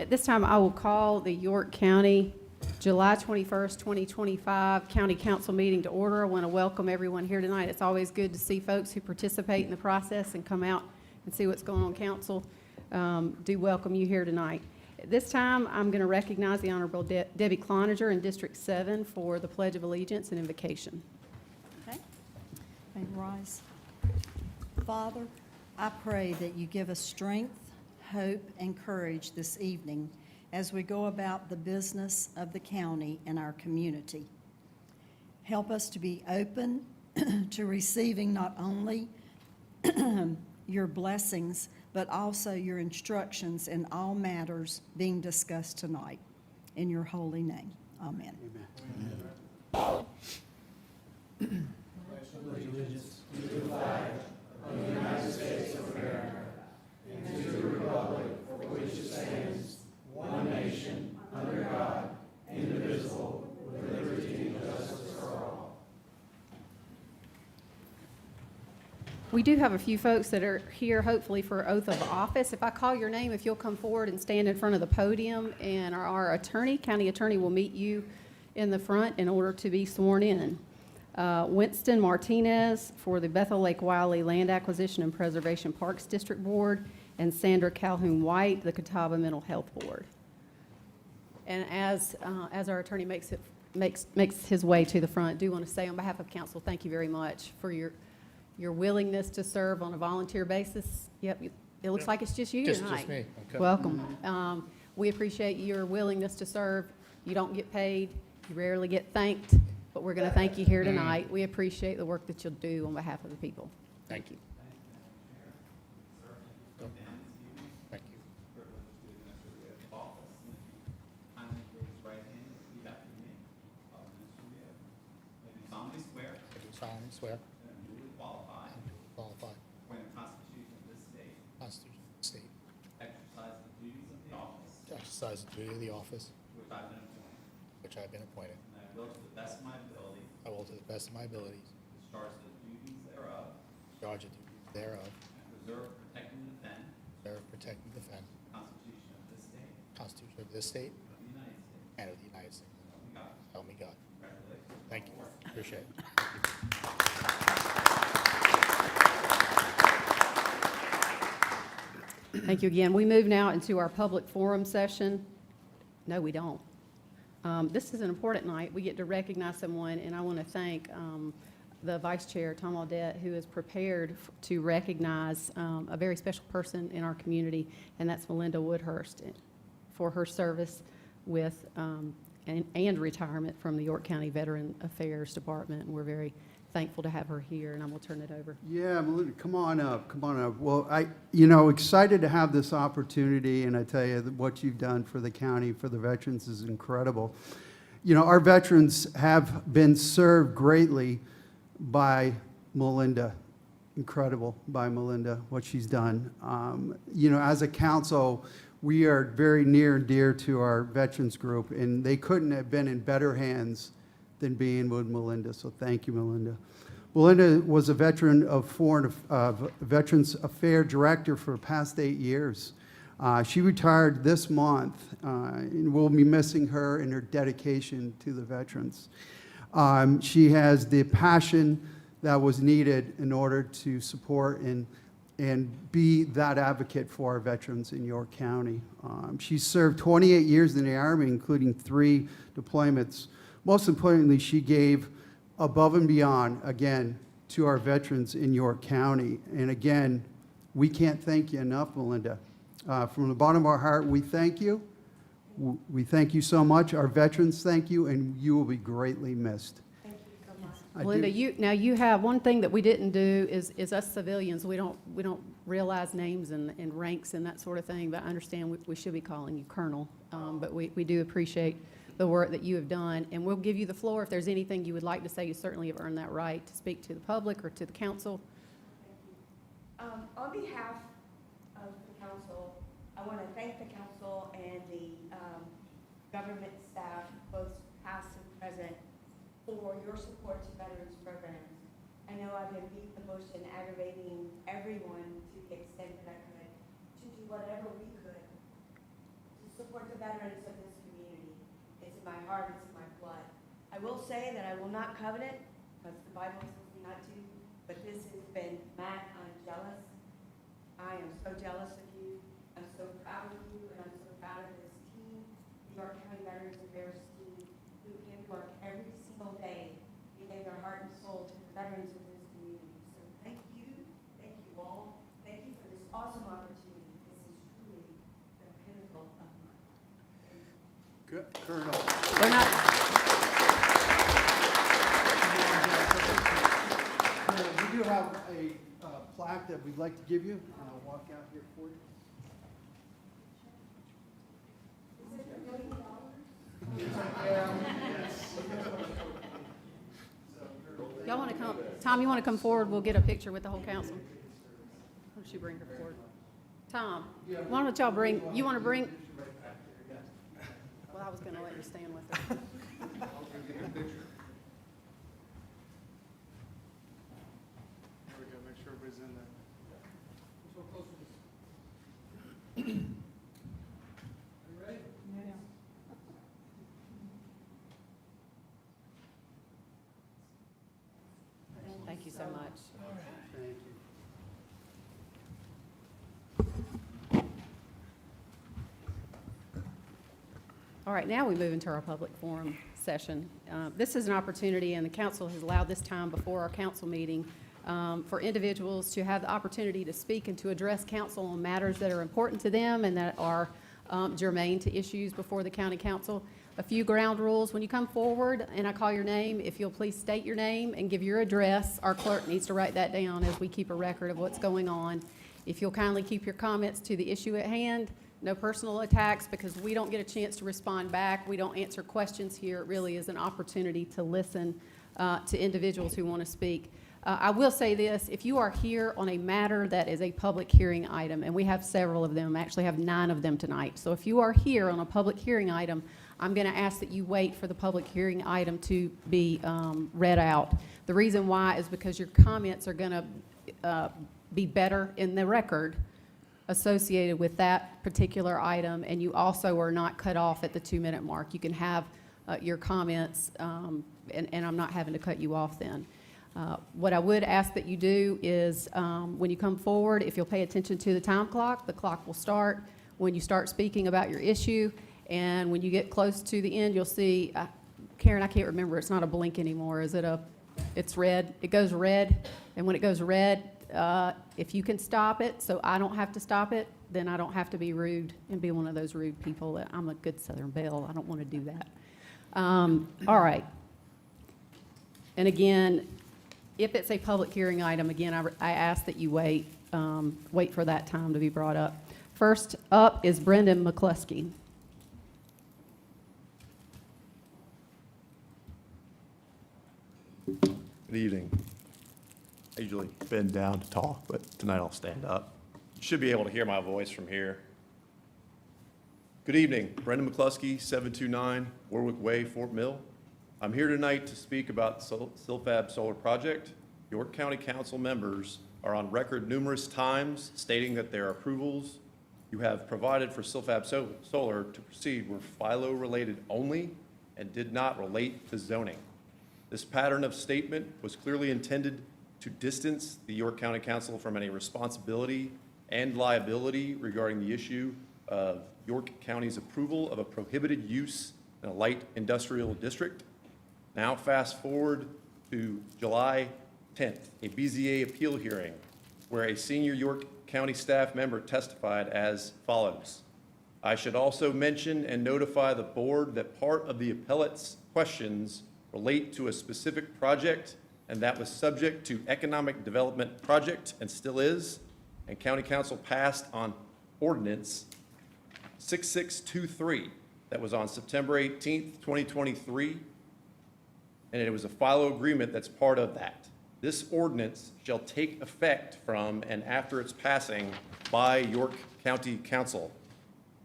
At this time, I will call the York County July 21st, 2025 County Council meeting to order. I want to welcome everyone here tonight. It's always good to see folks who participate in the process and come out and see what's going on council. Do welcome you here tonight. At this time, I'm going to recognize the Honorable Debbie Cloninger in District 7 for the Pledge of Allegiance and invocation. Okay. May we rise. Father, I pray that you give us strength, hope, and courage this evening as we go about the business of the county and our community. Help us to be open to receiving not only your blessings, but also your instructions in all matters being discussed tonight. In your holy name, amen. Amen. Pledge allegiance to the flag of the United States of America and to the republic for which it stands, one nation, under God, indivisible, with liberty and justice for all. We do have a few folks that are here, hopefully, for oath of office. If I call your name, if you'll come forward and stand in front of the podium, and our attorney, county attorney, will meet you in the front in order to be sworn in. Winston Martinez for the Bethel Lake Wiley Land Acquisition and Preservation Parks District Board, and Sandra Calhoun White, the Catawba Mental Health Board. And as our attorney makes his way to the front, I do want to say on behalf of council, thank you very much for your willingness to serve on a volunteer basis. Yep, it looks like it's just you tonight. Just me. Okay. Welcome. We appreciate your willingness to serve. You don't get paid. You rarely get thanked, but we're going to thank you here tonight. We appreciate the work that you'll do on behalf of the people. Thank you. Thank you. Solemnly swear I do solemnly swear that I am duly qualified and qualified according to the Constitution of this state, Constitution of the state exercise the duties of the office to exercise the duty of the office to which I have been appointed, which I have been appointed. and I will to the best of my ability I will, to the best of my abilities, discharge the duties thereof, discharge the duties thereof, and preserve, protect, and defend preserve, protect, and defend the Constitution of this state the Constitution of this state and of the United States. and of the United States. So help me God. Help me God. Congratulations. Thank you. Appreciate it. Thank you again. We move now into our public forum session. No, we don't. This is an important night. We get to recognize someone, and I want to thank the Vice Chair, Tom Audette, who is prepared to recognize a very special person in our community, and that's Melinda Woodhurst, for her service with and retirement from the York County Veteran Affairs Department. And we're very thankful to have her here, and I will turn it over. Yeah, Melinda, come on up, come on up. Well, excited to have this opportunity, and I tell you, that what you've done for the county, for the veterans is incredible. You know, our veterans have been served greatly by Melinda. Incredible by Melinda, what she's done. As a council, we are very near and dear to our veterans group, and they couldn't have been in better hands than being with Melinda. So thank you, Melinda. Melinda was a veteran of Veterans Affairs Director for the past 8 years. She retired this month, and we'll be missing her and her dedication to the veterans. She has the passion that was needed in order to support and be that advocate for our veterans in York County. She served 28 years in the Army, including 3 deployments. Most importantly, she gave above and beyond, again, to our veterans in York County. And again, we can't thank you enough, Melinda. From the bottom of our heart, we thank you. We thank you so much. Our veterans thank you, and you will be greatly missed. Thank you so much. Melinda, you have one thing that we didn't do is us civilians. We don't realize names and ranks and that sort of thing. But I understand we should be calling you Colonel. But we do appreciate the work that you have done, and we'll give you the floor if there's anything you would like to say. You certainly have earned that right to speak to the public or to the council. On behalf of the council, I want to thank the council and the government staff, both past and present, for your support to veterans programs. I know I've been beating the bush and aggravating everyone to the extent that I could to do whatever we could to support the veterans of this community. It's in my heart, it's in my blood. I will say that I will not covet it, because the Bible tells me not to, but this has been, Matt, I'm jealous. I am so jealous of you. I'm so proud of you, and I'm so proud of this team, the York County Veterans Affairs team, who give work every single day, giving their heart and soul to the veterans of this community. So thank you all. Thank you for this awesome opportunity. This is truly the pinnacle of my life. Good. Colonel. We're not, We do have a plaque that we'd like to give you, and I'll walk out here for you. y'all want to come, Tom, you want to come forward? We'll get a picture with the whole council. Why don't you bring her forward? Tom, why don't y'all bring, you want to bring? Well, I was going to let you stand with her. There we go, make sure everybody's in there. Thank you so much. Thank you. All right, now we move into our public forum session. This is an opportunity, and the council has allowed this time before our council meeting for individuals to have the opportunity to speak and to address council on matters that are important to them and that are germane to issues before the county council. A few ground rules: when you come forward and I call your name, if you'll please state your name and give your address. Our clerk needs to write that down as we keep a record of what's going on. If you'll kindly keep your comments to the issue at hand. No personal attacks, because we don't get a chance to respond back. We don't answer questions here. It really is an opportunity to listen to individuals who want to speak. I will say this: if you are here on a matter that is a public hearing item, and we have several of them, actually have 9 of them tonight. So if you are here on a public hearing item, I'm going to ask that you wait for the public hearing item to be read out. The reason why is because your comments are going to be better in the record associated with that particular item, and you also are not cut off at the 2-minute mark. You can have your comments, and I'm not having to cut you off then. What I would ask that you do is when you come forward, if you'll pay attention to the clock will start when you start speaking about your issue, and when you get close to the end, you'll see, Karen, I can't remember, it's not a blink anymore, is it it's red, it goes red, and when it goes red, if you can stop it so I don't have to stop it, then I don't have to be rude and be one of those rude people that I'm a good Southern Belle. I don't want to do that. All right. And again, if it's a public hearing item, again, I ask that you wait for that time to be brought up. First up is Brendan McCluskey. Good evening. I usually bend down to talk, but tonight I'll stand up. You should be able to hear my voice from here. Good evening. Brendan McCluskey, 729 Warwick Way, Fort Mill. I'm here tonight to speak about the Silfab Solar Project. York County Council members are on record numerous times stating that their approvals you have provided for Silfab Solar to proceed were FILO-related only and did not relate to zoning. This pattern of statement was clearly intended to distance the York County Council from any responsibility and liability regarding the issue of York County's approval of a prohibited use in a light industrial district. Now fast forward to July 10th, a BZA appeal hearing where a senior York County staff member testified as follows. I should also mention and notify the board that part of the appellate's questions relate to a specific project, and that was subject to economic development project and still is, and County Council passed on ordinance 6623 that was on September 18th, 2023, and it was a FILO agreement that's part of that. This ordinance shall take effect from and after its passing by York County Council.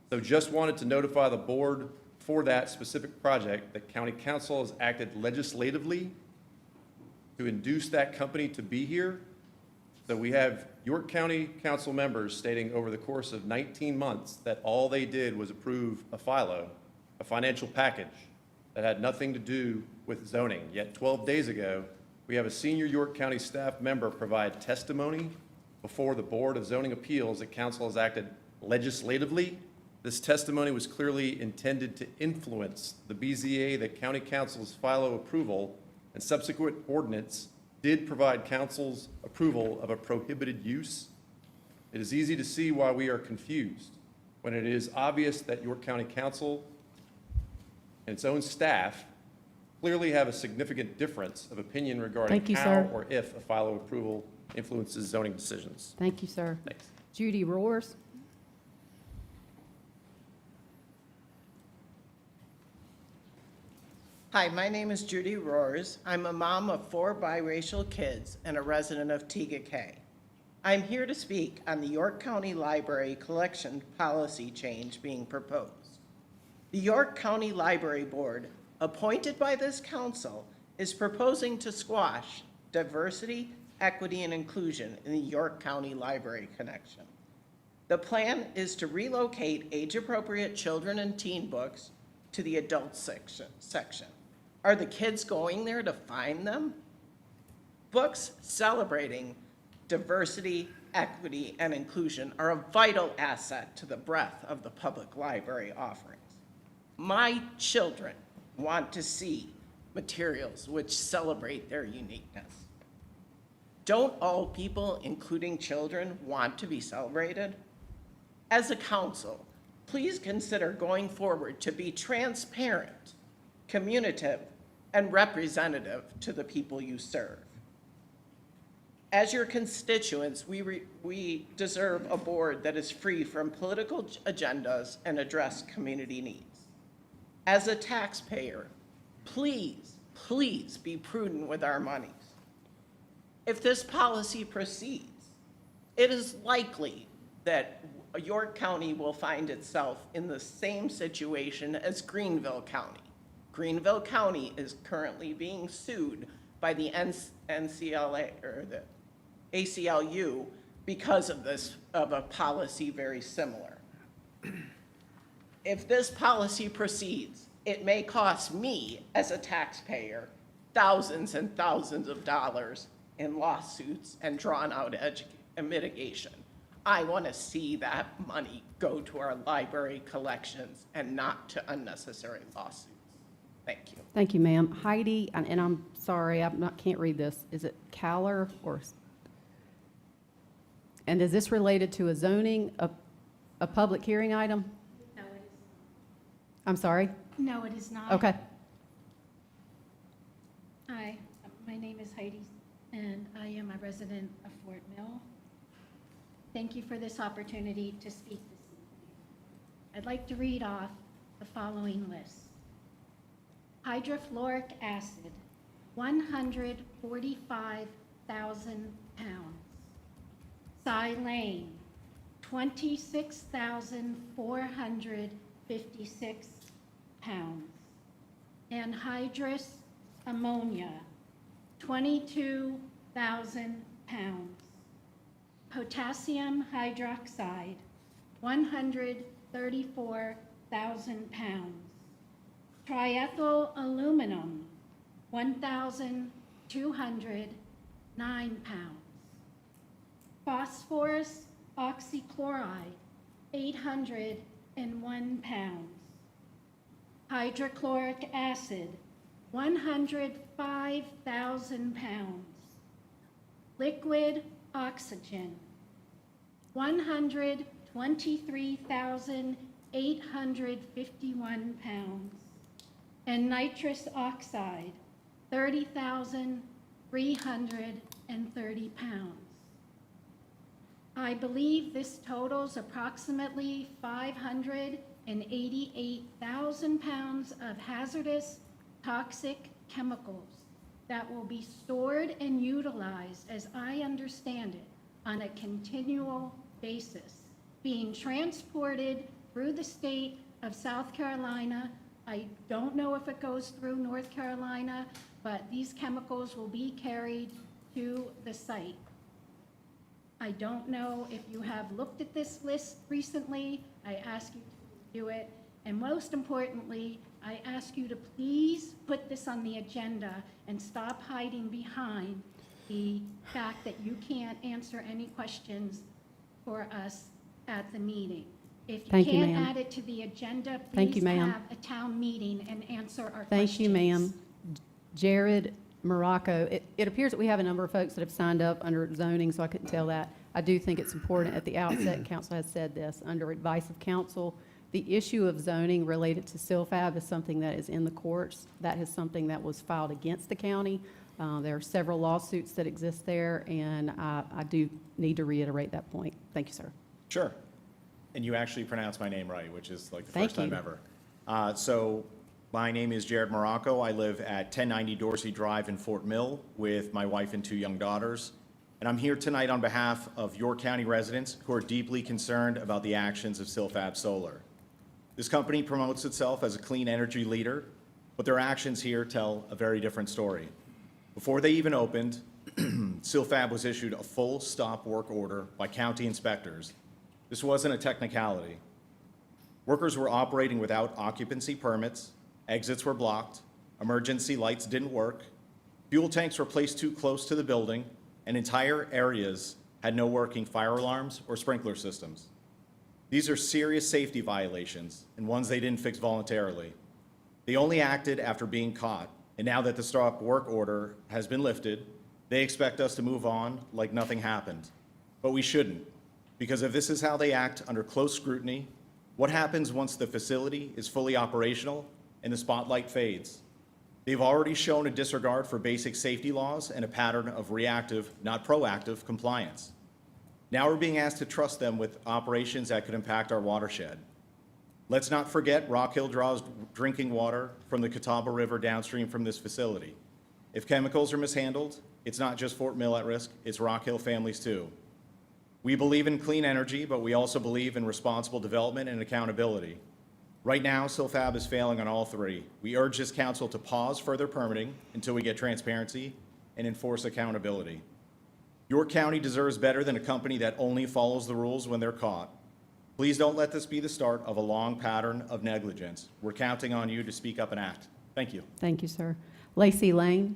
So just wanted to notify the board for that specific project that County Council has acted legislatively to induce that company to be here So we have York County Council members stating over the course of 19 months that all they did was approve a FILO, a financial package, that had nothing to do with zoning. Yet 12 days ago, we have a senior York County staff member provide testimony before the Board of Zoning Appeals that council has acted legislatively. This testimony was clearly intended to influence the BZA that County Council's FILO approval and subsequent ordinance did provide council's approval of a prohibited use. It is easy to see why we are confused when it is obvious that York County Council and its own staff clearly have a significant difference of opinion regarding Thank you, how sir. or if a FILO approval influences zoning decisions. Thank you, sir. Thanks. Judy Roars. Hi, my name is Judy Roars. I'm a mom of 4 biracial kids and a resident of Tegakay. I'm here to speak on the York County Library collection policy change being proposed. The York County Library Board, appointed by this council, is proposing to squash diversity, equity, and inclusion in the York County Library Connection. The plan is to relocate age-appropriate children and teen books to the adult section. Are the kids going there to find them? Books celebrating diversity, equity, and inclusion are a vital asset to the breadth of the public library offerings. My children want to see materials which celebrate their uniqueness. Don't all people, including children, want to be celebrated? As a council, please consider going forward to be transparent, communicative, and representative to the people you serve. As your constituents, we deserve a board that is free from political agendas and address community needs. As a taxpayer, please be prudent with our monies. If this policy proceeds, it is likely that York County will find itself in the same situation as Greenville County. Greenville County is currently being sued by the NCLA or the ACLU because of a policy very similar. If this policy proceeds, it may cost me as a taxpayer thousands and thousands of dollars in lawsuits and drawn out mitigation. I want to see that money go to our library collections and not to unnecessary lawsuits. Thank you. Thank you, ma'am. Heidi, and I'm sorry, can't read this. Is it Caller or? And is this related to a zoning, a public hearing item? No, it is. I'm sorry? No, it is not. Okay. Hi, my name is Heidi, and I am a resident of Fort Mill. Thank you for this opportunity to speak this evening. I'd like to read off the following list. Hydrofluoric acid, 145,000 pounds. Silane, 26,456 pounds. Anhydrous ammonia, 22,000 pounds. Potassium hydroxide, 134,000 pounds. Triethyl aluminum, 1,209 pounds. Phosphorus oxychloride, 801 pounds. Hydrochloric acid, 105,000 pounds. Liquid oxygen, 123,851 pounds. And nitrous oxide, 30,330 pounds. I believe this totals approximately 588,000 pounds of hazardous toxic chemicals that will be stored and utilized, as I understand it, on a continual basis, being transported through the state of South Carolina. I don't know if it goes through North Carolina, but these chemicals will be carried to the site. I don't know if you have looked at this list recently. I ask you to do it. And most importantly, I ask you to please put this on the agenda and stop hiding behind the fact that you can't answer any questions for us at the meeting. If you Thank you, can't ma'am. add it to the agenda, Thank you, please ma'am. have a town meeting and answer our questions. Thank you, ma'am. Jared Morocco, it appears that we have a number of folks that have signed up under zoning, so I couldn't tell that. I do think it's important at the outset, and council has said this, under advice of council, the issue of zoning related to SILFAB is something that is in the courts. That is something that was filed against the county. There are several lawsuits that exist there, and I do need to reiterate that point. Thank you, sir. Sure. And you actually pronounced my name right, which is like the Thank first time you. ever. So my name is Jared Morocco. I live at 1090 Dorsey Drive in Fort Mill with my wife and 2 young daughters. And I'm here tonight on behalf of York County residents who are deeply concerned about the actions of SILFAB Solar. This company promotes itself as a clean energy leader, but their actions here tell a very different story. Before they even opened, SILFAB was issued a full stop work order by county inspectors. This wasn't a technicality. Workers were operating without occupancy permits, exits were blocked, emergency lights didn't work, fuel tanks were placed too close to the building, and entire areas had no working fire alarms or sprinkler systems. These are serious safety violations and ones they didn't fix voluntarily. They only acted after being caught, and now that the stop work order has been lifted, they expect us to move on like nothing happened. But we shouldn't, because if this is how they act under close scrutiny, what happens once the facility is fully operational and the spotlight fades? They've already shown a disregard for basic safety laws and a pattern of reactive, not proactive, compliance. Now we're being asked to trust them with operations that could impact our watershed. Let's not forget Rock Hill draws drinking water from the Catawba River downstream from this facility. If chemicals are mishandled, it's not just Fort Mill at risk, it's Rock Hill families too. We believe in clean energy, but we also believe in responsible development and accountability. Right now, SILFAB is failing on all 3. We urge this council to pause further permitting until we get transparency and enforce accountability. York County deserves better than a company that only follows the rules when they're caught. Please don't let this be the start of a long pattern of negligence. We're counting on you to speak up and act. Thank you. Thank you, sir. Lacey Lane.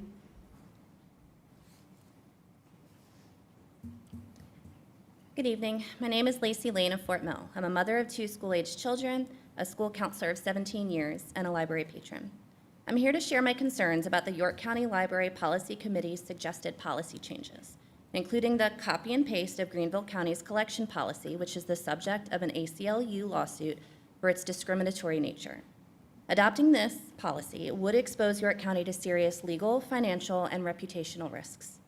Good evening. My name is Lacey Lane of Fort Mill. I'm a mother of 2 school-aged children, a school counselor of 17 years, and a library patron. I'm here to share my concerns about the York County Library Policy Committee's suggested policy changes, including the copy and paste of Greenville County's collection policy, which is the subject of an ACLU lawsuit for its discriminatory nature. Adopting this policy would expose York County to serious legal, financial, and reputational risks.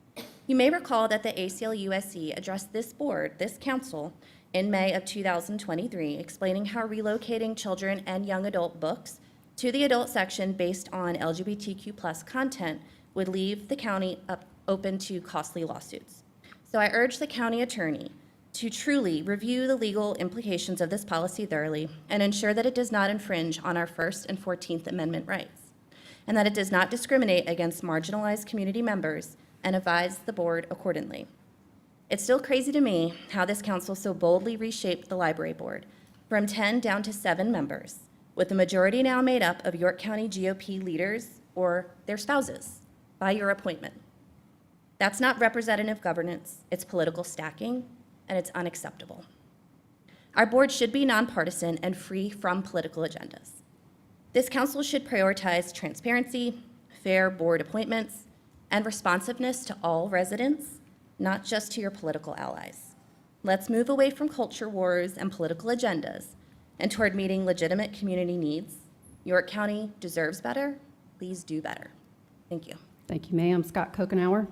You may recall that the ACLU-SC addressed this board, this council, in May of 2023, explaining how relocating children and young adult books to the adult section based on LGBTQ+ content would leave the county open to costly lawsuits. So I urge the county attorney to truly review the legal implications of this policy thoroughly and ensure that it does not infringe on our First and 14th Amendment rights, and that it does not discriminate against marginalized community members, and advise the board accordingly. It's still crazy to me how this council so boldly reshaped the library board from 10 down to 7 members, with the majority now made up of York County GOP leaders or their spouses by your appointment. That's not representative governance, it's political stacking, and it's unacceptable. Our board should be nonpartisan and free from political agendas. This council should prioritize transparency, fair board appointments, and responsiveness to all residents, not just to your political allies. Let's move away from culture wars and political agendas and toward meeting legitimate community needs. York County deserves better. Please do better. Thank you. Thank you, ma'am. Scott Kokenauer.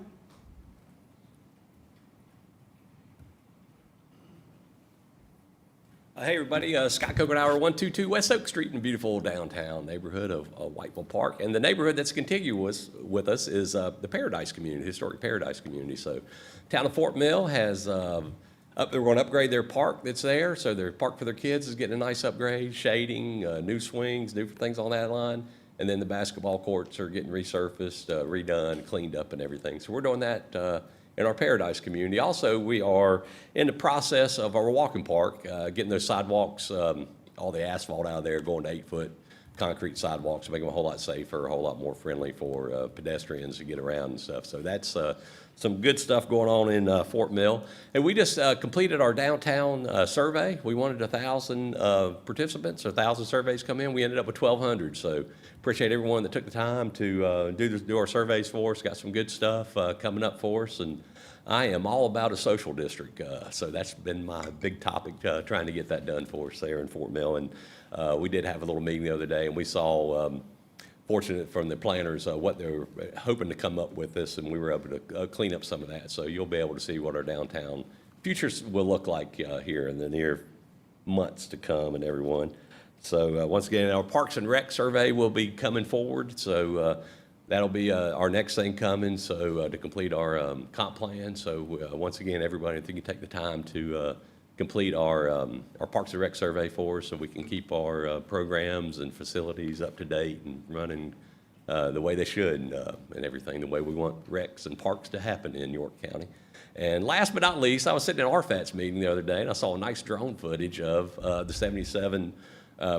Hey, everybody, Scott Kokenauer, 122 West Oak Street in the beautiful downtown neighborhood of Whiteville Park. And the neighborhood that's contiguous with us is the Paradise community, historic Paradise community. So town of Fort Mill has, they're going to upgrade their park that's there. So their park for their kids is getting a nice upgrade, shading, new swings, new things on that line. And then the basketball courts are getting resurfaced, redone, cleaned up and everything. So we're doing that in our Paradise community. Also, we are in the process of our walking park, getting those sidewalks, all the asphalt out of there, going to 8-foot concrete sidewalks, make them a whole lot safer, a whole lot more friendly for pedestrians to get around and stuff. So that's some good stuff going on in Fort Mill. And we just completed our downtown survey. We wanted 1,000 participants, 1,000 surveys come in. We ended up with 1,200. So appreciate everyone that took the time to do our surveys for us. Got some good stuff coming up for us. And I am all about a social district. So that's been my big topic, trying to get that done for us there in Fort Mill. And we did have a little meeting the other day, and we saw, fortunate from the planners, what they were hoping to come up with this, and we were able to clean up some of that. So you'll be able to see what our downtown futures will look like here in the near months to come, and everyone. So once again, our Parks and Rec survey will be coming forward. So that'll be our next thing coming. So to complete our comp plan. So once again, everybody, if you can take the time to complete our Parks and Rec survey for us, so we can keep our programs and facilities up to date and running the way they should, and everything the way we want recs and parks to happen in York County. And last but not least, I was sitting in an RFATS meeting the other day, and I saw a nice drone footage of the 77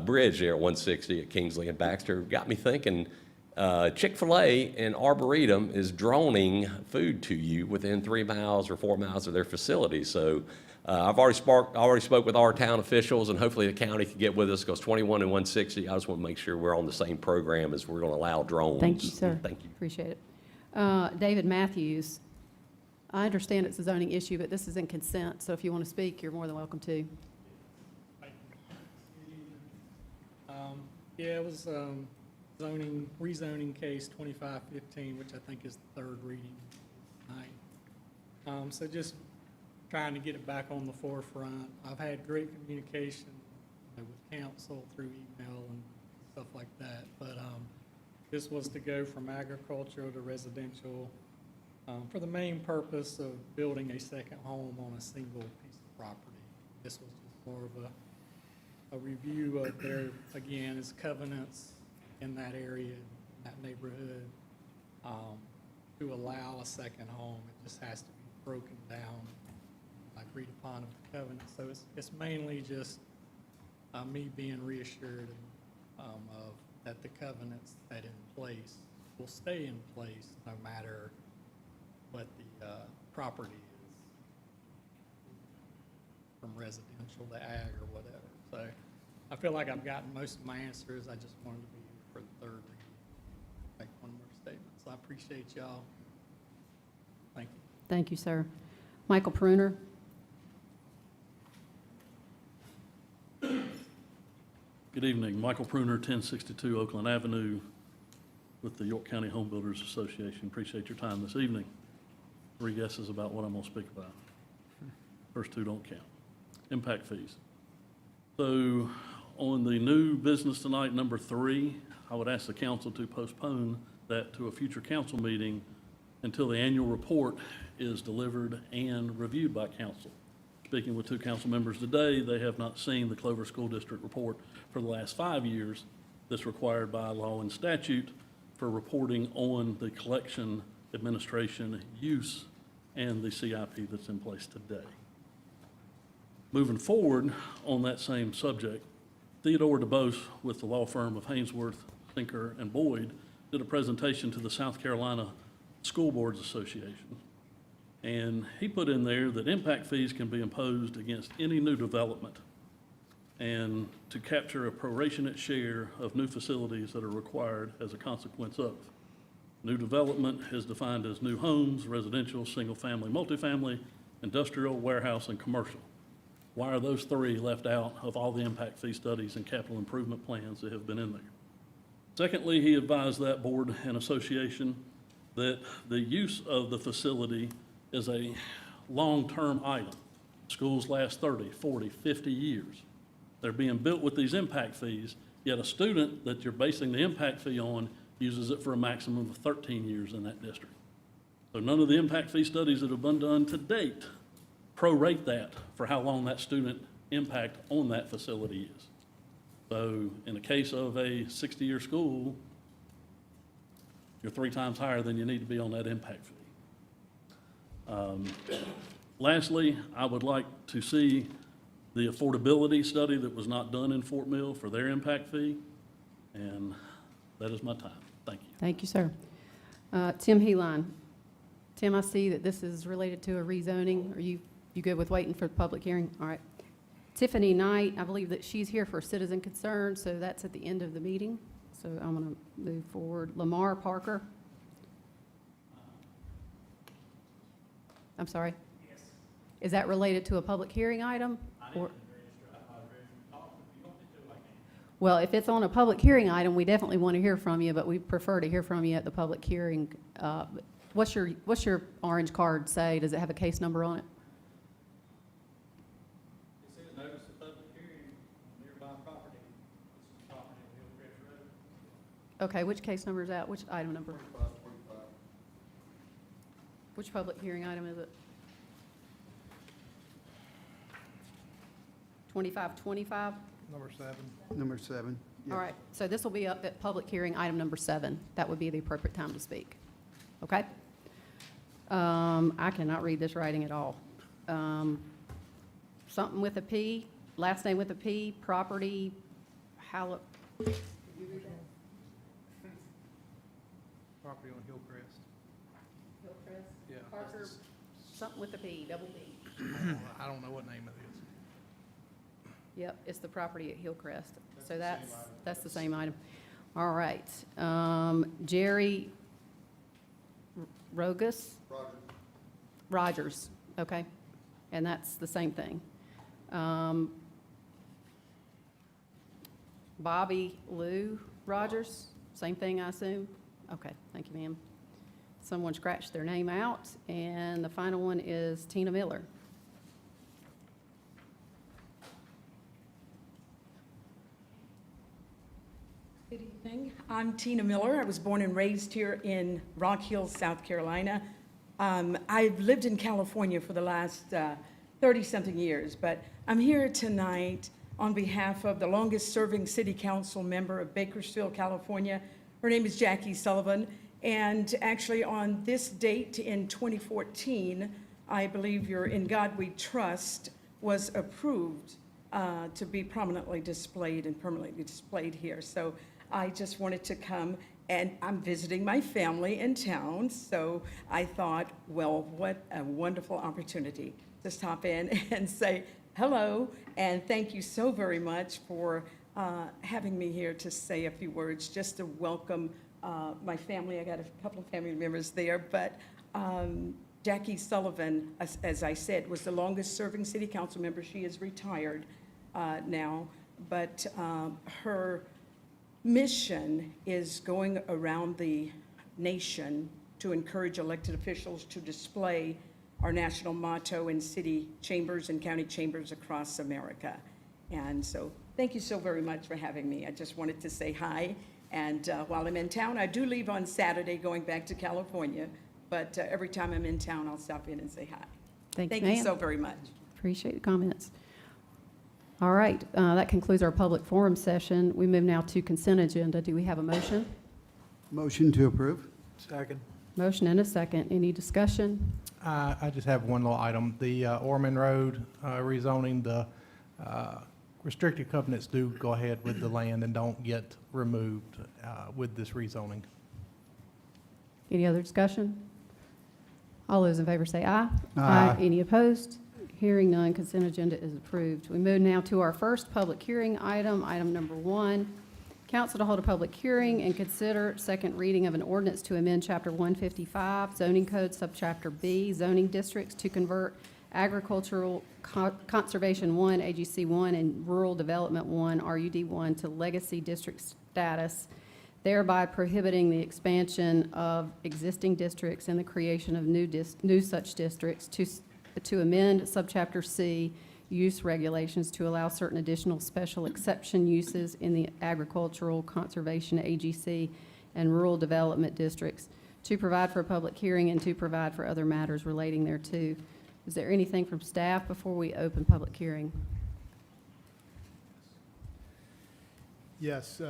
bridge there at 160 at Kingsley and Baxter. Got me thinking, Chick-fil-A and Arboretum is droning food to you within 3 miles or 4 miles of their facility. So I've already spoke with our town officials, and hopefully the county can get with us, because 21 and 160, I just want to make sure we're on the same program as we're going to allow drones. Thank you, sir. Thank you. Appreciate it. David Matthews, I understand it's a zoning issue, but this is in consent, so if you want to speak, you're more than welcome to. Yeah, it was rezoning case 2515, which I think is the third reading tonight. So just trying to get it back on the forefront. I've had great communication with council through email and stuff like that, but this was to go from agricultural to residential for the main purpose of building a second home on a single piece of property. This was just more of a review of their, again, is covenants in that area, in that neighborhood, to allow a second home. It just has to be broken down, agreed upon of the covenant. So it's mainly just me being reassured of that the covenants that in place will stay in place no matter what the property is, from residential to ag or whatever. So I feel like I've gotten most of my answers. I just wanted to be here for the third reading. Make one more statement. So I appreciate y'all. Thank you. Thank you, sir. Michael Pruner. Good evening. Michael Pruner, 1062 Oakland Avenue with the York County Home Builders Association. Appreciate your time this evening. 3 guesses about what I'm going to speak about. First 2 don't count. Impact fees. So on the new business tonight, number 3, I would ask the council to postpone that to a future council meeting until the annual report is delivered and reviewed by council. Speaking with 2 council members today, they have not seen the Clover School District report for the last 5 years that's required by law and statute for reporting on the collection, administration, use, and the CIP that's in place today. Moving forward on that same subject, Theodore DeBose with the law firm of Hainsworth, Sinker, and Boyd did a presentation to the South Carolina School Boards Association. And he put in there that impact fees can be imposed against any new development and to capture a prorationate share of new facilities that are required as a consequence of. New development is defined as new homes, residential, single-family, multifamily, industrial, warehouse, and commercial. Why are those 3 left out of all the impact fee studies and capital improvement plans that have been in there? Secondly, he advised that board and association that the use of the facility is a long-term item. Schools last 30, 40, 50 years. They're being built with these impact fees, yet a student that you're basing the impact fee on uses it for a maximum of 13 years in that district. So none of the impact fee studies that have been done to date prorate that for how long that student impact on that facility is. So in the case of a 60-year school, you're 3 times higher than you need to be on that impact fee. Lastly, I would like to see the affordability study that was not done in Fort Mill for their impact fee, and that is my time. Thank you. Thank you, sir. Tim Heline. Tim, I see that this is related to a rezoning. Are you good with waiting for the public hearing? All right. Tiffany Knight, I believe that she's here for citizen concern, so that's at the end of the meeting. So I'm going to move forward. Lamar Parker. I'm sorry? Yes. Is that related to a public hearing item? Or? Well, if it's on a public hearing item, we definitely want to hear from you, but we prefer to hear from you at the public hearing. What's your orange card say? Does it have a case number on it? It says notice of public hearing on nearby property. This is property on Hillcrest Road. Okay, which case number is that? Which item number? Which public hearing item is it? 2525? Number 7. All right, so this will be up at public hearing item number 7. That would be the appropriate time to speak. Okay? I cannot read this writing at all. Something with a P, last name with a P, property, Property on Hillcrest. Hillcrest? Yeah. Parker, something with a P, double P. I don't know what name it is. Yep, it's the property at Hillcrest. So that's the same item. All right. Jerry Rogus? Rogers, okay. And that's the same thing. Bobby Lou Rogers, same thing, I assume? Okay, thank you, ma'am. Someone scratched their name out, and the final one is Tina Miller. Good evening. I'm Tina Miller. I was born and raised here in Rock Hill, South Carolina. I've lived in California for the last 30-something years, but I'm here tonight on behalf of the longest-serving city council member of Bakersfield, California. Her name is Jackie Sullivan, and actually on this date in 2014, I believe your In God We Trust was approved to be prominently displayed and permanently displayed here. So I just wanted to come, and I'm visiting my family in town, so I thought, well, what a wonderful opportunity to stop in and say hello, and thank you so very much for having me here to say a few words, just to welcome my family. I got a couple of family members there, but Jackie Sullivan, as I said, was the longest-serving city council member. She is retired now, but her mission is going around the nation to encourage elected officials to display our national motto in city chambers and county chambers across America. And so thank you so very much for having me. I just wanted to say hi. And while I'm in town, I do leave on Saturday going back to California, but every time I'm in town, I'll stop in and say hi. Thank you, Thank you ma'am. so very much. Appreciate the comments. All right, that concludes our public forum session. We move now to consent agenda. Do we have a motion? Motion to approve? Second. Motion and a second. Any discussion? I just have one little item. The Orman Road rezoning, the restricted covenants do go ahead with the land and don't get removed with this rezoning. Any other discussion? All those in favor say aye. Aye. Any opposed? Hearing none, consent agenda is approved. We move now to our first public hearing item, item number 1. Council to hold a public hearing and consider second reading of an ordinance to amend Chapter 155 zoning code, subchapter B, zoning districts to convert agricultural conservation 1, AGC 1, and rural development 1, RUD 1, to legacy district status, thereby prohibiting the expansion of existing districts and the creation of new such districts, to amend subchapter C, use regulations to allow certain additional special exception uses in the agricultural conservation AGC and rural development districts, to provide for a public hearing and to provide for other matters relating thereto. Is there anything from staff before we open public hearing? Yes,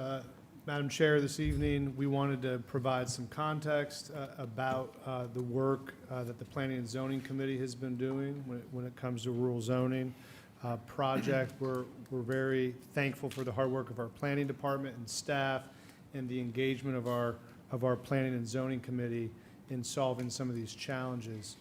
Madam Chair, this evening, we wanted to provide some context about the work that the Planning and Zoning Committee has been doing when it comes to rural zoning project. We're very thankful for the hard work of our planning department and staff and the engagement of our Planning and Zoning Committee in solving some of these challenges.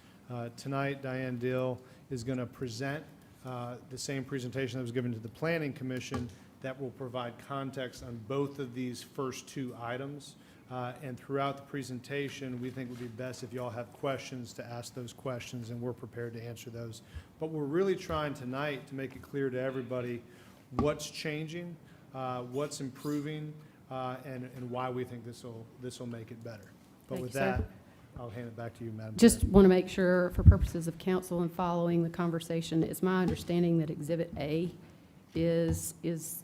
Tonight, Diane Dill is going to present the same presentation that was given to the Planning Commission that will provide context on both of these first two items. And throughout the presentation, we think it would be best if you all have questions to ask those questions, and we're prepared to answer those. But we're really trying tonight to make it clear to everybody what's changing, what's improving, and why we think this will make it better. But Thank with you, sir. that, I'll hand it back to you, Madam Chair. Just want to make sure, for purposes of council and following the conversation, it's my understanding that Exhibit A is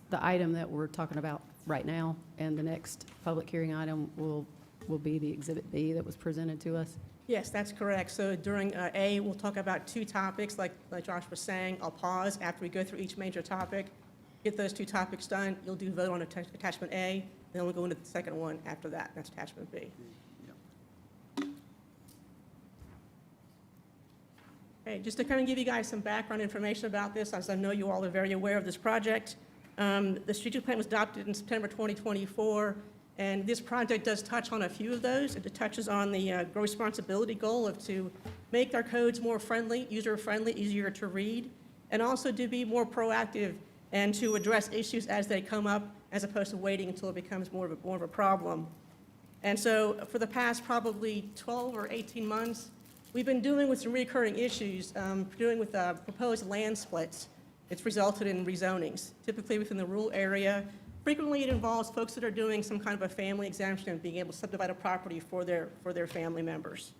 the item that we're talking about right now, and the next public hearing item will be the Exhibit B that was presented to us. Yes, that's correct. So during A, we'll talk about two topics, like Josh was saying. I'll pause after we go through each major topic, get those two topics done. You'll do vote on attachment A, then we'll go into the second one after that, that's attachment B. Okay, just to kind of give you guys some background information about this, as I know you all are very aware of this project. The strategic plan was adopted in September 2024, and this project does touch on a few of those. It touches on the gross responsibility goal of to make our codes more friendly, user-friendly, easier to read, and also to be more proactive and to address issues as they come up, as opposed to waiting until it becomes more of a problem. And so for the past probably 12 or 18 months, we've been dealing with some recurring issues, dealing with proposed land splits. It's resulted in rezonings, typically within the rural area. Frequently, it involves folks that are doing some kind of a family exemption and being able to subdivide a property for their family members.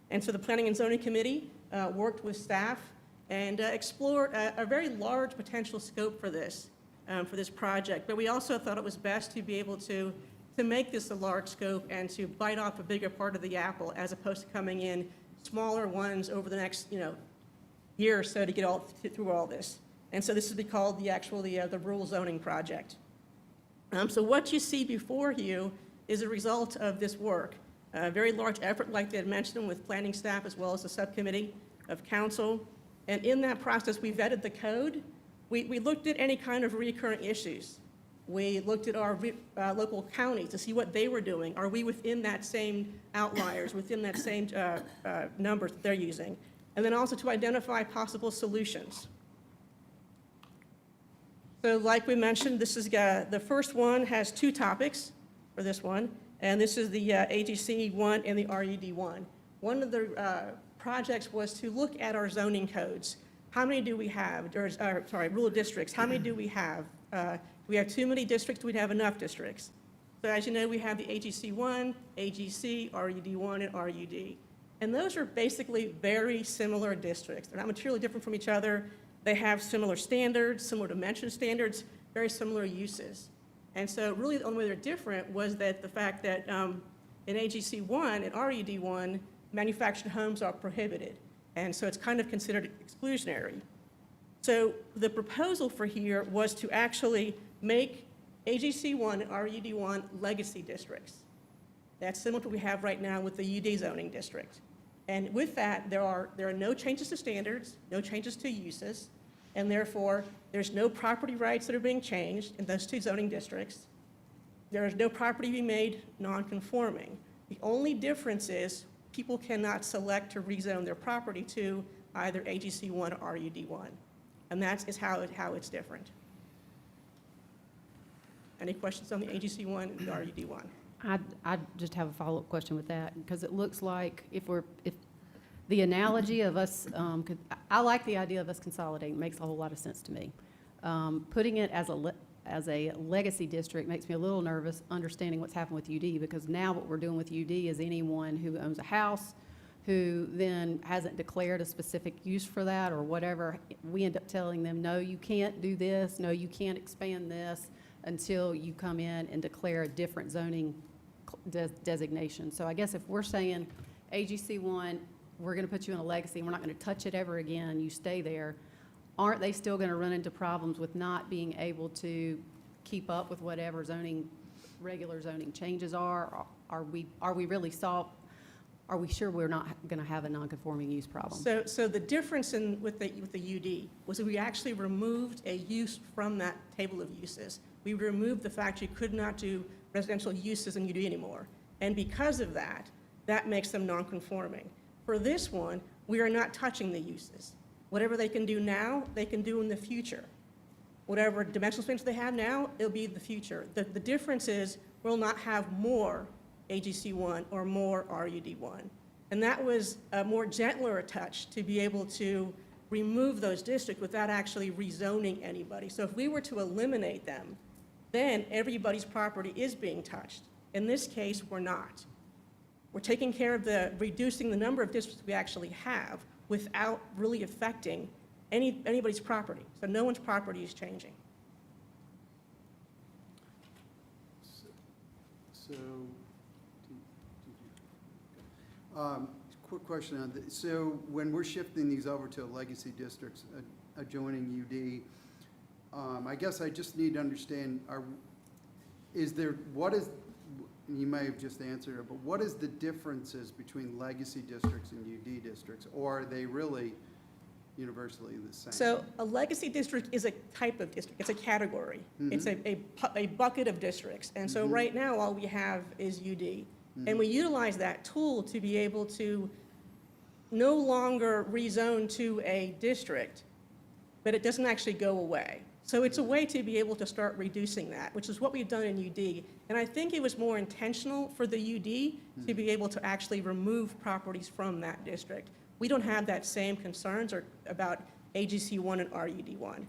And so the Planning and Zoning Committee worked with staff and explored a very large potential scope for this project. But we also thought it was best to be able to make this a large scope and to bite off a bigger part of the apple, as opposed to coming in smaller ones over the next year or so to get through all this. And so this would be called the rural zoning project. So what you see before you is a result of this work. A very large effort, like they had mentioned, with planning staff as well as the subcommittee of council. And in that process, we vetted the code. We looked at any kind of recurring issues. We looked at our local counties to see what they were doing. Are we within that same outliers, within that same numbers that they're using? And then also to identify possible solutions. So like we mentioned, this is the first one has two topics for this one, and this is the AGC 1 and the RUD 1. One of the projects was to look at our zoning codes. How many do we have? Rural districts. How many do we have? Do we have too many districts? Do we have enough districts? So as you know, we have the AGC 1, AGC, RUD 1, and RUD. And those are basically very similar districts. They're not materially different from each other. They have similar standards, similar dimension standards, very similar uses. And so really the only way they're different was that the fact that in AGC 1 and RUD 1, manufactured homes are prohibited. And so it's kind of considered exclusionary. So the proposal for here was to actually make AGC 1 and RUD 1 legacy districts. That's similar to what we have right now with the UD zoning district. And with that, there are no changes to standards, no changes to uses, and therefore, there's no property rights that are being changed in those two zoning districts. There is no property being made non-conforming. The only difference is people cannot select to rezone their property to either AGC 1 or RUD 1. And that is how it's different. Any questions on the AGC 1 and the RUD 1? I just have a follow-up question with that, because it looks like if the analogy of us, I like the idea of us consolidating, it makes a whole lot of sense to me. Putting it as a legacy district makes me a little nervous, understanding what's happened with UD, because now what we're doing with UD is anyone who owns a house, who then hasn't declared a specific use for that or whatever, we end up telling them, no, you can't do this, no, you can't expand this until you come in and declare a different zoning designation. So I guess if we're saying AGC 1, we're going to put you in a legacy, and we're not going to touch it ever again, you stay there, aren't they still going to run into problems with not being able to keep up with whatever zoning regular zoning changes are? Are we really are we sure we're not going to have a non-conforming use problem? So the difference with the UD was that we actually removed a use from that table of uses. We removed the fact you could not do residential uses in UD anymore. And because of that, that makes them non-conforming. For this one, we are not touching the uses. Whatever they can do now, they can do in the future. Whatever dimensional space they have now, it'll be the future. The difference is we'll not have more AGC1 or more RUD1. And that was a more gentler touch to be able to remove those districts without actually rezoning anybody. So if we were to eliminate them, then everybody's property is being touched. In this case, we're not. We're taking care of reducing the number of districts we actually have without really affecting anybody's property. So no one's property is changing. So, quick question on this. So when we're shifting these over to legacy districts adjoining UD, I guess I just need to understand, you may have just answered it, but what is the differences between legacy districts and UD districts? Or are they really universally the same? So a legacy district is a type of district. It's a category. It's a bucket of districts. And so right now, all we have is UD. And we utilize that tool to be able to no longer rezone to a district, but it doesn't actually go away. So it's a way to be able to start reducing that, which is what we've done in UD. And I think it was more intentional for the UD to be able to actually remove properties from that district. We don't have that same concerns about AGC1 and RUD1.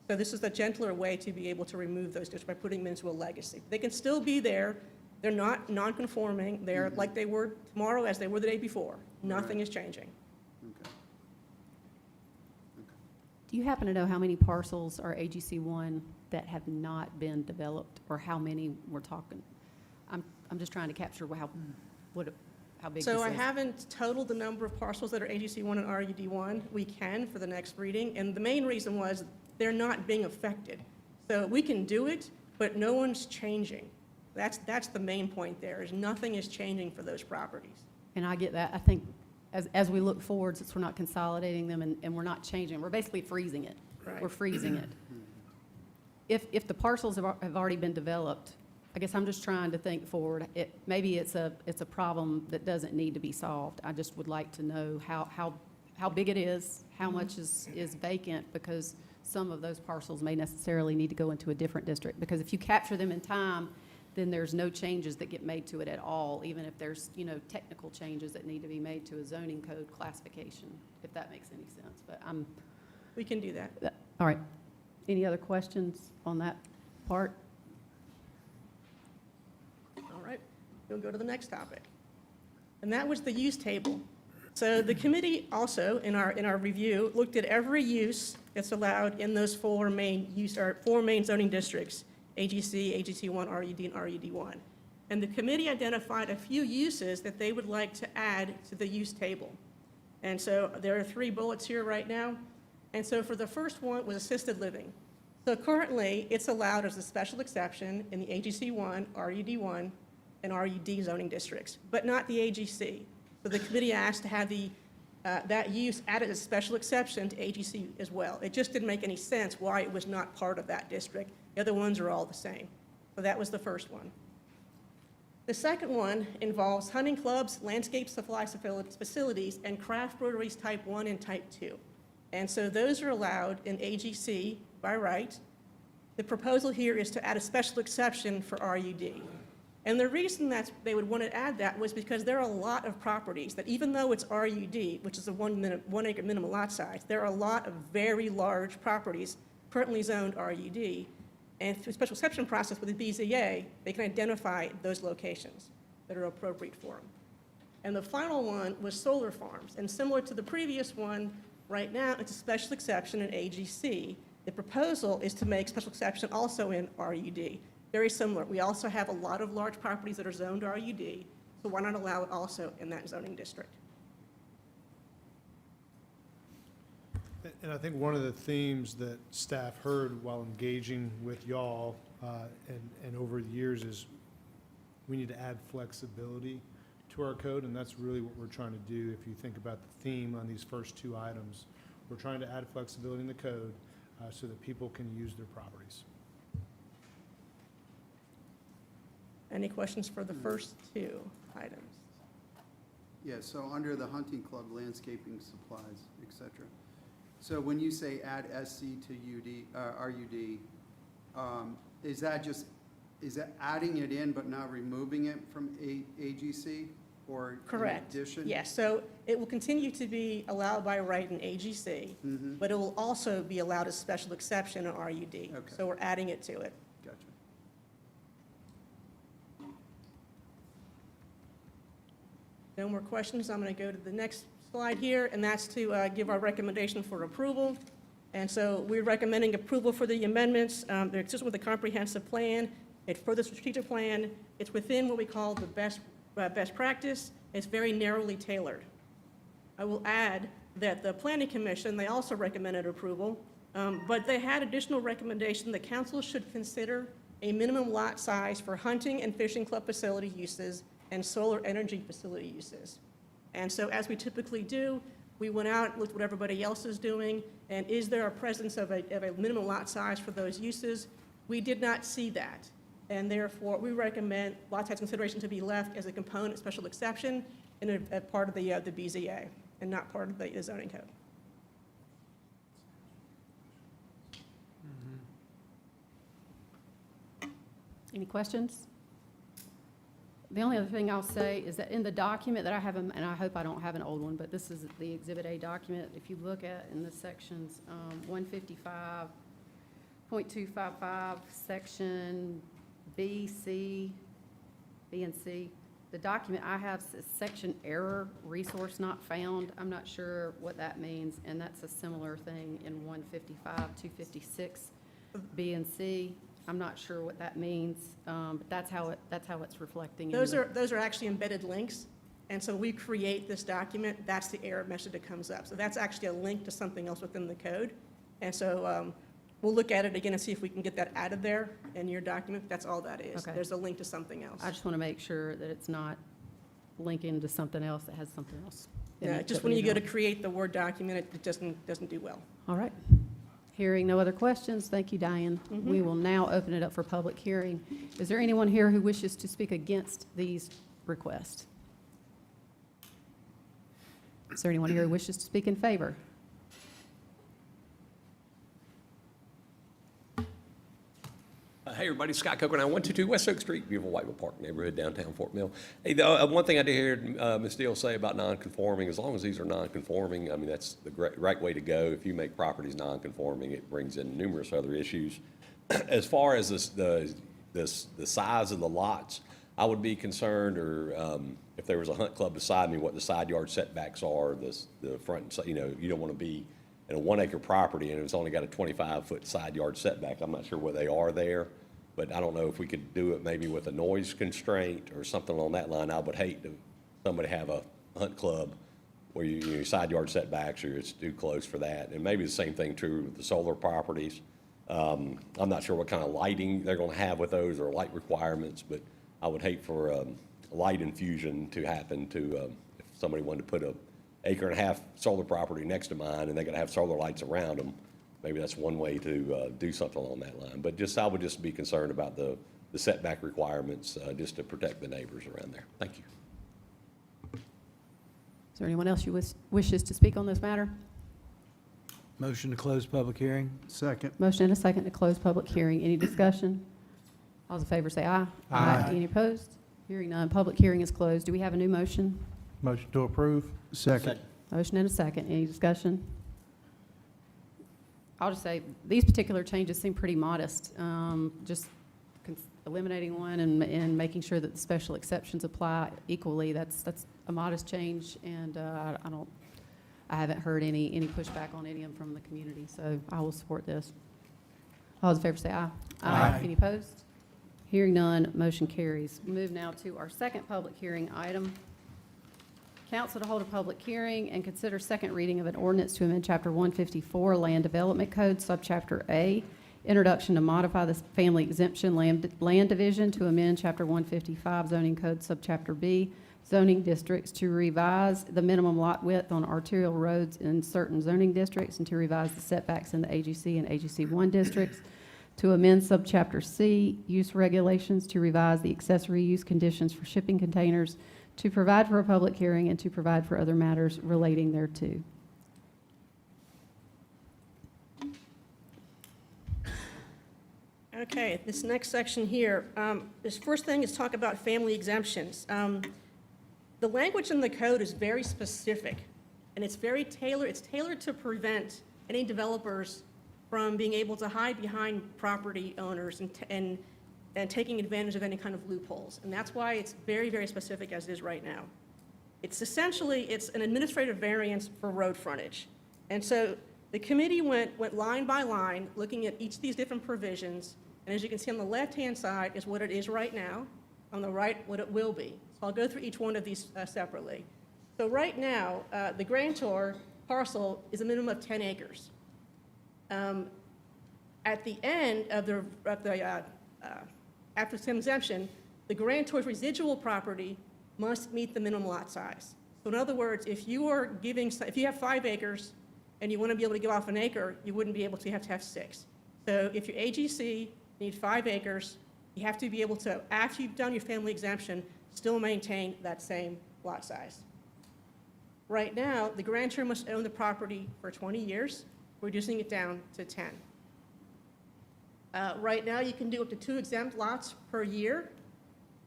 So this is the gentler way to be able to remove those districts by putting them into a legacy. They can still be there. They're not non-conforming. They're like they were tomorrow as they were the day before. Nothing is changing. Okay. Do you happen to know how many parcels are AGC1 that have not been developed, or how many we're talking? I'm just trying to capture how big this is. So I haven't totaled the number of parcels that are AGC1 and RUD1. We can for the next reading, and the main reason was they're not being affected. So we can do it, but no one's changing. That's the main point there, is nothing is changing for those properties. And I get that. I think as we look forward, since we're not consolidating them and we're not changing, we're basically freezing it. Right. We're freezing it. If the parcels have already been developed, I guess I'm just trying to think forward. Maybe it's a problem that doesn't need to be solved. I just would like to know how big it is, how much is vacant, because some of those parcels may necessarily need to go into a different district. Because if you capture them in time, then there's no changes that get made to it at all, even if there's, technical changes that need to be made to a zoning code classification, if that makes any sense. But We can do that. all right. Any other questions on that part? All right, we'll go to the next topic. And that was the use table. So the committee also, in our review, looked at every use that's allowed in those four main zoning districts, AGC, AGC1, RUD, and RUD1. And the committee identified a few uses that they would like to add to the use table. And so there are 3 bullets here right now. And so for the first one was assisted living. So currently, it's allowed as a special exception in the AGC1, RUD1, and RUD zoning districts, but not the AGC. So the committee asked to have that use added as a special exception to AGC as well. It just didn't make any sense why it was not part of that district. The other ones are all the same. So that was the first one. The second one involves hunting clubs, landscape supply facilities, and craft breweries type 1 and type 2. And so those are allowed in AGC by right. The proposal here is to add a special exception for RUD. And the reason that they would want to add that was because there are a lot of properties that, even though it's RUD, which is a 1 acre minimum lot size, there are a lot of very large properties currently zoned RUD. And through a special exception process with the BZA, they can identify those locations that are appropriate for them. And the final one was solar farms. And similar to the previous one, right now it's a special exception in AGC. The proposal is to make special exception also in RUD. Very similar. We also have a lot of large properties that are zoned RUD, so why not allow it also in that zoning district? And I think one of the themes that staff heard while engaging with y'all and over the years is we need to add flexibility to our code, and that's really what we're trying to do. If you think about the theme on these first two items, we're trying to add flexibility in the code so that people can use their properties. Any questions for the first two items? Yeah, so under the hunting club, landscaping supplies, et cetera. So when you say add SC to RUD, is that adding it in but not removing it from AGC or in Correct. addition? Yes, so it will continue to be allowed by right in AGC, but it will also be allowed as special exception in RUD. Okay. So we're adding it to it. Gotcha. No more questions. I'm going to go to the next slide here, and that's to give our recommendation for approval. And so we're recommending approval for the amendments. They're consistent with the comprehensive plan. It's for the strategic plan. It's within what we call the best practice. It's very narrowly tailored. I will add that the Planning Commission, they also recommended approval, but they had additional recommendation that council should consider a minimum lot size for hunting and fishing club facility uses and solar energy facility uses. And so as we typically do, we went out, looked what everybody else is doing, and is there a presence of a minimum lot size for those uses? We did not see that. And therefore, we recommend lot size consideration to be left as a component special exception and a part of the BZA and not part of the zoning code. Any questions? The only other thing I'll say is that in the document that I have, and I hope I don't have an old one, but this is the Exhibit A document. If you look at in the sections 155.255, Section B, C, B and C, the document I have says section error, resource not found. I'm not sure what that means, and that's a similar thing in 155.256, B and C. I'm not sure what that means, but that's how it's reflecting. Those are actually embedded links, and so we create this document. That's the error message that comes up. So that's actually a link to something else within the code, and so we'll look at it again and see if we can get that added there in your document. That's all that is. Okay. There's a link to something else. I just want to make sure that it's not linking to something else that has something else. in Yeah, it just that when we you go to don't. create the Word document, it doesn't do well. All right. Hearing no other questions, thank you, Diane. We will now open it up for public hearing. Is there anyone here who wishes to speak against these requests? Is there anyone here who wishes to speak in favor? Hey, everybody, Scott Coker, 122 West Oak Street, beautiful Whiteville Park neighborhood, downtown Fort Mill. Hey, one thing I did hear Ms. Steele say about non-conforming, as long as these are non-conforming, I mean, that's the right way to go. If you make properties non-conforming, it brings in numerous other issues. As far as the size of the lots, I would be concerned, or if there was a hunt club beside me, what the side yard setbacks are, the front, you know, you don't want to be in a 1 acre property and it's only got a 25-foot side yard setback. I'm not sure where they are there, but I don't know if we could do it maybe with a noise constraint or something along that line. I would hate to somebody have a hunt club where your side yard setbacks or it's too close for that. And maybe the same thing true with the solar properties. I'm not sure what kind of lighting they're going to have with those or light requirements, but I would hate for light infusion to happen to if somebody wanted to put a 1.5 acre solar property next to mine and they're going to have solar lights around them. Maybe that's one way to do something along that line. But I would just be concerned about the setback requirements just to protect the neighbors around there. Thank you. Is there anyone else who wishes to speak on this matter? Motion to close public hearing? Second. Motion and a second to close public hearing. Any discussion? All those in favor say aye. Aye. Any opposed? Hearing none. Public hearing is closed. Do we have a new motion? Motion to approve? Second. Motion and a second. Any discussion? I'll just say, these particular changes seem pretty modest. Just eliminating one and making sure that the special exceptions apply equally, that's a modest change, and I haven't heard any pushback on any of them from the community, so I will support this. All those in favor say aye. Aye. Any opposed? Hearing none, motion carries. We move now to our second public hearing item. Council to hold a public hearing and consider second reading of an ordinance to amend Chapter 154 Land Development Code, Subchapter A, Introduction to modify the family exemption land division to amend Chapter 155 zoning code subchapter B, zoning districts to revise the minimum lot width on arterial roads in certain zoning districts and to revise the setbacks in the AGC and AGC1 districts, to amend subchapter C, use regulations to revise the accessory use conditions for shipping containers, to provide for a public hearing, and to provide for other matters relating thereto. Okay, this next section here, this first thing is talk about family exemptions. The language in the code is very specific, and it's very tailored. It's tailored to prevent any developers from being able to hide behind property owners and taking advantage of any kind of loopholes. And that's why it's very, very specific as it is right now. It's essentially, it's an administrative variance for road frontage. And so the committee went line by line, looking at each of these different provisions. And as you can see on the left-hand side is what it is right now, on the right, what it will be. So I'll go through each one of these separately. So right now, the grantor parcel is a minimum of 10 acres. At the end of after some exemption, the grantor's residual property must meet the minimum lot size. So in other words, if you have 5 acres and you want to be able to give off an acre, you wouldn't be able to, you have to have 6. So if your AGC need 5 acres, you have to be able to, after you've done your family exemption, still maintain that same lot size. Right now, the grantor must own the property for 20 years, reducing it down to 10. Right now, you can do up to 2 exempt lots per year.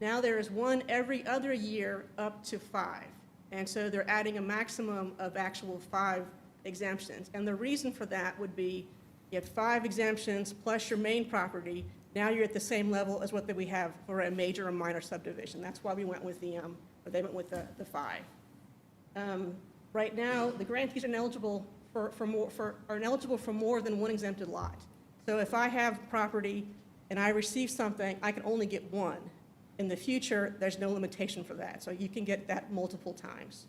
Now there is one every other year up to 5. And so they're adding a maximum of actual 5 exemptions. And the reason for that would be you have 5 exemptions plus your main property. Now you're at the same level as what we have for a major or minor subdivision. That's why we went with they went with the 5. Right now, the grantees are ineligible for more than 1 exempted lot. So if I have property and I receive something, I can only get 1. In the future, there's no limitation for that. So you can get that multiple times.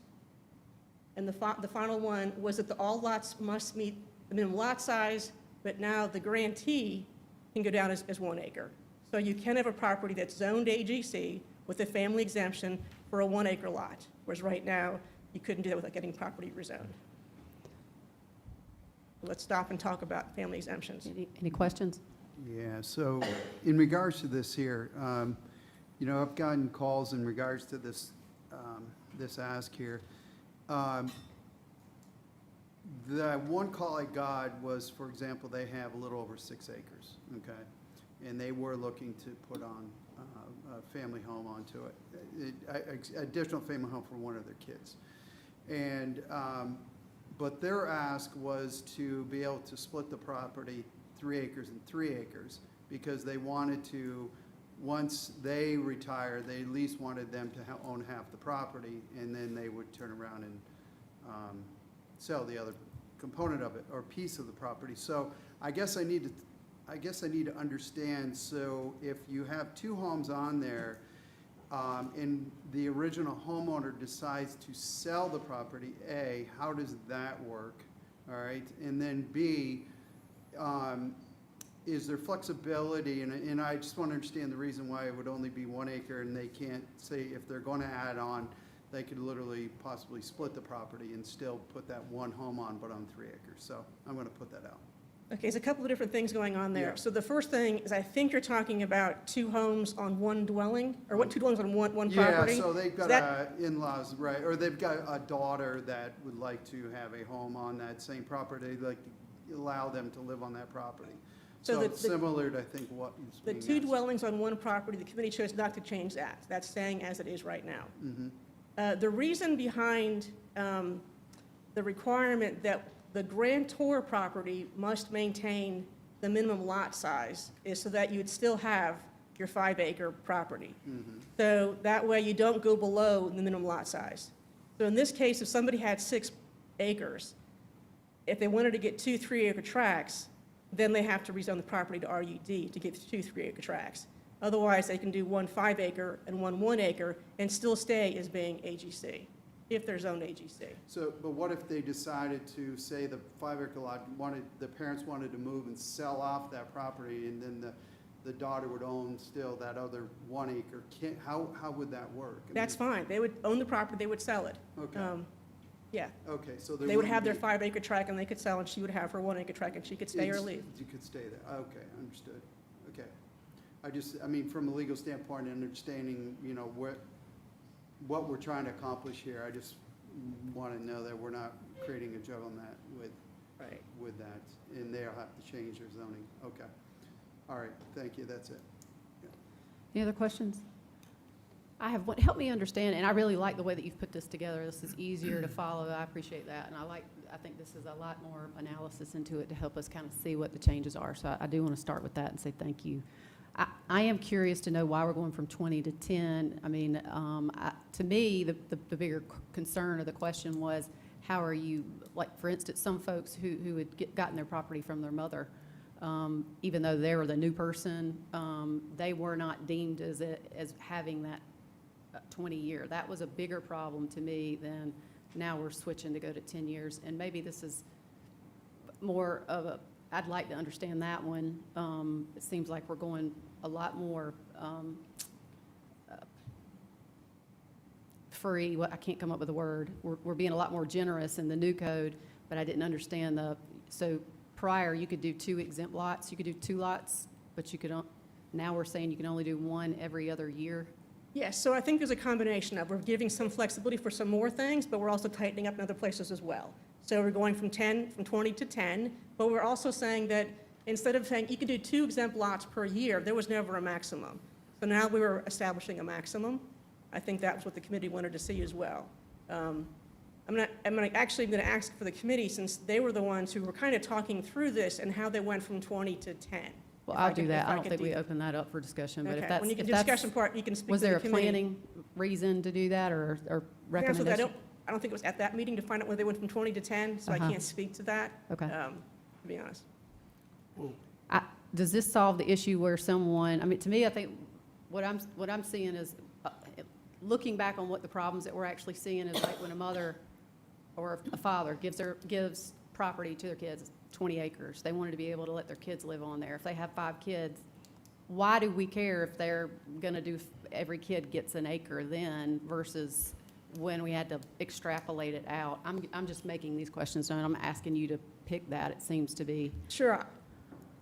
And the final one was that all lots must meet the minimum lot size, but now the grantee can go down as 1 acre. So you can have a property that's zoned AGC with a family exemption for a 1 acre lot, whereas right now, you couldn't do that without getting property rezoned. Let's stop and talk about family exemptions. Any questions? Yeah, so in regards to this here, you know, I've gotten calls in regards to this, this ask here. The one call I got was, for example, they have a little over 6 acres, okay? And they were looking to put on a family home onto it, additional family home for one of their kids. And, but their ask was to be able to split the property 3 acres and 3 acres because they wanted to, once they retire, they at least wanted them to own half the property, and then they would turn around and sell the other component of it or piece of the property. So I guess I need to understand. So if you have 2 homes on there, and the original homeowner decides to sell the property, A, how does that work? All right, and then B, is there flexibility, and I just want to understand the reason why it would only be 1 acre and they can't say if they're going to add on, they could literally possibly split the property and still put that 1 home on, but on 3 acres. So I'm going to put that out. Okay, there's a couple of different things going on there. Yeah. So the first thing is I think you're talking about 2 homes on 1 dwelling, or 2 dwellings on one property? Yeah, so they've Is got in-laws, right, or they've got a daughter that would like to have a home on that same property, like allow them to live on that property. So So the- it's similar to, I think, what is The being 2 asked. dwellings on 1 property, the committee chose not to change that. That's staying as it is right now. Mhm. The reason behind the requirement that the grantor property must maintain the minimum lot size is so that you would still have your 5-acre property. So that way you don't go below the minimum lot size. So in this case, if somebody had 6 acres, if they wanted to get 2 3-acre tracts, then they have to rezone the property to RUD to get 2 3-acre tracts. Otherwise, they can do 1 5-acre and 1 1 acre and still stay as being AGC. if they're zoned AGC. So, but what if they decided to, say, the 5-acre lot the parents wanted to move and sell off that property, and then the daughter would own still that other 1 acre? How would that work? I That's mean, fine. They would own the property, they would sell it. Okay. Yeah. Okay, so They would have their 5-acre tract and they could sell, and she would have her 1-acre tract, and she could stay or leave. You could stay there. Okay, understood. Okay. I mean, from a legal standpoint, and understanding, you know, what we're trying to accomplish here, I just want to know that we're not creating a jugglemat with that, and they'll have to change their zoning. Okay. All right, thank you, that's it. Any other questions? I have, help me understand, and I really like the way that you've put this together. This is easier to follow. I appreciate that. And I think this is a lot more analysis into it to help us kind of see what the changes are. So I do want to start with that and say thank you. I am curious to know why we're going from 20 to 10. I mean, to me, the bigger concern or the question was, how are you, like, for instance, some folks who had gotten their property from their mother, even though they were the new person, they were not deemed as having that 20-year. That was a bigger problem to me than now we're switching to go to 10 years. And maybe this is more of a, I'd like to understand that one. It seems like we're going a lot more free. I can't come up with a word. We're being a lot more generous in the new code, but I didn't understand so prior you could do 2 exempt lots, you could do 2 lots, but you could, now we're saying you can only do 1 every other year. Yes, so I think there's a combination of, we're giving some flexibility for some more things, but we're also tightening up in other places as well. So we're going from 20 to 10, but we're also saying that instead of saying you can do 2 exempt lots per year, there was never a maximum. So now we were establishing a maximum. I think that's what the committee wanted to see as well. I'm actually going to ask for the committee, since they were the ones who were kind of talking through this and how they went from 20 to 10. Well, I'll do that. I don't think we open that up for discussion, but if Okay, that's, when you if get to that's, discussion part, you can speak was to the there a committee. planning reason to do that or To be honest with you, recommendation? I don't think it was at that meeting to find out whether they went from 20 to 10, so I can't speak to that. Okay. To be honest. Does this solve the issue where someone, I mean, to me, I think what I'm seeing is, looking back on what the problems that we're actually seeing is like when a mother or a father gives property to their kids, 20 acres. They wanted to be able to let their kids live on there. If they have 5 kids, why do we care if they're going to do, every kid gets an acre then versus when we had to extrapolate it out? I'm just making these questions known. I'm asking you to pick that, it seems to be. Sure.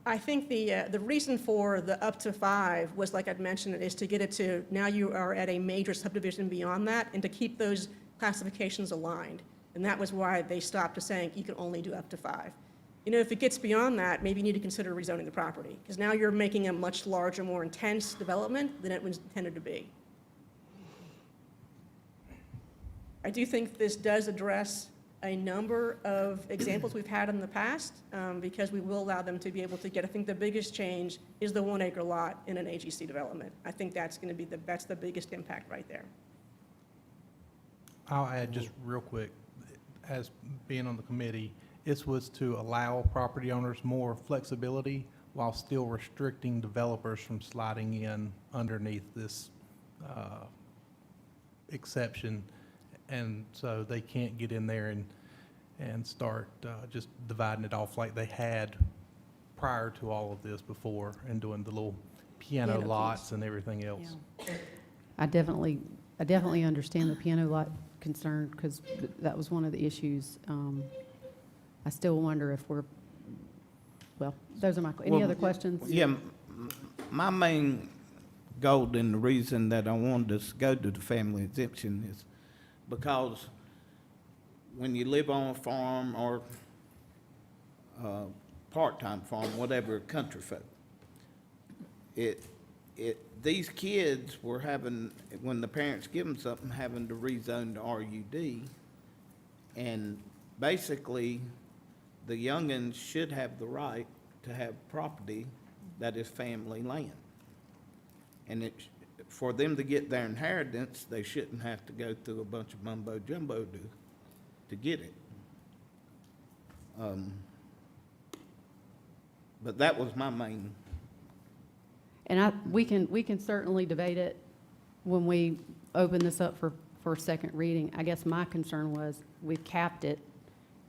I think the reason for the up to 5 was, like I'd mentioned, is to get it to, now you are at a major subdivision beyond that, and to keep those classifications aligned. And that was why they stopped to saying you can only do up to 5. You know, if it gets beyond that, maybe you need to consider rezoning the property, because now you're making a much larger, more intense development than it was intended to be. I do think this does address a number of examples we've had in the past, because we will allow them to be able to get, I think the biggest change is the 1-acre lot in an AGC development. I think that's going to be that's the biggest impact right there. I'll add just real quick, as being on the committee, this was to allow property owners more flexibility while still restricting developers from sliding in underneath this exception. And so they can't get in there and start just dividing it off like they had prior to all of this before, and doing the little piano lots and everything else. Yeah. I definitely understand the piano lot concern, because that was one of the issues. I still wonder if we're, well, those are any other questions? Yeah, my main goal and the reason that I wanted us to go to the family exemption is because when you live on a farm or part-time farm, whatever, country folk, these kids were having, when the parents give them something, having to rezone to RUD, and basically, the youngins should have the right to have property that is family land. And for them to get their inheritance, they shouldn't have to go through a bunch of mumbo jumbo to get it. But that was my main. And we can certainly debate it when we open this up for for a second reading. I guess my concern was we've capped it,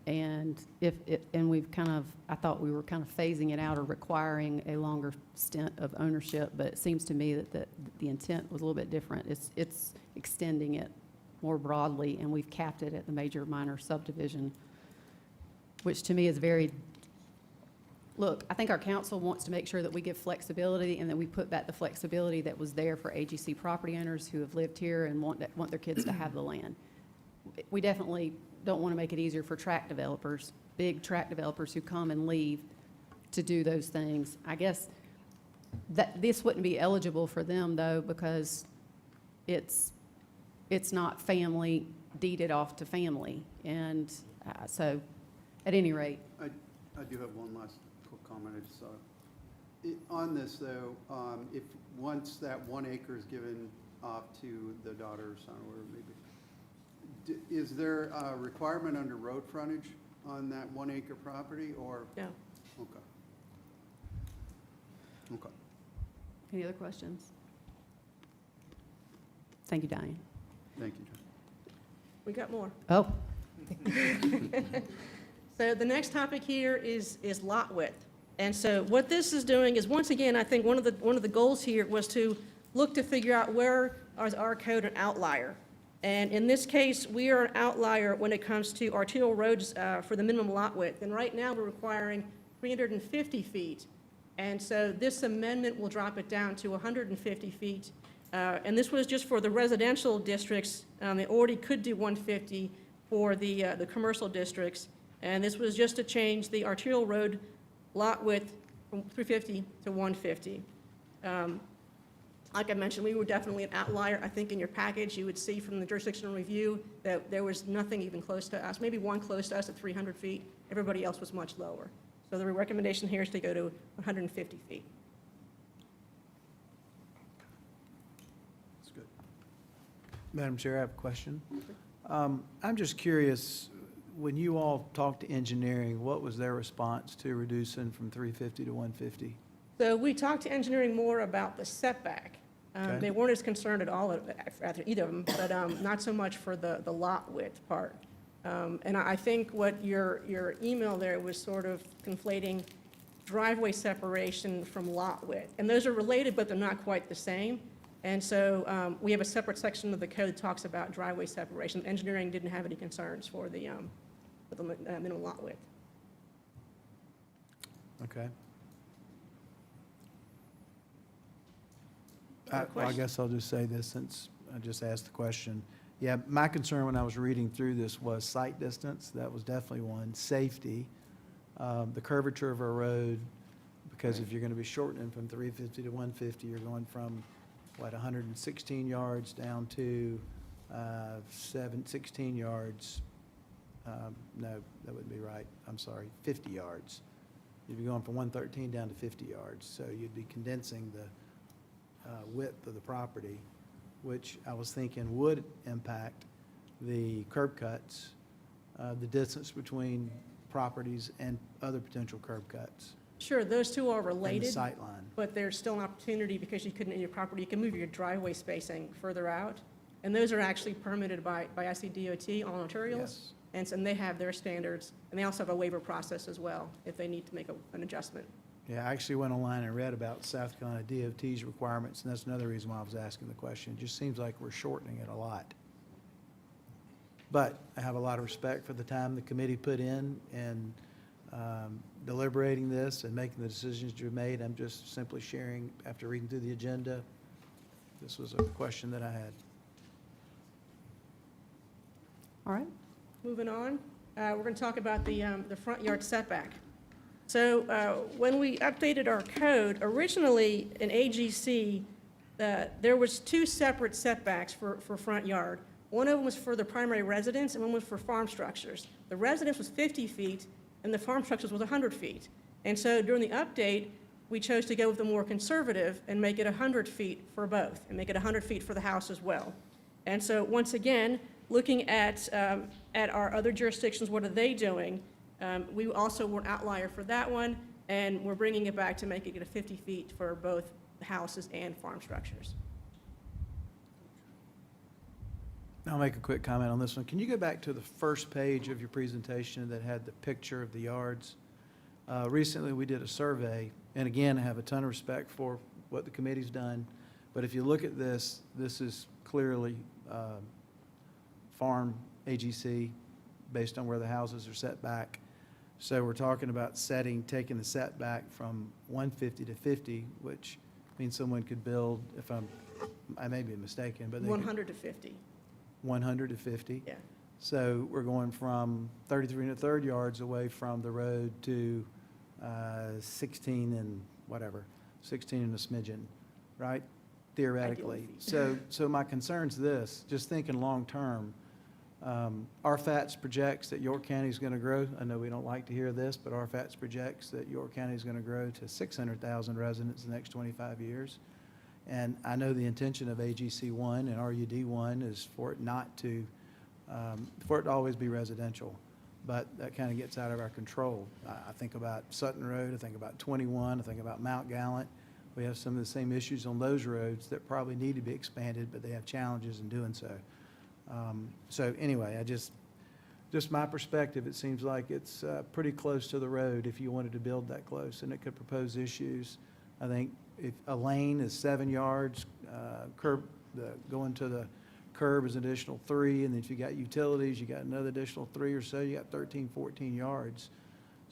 and and we've kind of, I thought we were kind of phasing it out or requiring a longer stint of ownership, but it seems to me that the intent was a little bit different. It's extending it more broadly, and we've capped it at the major minor subdivision, which to me is very, look, I think our council wants to make sure that we give flexibility and that we put back the flexibility that was there for AGC property owners who have lived here and want their kids to have the land. We definitely don't want to make it easier for tract developers, big tract developers who come and leave to do those things. I guess that this wouldn't be eligible for them though, because it's not family deeded off to family. And so at any rate. I do have one last quick comment. I just saw on this though, if once that 1 acre is given off to the daughter or son or maybe, is there a requirement under road frontage on that 1 acre property or? No. Okay. Okay. Any other questions? Thank you, Diane. Thank you, John. We got more. Oh. So the next topic here is lot width. And so what this is doing is, once again, I think one of the goals here was to look to figure out where is our code an outlier. And in this case, we are an outlier when it comes to arterial roads for the minimum lot width. And right now, we're requiring 350 feet. And so this amendment will drop it down to 150 feet. And this was just for the residential districts. They already could do 150 for the commercial districts. And this was just to change the arterial road lot width from 350 to 150. Like I mentioned, we were definitely an outlier. I think in your package, you would see from the jurisdictional review that there was nothing even close to us, maybe one close to us at 300 feet. Everybody else was much lower. So the recommendation here is to go to 150 feet. That's good. Madam Chair, I have a question. I'm just curious, when you all talked to engineering, what was their response to reducing from 350 to 150? So we talked to engineering more about the setback. Okay. They weren't as concerned at all, after either of them, but not so much for the lot width part. And I think what your email there was sort of conflating driveway separation from lot width. And those are related, but they're not quite the same. And so we have a separate section of the code that talks about driveway separation. Engineering didn't have any concerns for the minimum lot width. Okay. Well, I guess I'll just say this since I just asked the question. Yeah, my concern when I was reading through this was sight distance. That was definitely one. Safety, the curvature of our road, because if you're going to be shortening from 350 to 150, you're going from, 116 yards down to 16 yards. No, that wouldn't be right. I'm sorry, 50 yards. You'd be going from 113 down to 50 yards. So you'd be condensing the width of the property, which I was thinking would impact the curb cuts, the distance between properties and other potential curb cuts. Sure, those two are related. And the sightline. But there's still an opportunity, because you couldn't in your property, you can move your driveway spacing further out. And those are actually permitted by ICDOT on arterials. Yes. And they have their standards. And they also have a waiver process as well, if they need to make an adjustment. Yeah, I actually went online and read about South Carolina DOT's requirements, and that's another reason why I was asking the question. It just seems like we're shortening it a lot. But I have a lot of respect for the time the committee put in and deliberating this and making the decisions you've made. I'm just simply sharing, after reading through the agenda, this was a question that I had. All right. Moving on, we're going to talk about the front yard setback. So when we updated our code, originally in AGC, there was 2 separate setbacks for front yard. One of them was for the primary residence and one was for farm structures. The residence was 50 feet and the farm structures was 100 feet. And so during the update, we chose to go with the more conservative and make it 100 feet for both and make it 100 feet for the house as well. And so once again, looking at our other jurisdictions, what are they doing? We also were an outlier for that one, and we're bringing it back to making it 50 feet for both houses and farm structures. I'll make a quick comment on this one. Can you go back to the first page of your presentation that had the picture of the yards? Recently, we did a survey, and again, I have a ton of respect for what the committee's done, but if you look at this, this is clearly farm AGC based on where the houses are set back. So we're talking about taking the setback from 150 to 50, which means someone could build, I may be mistaken, but they could. 100 to 50. 100 to 50? Yeah. So we're going from 33 1/3 yards away from the road to 16 and whatever, 16 and a smidgen, right? Theoretically. Ideal So my concern's this, just thinking long-term, RFATS projects that York County is going to grow. I know we don't like to hear this, but RFATS projects that York County is going to grow to 600,000 residents in the next 25 years. And I know the intention of AGC 1 and RUD 1 is for it not to, for it to always be residential, but that kind of gets out of our control. I think about Sutton Road, I think about 21, I think about Mount Gallant. We have some of the same issues on those roads that probably need to be expanded, but they have challenges in doing so. So anyway, just my perspective, it seems like it's pretty close to the road if you wanted to build that close, and it could propose issues. I think if a lane is 7 yards, going to the curb is an additional 3, and then if you got utilities, you got another additional 3 or so, you got 13, 14 yards.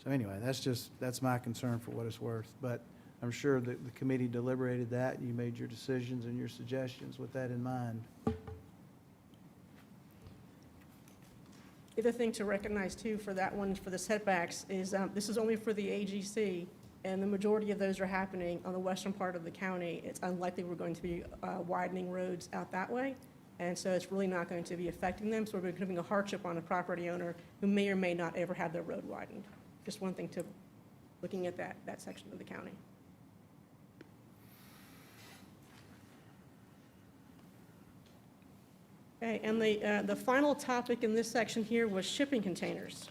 So anyway, that's my concern for what it's worth. But I'm sure that the committee deliberated that, and you made your decisions and your suggestions with that in mind. The other thing to recognize too for that one, for the setbacks, is this is only for the AGC, and the majority of those are happening on the western part of the county. It's unlikely we're going to be widening roads out that way, and so it's really not going to be affecting them. So we're giving a hardship on a property owner who may or may not ever have their road widened. Just one thing to, looking at that section of the county. Okay, and the final topic in this section here was shipping containers.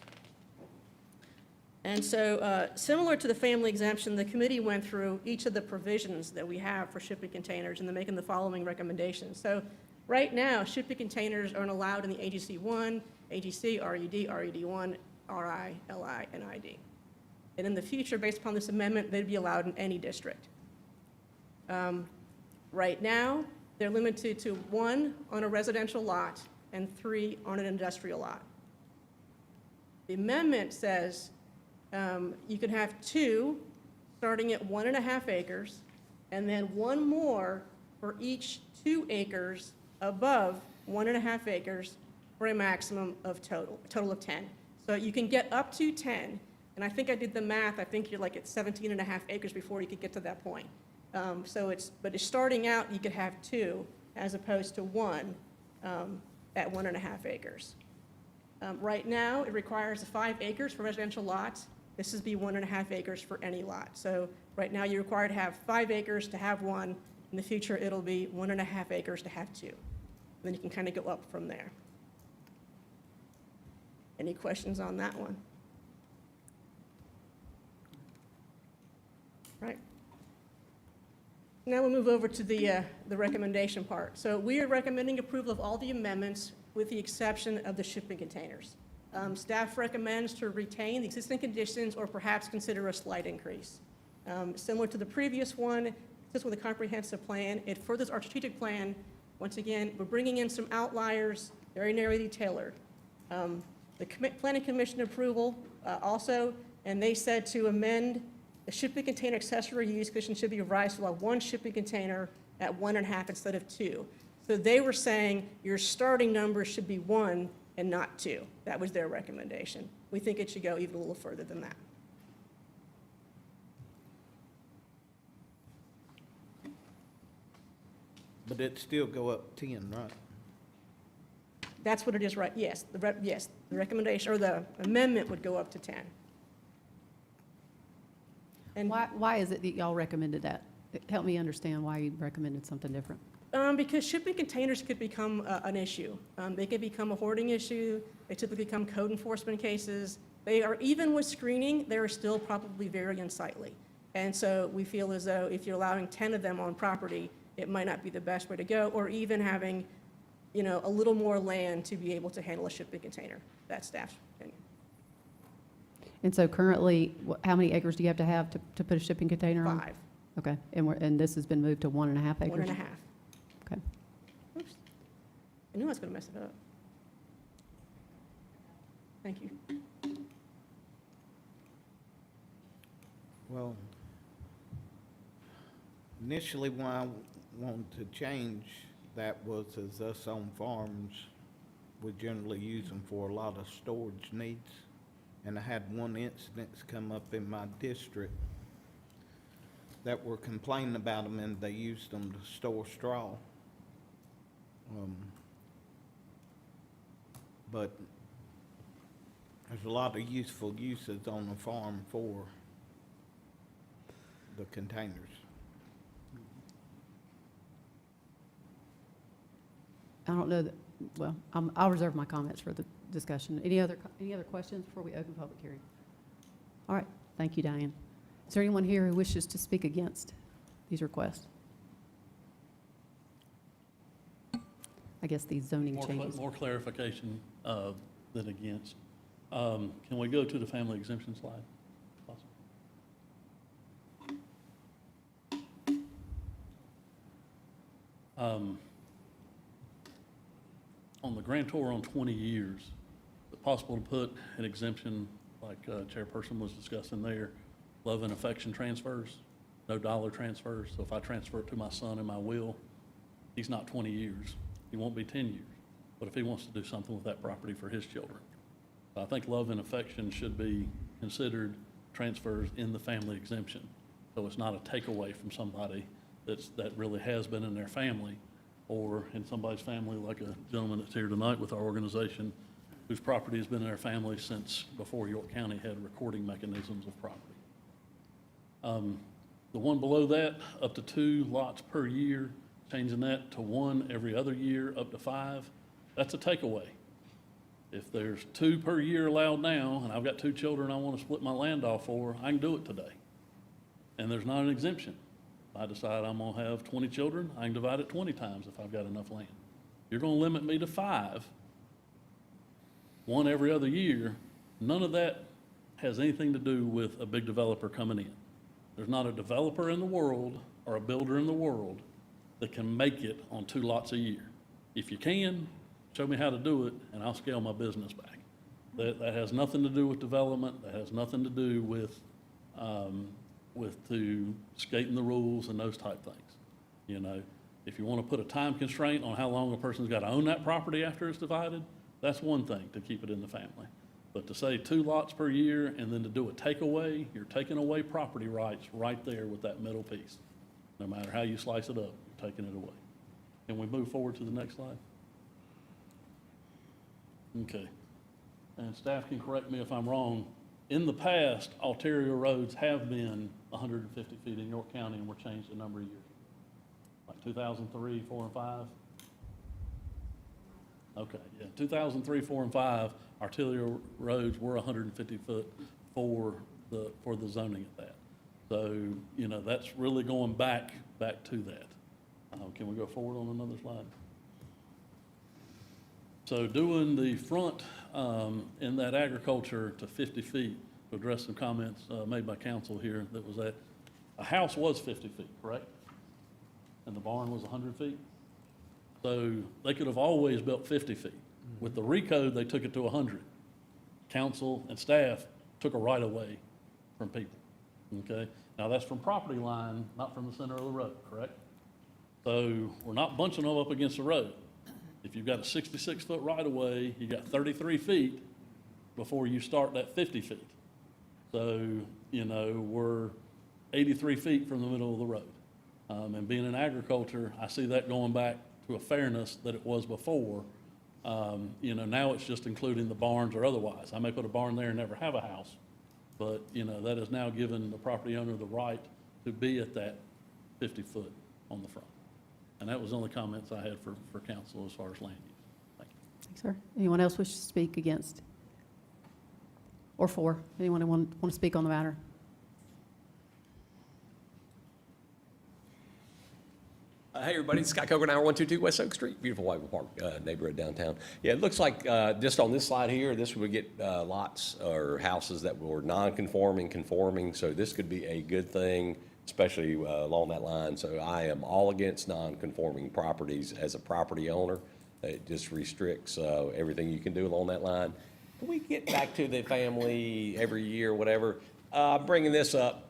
And so, similar to the family exemption, the committee went through each of the provisions that we have for shipping containers, and they're making the following recommendations. So, right now, shipping containers aren't allowed in the AGC 1, AGC, RUD, RUD1, RI, LI, and ID. And in the future, based upon this amendment, they'd be allowed in any district. Right now, they're limited to 1 on a residential lot and 3 on an industrial lot. The amendment says you can have 2 starting at 1.5 acres, and then 1 more for each 2 acres above 1.5 acres for a maximum of total of 10. So you can get up to 10, and I think I did the math. I think you're like at 17.5 acres before you could get to that point. But it's starting out, you could have 2 as opposed to 1 at 1.5 acres. Right now, it requires 5 acres for residential lots. This is be 1.5 acres for any lot. So right now, you're required to have 5 acres to have 1. In the future, it'll be 1.5 acres to have 2. And then you can kind of go up from there. Any questions on that one? Right. Now we'll move over to the recommendation part. So we are recommending approval of all the amendments with the exception of the shipping containers. Staff recommends to retain the existing conditions or perhaps consider a slight increase. Similar to the previous one, this with a comprehensive plan. It furthers our strategic plan. Once again, we're bringing in some outliers, very narrowly tailored. The Planning Commission approval also, and they said to amend the shipping container accessory use condition should be revised to allow 1 shipping container at 1.5 instead of 2. So they were saying your starting number should be 1 and not 2. That was their recommendation. We think it should go even a little further than that. But it'd still go up 10, right? That's what it is, right? Yes, the recommendation or the amendment would go up to 10. And Why is it that y'all recommended that? Help me understand why you recommended something different. Because shipping containers could become an issue. They could become a hoarding issue. They typically become code enforcement cases. They are, even with screening, they are still probably very unsightly. And so we feel as though if you're allowing 10 of them on property, it might not be the best way to go, or even having you know, a little more land to be able to handle a shipping container. That's staff's opinion. And so currently, how many acres do you have to put a shipping container on? 5, Okay, and this has been moved to 1.5 acres? 1.5. Okay. Oops. I knew I was going to mess it up. Thank you. Well, initially when I wanted to change that was as us on farms, we generally use them for a lot of storage needs. And I had one incident come up in my district that were complaining about them and they used them to store straw. But there's a lot of useful uses on the farm for the containers. I don't know that, well, I'll reserve my comments for the discussion. Any other questions before we open public hearing? All right, thank you, Diane. Is there anyone here who wishes to speak against these requests? I guess these zoning changes. More clarification than against. Can we go to the family exemption slide? Possible. On the grantor on 20 years, is it possible to put an exemption like Chairperson was discussing there, love and affection transfers, no dollar transfers? So if I transfer it to my son in my will, he's not 20 years. He won't be 10 years. But if he wants to do something with that property for his children, I think love and affection should be considered transfers in the family exemption. So it's not a takeaway from somebody that really has been in their family, or in somebody's family, like a gentleman that's here tonight with our organization, whose property has been in their family since before York County had recording mechanisms of property. The one below that, up to 2 lots per year, changing that to 1 every other year, up to 5, that's a takeaway. If there's 2 per year allowed now, and I've got 2 children I want to split my land off for, I can do it today. And there's not an exemption. If I decide I'm gonna have 20 children, I can divide it 20 times if I've got enough land. You're gonna limit me to 5, 1 every other year. None of that has anything to do with a big developer coming in. There's not a developer in the world or a builder in the world that can make it on 2 lots a year. If you can, show me how to do it and I'll scale my business back. That has nothing to do with development. That has nothing to do with skating the rules and those type things. You know, if you want to put a time constraint on how long a person's got to own that property after it's divided, that's one thing to keep it in the family. But to say 2 lots per year and then to do a takeaway, you're taking away property rights right there with that middle piece. No matter how you slice it up, you're taking it away. Can we move forward to the next slide? Okay. And staff can correct me if I'm wrong. In the past, arterial roads have been 150 feet in York County and were changed a number of years. Like 2003, 4, and 5? Okay, yeah, 2003, 4, and 5, arterial roads were 150 foot for the zoning at that. So, you know, that's really going back to that. Can we go forward on another slide? So doing the front in that agriculture to 50 feet, to address some comments made by council here, that was that a house was 50 feet, correct? And the barn was 100 feet? So they could have always built 50 feet. With the recode, they took it to 100. Council and staff took a right of way from people, okay? Now that's from property line, not from the center of the road, correct? So we're not bunching them up against the road. If you've got a 66-foot right-of-way, you got 33 feet before you start that 50 feet. So, you know, we're 83 feet from the middle of the road. And being in agriculture, I see that going back to a fairness that it was before. You know, now it's just including the barns or otherwise. I may put a barn there and never have a house, but, you know, that is now given the property owner the right to be at that 50-foot on the front. And that was the only comments I had for council as far as land use. Thank you. Thanks, sir. Anyone else wish to speak against? Or for? Anyone want to speak on the matter? Hey, everybody, it's Scott Coker, 122 West Oak Street, beautiful Whiteville Park neighborhood downtown. Yeah, it looks like just on this slide here, this would get lots or houses that were non-conforming, conforming, so this could be a good thing, especially along that line. So I am all against non-conforming properties as a property owner. It just restricts everything you can do along that line. Can we get back to the family every year, whatever? Bringing this up,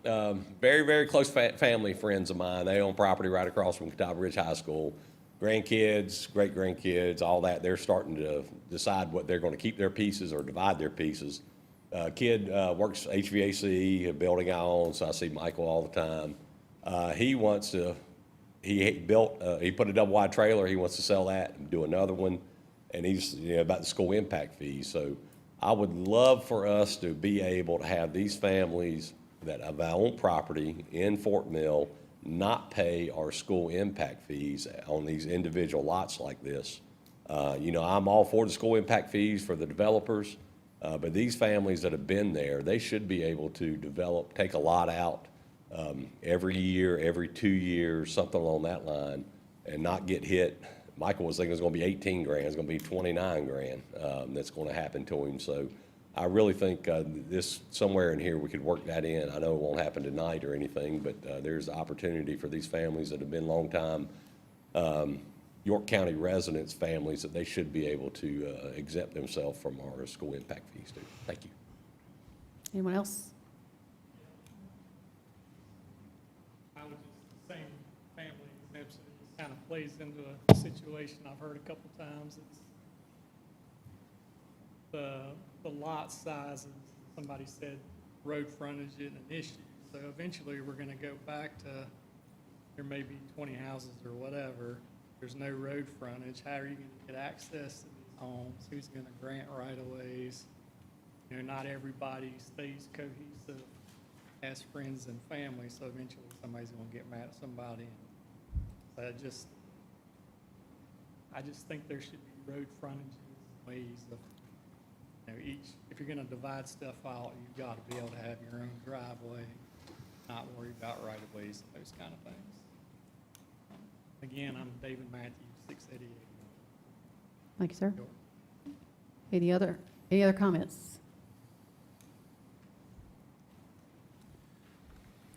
very, very close family friends of mine. They own property right across from Catawba Ridge High School. Grandkids, great-grandkids, all that. They're starting to decide what they're going to keep their pieces or divide their pieces. Kid works HVAC, a building I own, so I see Michael all the time. He wants to, he put a double-wide trailer. He wants to sell that and do another one. And he's, about the school impact fees. So I would love for us to be able to have these families that have our own property in Fort Mill not pay our school impact fees on these individual lots like this. I'm all for the school impact fees for the developers, but these families that have been there, they should be able to take a lot out every year, every 2 years, something along that line, and not get hit. Michael was thinking it's going to be 18 grand, it's going to be 29 grand that's going to happen to him. So I really think this, somewhere in here, we could work that in. I know it won't happen tonight or anything, but there's opportunity for these families that have been long-time York County residents, families, that they should be able to exempt themselves from our school impact fees too. Thank you. Anyone else? I would just, the same family exemption kind of plays into a situation I've heard a couple times. It's the lot sizes, somebody said road frontage isn't an issue. So eventually we're gonna go back to, there may be 20 houses or whatever. There's no road frontage. How are you gonna get access to these homes? Who's gonna grant right-of-ways? Not everybody stays cohesive as friends and family, so eventually somebody's gonna get mad at somebody. So I just think there should be road frontages, ways of, if you're gonna divide stuff out, you've gotta be able to have your own driveway, not worry about right-of-ways and those kind of things. Again, I'm David Matthews, 688. Thank you, sir. Any other comments?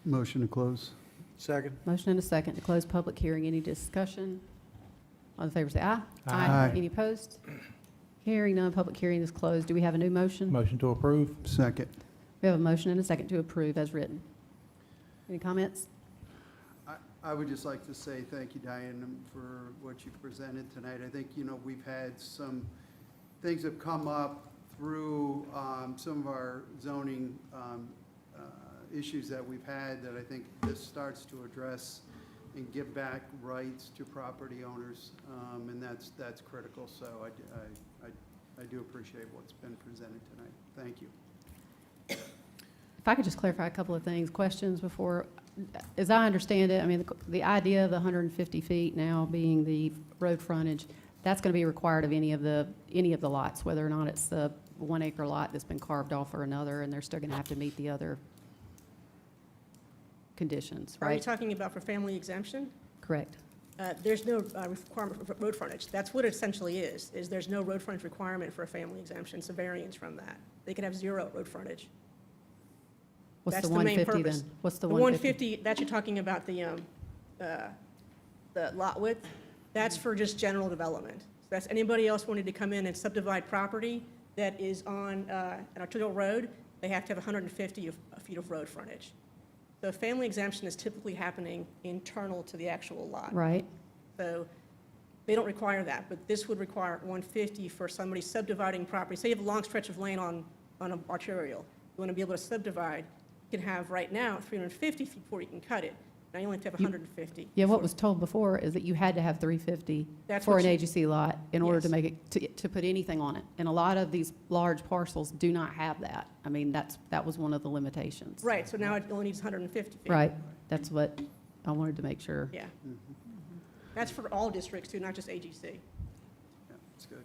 Motion to close. Second. Motion and a second to close public hearing. Any discussion? All in favor say aye. Aye. Any opposed? Hearing none, public hearing is closed. Do we have a new motion? Motion to approve. Second. We have a motion and a second to approve as written. Any comments? I would just like to say thank you, Diane, for what you presented tonight. I think, we've had some things have come up through some of our zoning issues that we've had that I think this starts to address and give back rights to property owners, and that's critical. So I do appreciate what's been presented tonight. Thank you. If I could just clarify a couple of things, questions before, as I understand it, I mean, the idea of the 150 feet now being the road frontage, that's going to be required of any of the lots, whether or not it's the 1 acre lot that's been carved off or another, and they're still going to have to meet the other conditions, Are you right? talking about for family exemption? Correct. There's no requirement for road frontage. That's what it essentially is there's no road frontage requirement for a family exemption. It's a variance from that. They could have 0 road frontage. What's That's the the main 150 purpose. then? What's the The 150? 150, that you're talking about the lot width, that's for just general development. So that's anybody else wanting to come in and subdivide property that is on an arterial road, they have to have 150 feet of road frontage. So a family exemption is typically happening internal to the actual lot. Right. So they don't require that, but this would require 150 for somebody subdividing property. Say you have a long stretch of land on an arterial. You want to be able to subdivide, you can have right now 350 feet before you can cut it. Now you only have to have 150. Yeah, what was told before is that you had to have 350 That's for what an you- AGC lot in order to Yes. make it, to put anything on it. And a lot of these large parcels do not have that. I mean, that was one of the limitations. Right, so now it only needs 150 feet. Right, that's what I wanted to make sure. Yeah. That's for all districts too, not just AGC. Yeah, that's good.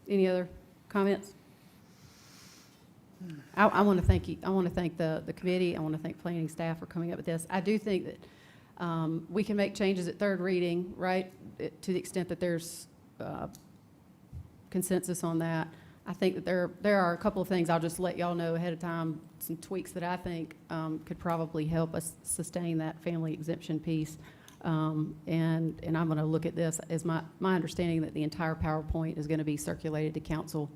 Any other comments? I want to thank you. I want to thank the committee. I want to thank planning staff for coming up with this. I do think that We can make changes at third reading, right, to the extent that there's consensus on that. I think that there are a couple of things, I'll just let y'all know ahead of time, some tweaks that I think could probably help us sustain that family exemption piece. And I'm going to look at this as my understanding that the entire PowerPoint is going to be circulated to council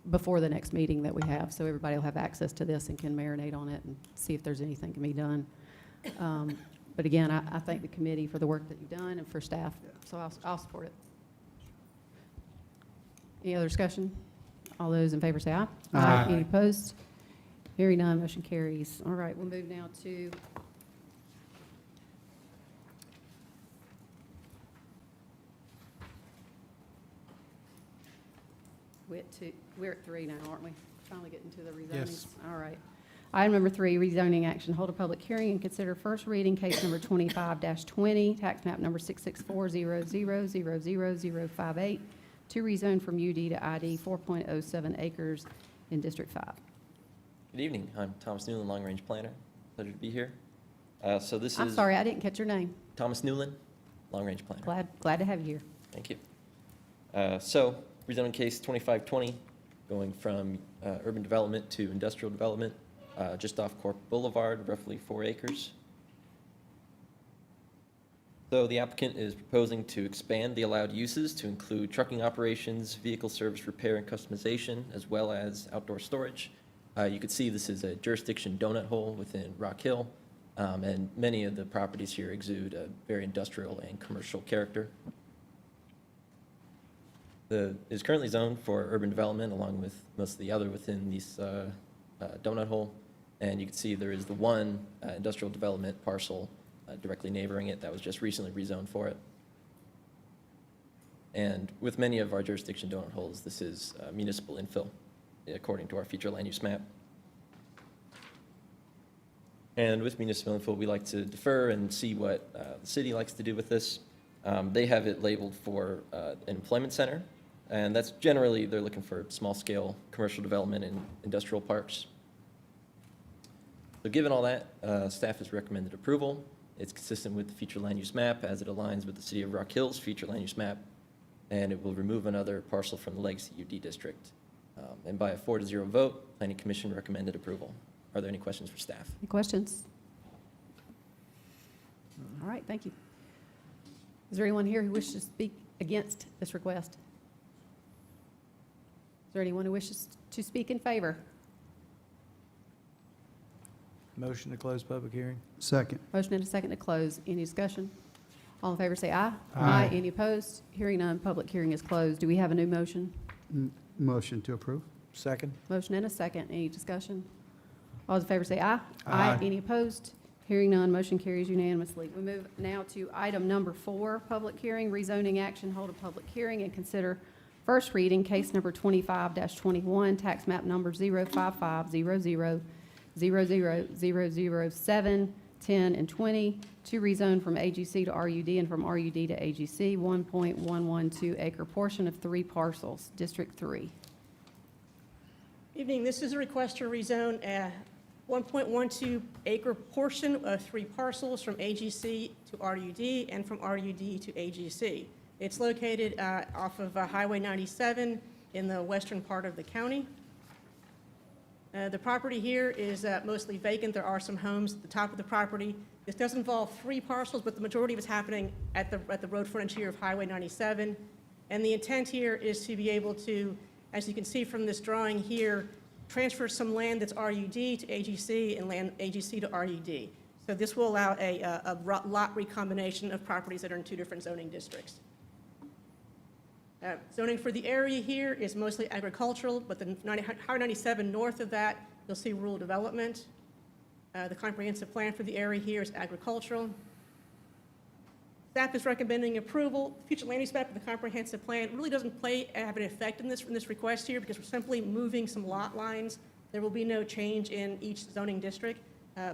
before the next meeting that we have. So everybody will have access to this and can marinate on it and see if there's anything can be done. But again, I thank the committee for the work that you've done and for staff, so I'll support it. Any other discussion? All those in favor say aye. Aye. Any opposed? Hearing none, motion carries. All right, we'll move now to we're at 3 now, aren't we? Finally getting to the rezonings. Yes. All right. Item number 3, rezoning action. Hold a public hearing and consider first reading case number 25-20, tax map number 66400000058, to rezone from UD to ID 4.07 acres in District 5. Good evening. I'm Thomas Newland, Long Range Planner. Pleasure to be here. So this I'm is sorry, I didn't catch your name. Thomas Newland, Long Range Planner. Glad to have you here. Thank you. So rezoning case 2520, going from urban development to industrial development, just off Corp Boulevard, roughly 4 acres. So the applicant is proposing to expand the allowed uses to include trucking operations, vehicle service repair and customization, as well as outdoor storage. You can see this is a jurisdiction donut hole within Rock Hill, and many of the properties here exude a very industrial and commercial character. It is currently zoned for urban development along with most of the other within this donut hole. And you can see there is the one industrial development parcel directly neighboring it that was just recently rezoned for it. And with many of our jurisdiction donut holes, this is municipal infill, according to our future land use map. And with municipal infill, we like to defer and see what the city likes to do with this. They have it labeled for an employment center, and that's generally, they're looking for small-scale commercial development in industrial parks. So given all that, staff has recommended approval. It's consistent with the future land use map as it aligns with the City of Rock Hill's future land use map, and it will remove another parcel from the Legacy UD district. And by a 4-0 vote, Planning Commission recommended approval. Are there any questions for staff? Any questions? All right, thank you. Is there anyone here who wishes to speak against this request? Is there anyone who wishes to speak in favor? Motion to close public hearing? Second. Motion and a second to close. Any discussion? All in favor say aye. Aye. Any opposed? Hearing none, public hearing is closed. Do we have a new motion? Motion to approve. Second? Motion and a second. Any discussion? All those in favor say aye. Aye. Any opposed? Hearing none, motion carries unanimously. We move now to item number 4, public hearing, rezoning action. Hold a public hearing and consider first reading, case number 25-21, tax map number 055000007, 10, and 20, to rezone from AGC to RUD and from RUD to AGC, 1.112 acre portion of 3 parcels, District 3. Evening, this is a request to rezone a 1.12 acre portion of 3 parcels from AGC to RUD and from RUD to AGC. It's located off of Highway 97 in the western part of the county. The property here is mostly vacant. There are some homes at the top of the property. This does involve 3 parcels, but the majority of it's happening at the road frontage here of Highway 97. And the intent here is to be able to, as you can see from this drawing here, transfer some land that's RUD to AGC and land AGC to RUD. So this will allow a lot recombination of properties that are in 2 different zoning districts. Zoning for the area here is mostly agricultural, but the Highway 97 north of that, you'll see rural development. The comprehensive plan for the area here is agricultural. Staff is recommending approval. Future land use map of the comprehensive plan really doesn't have an effect in this request here because we're simply moving some lot lines. There will be no change in each zoning district.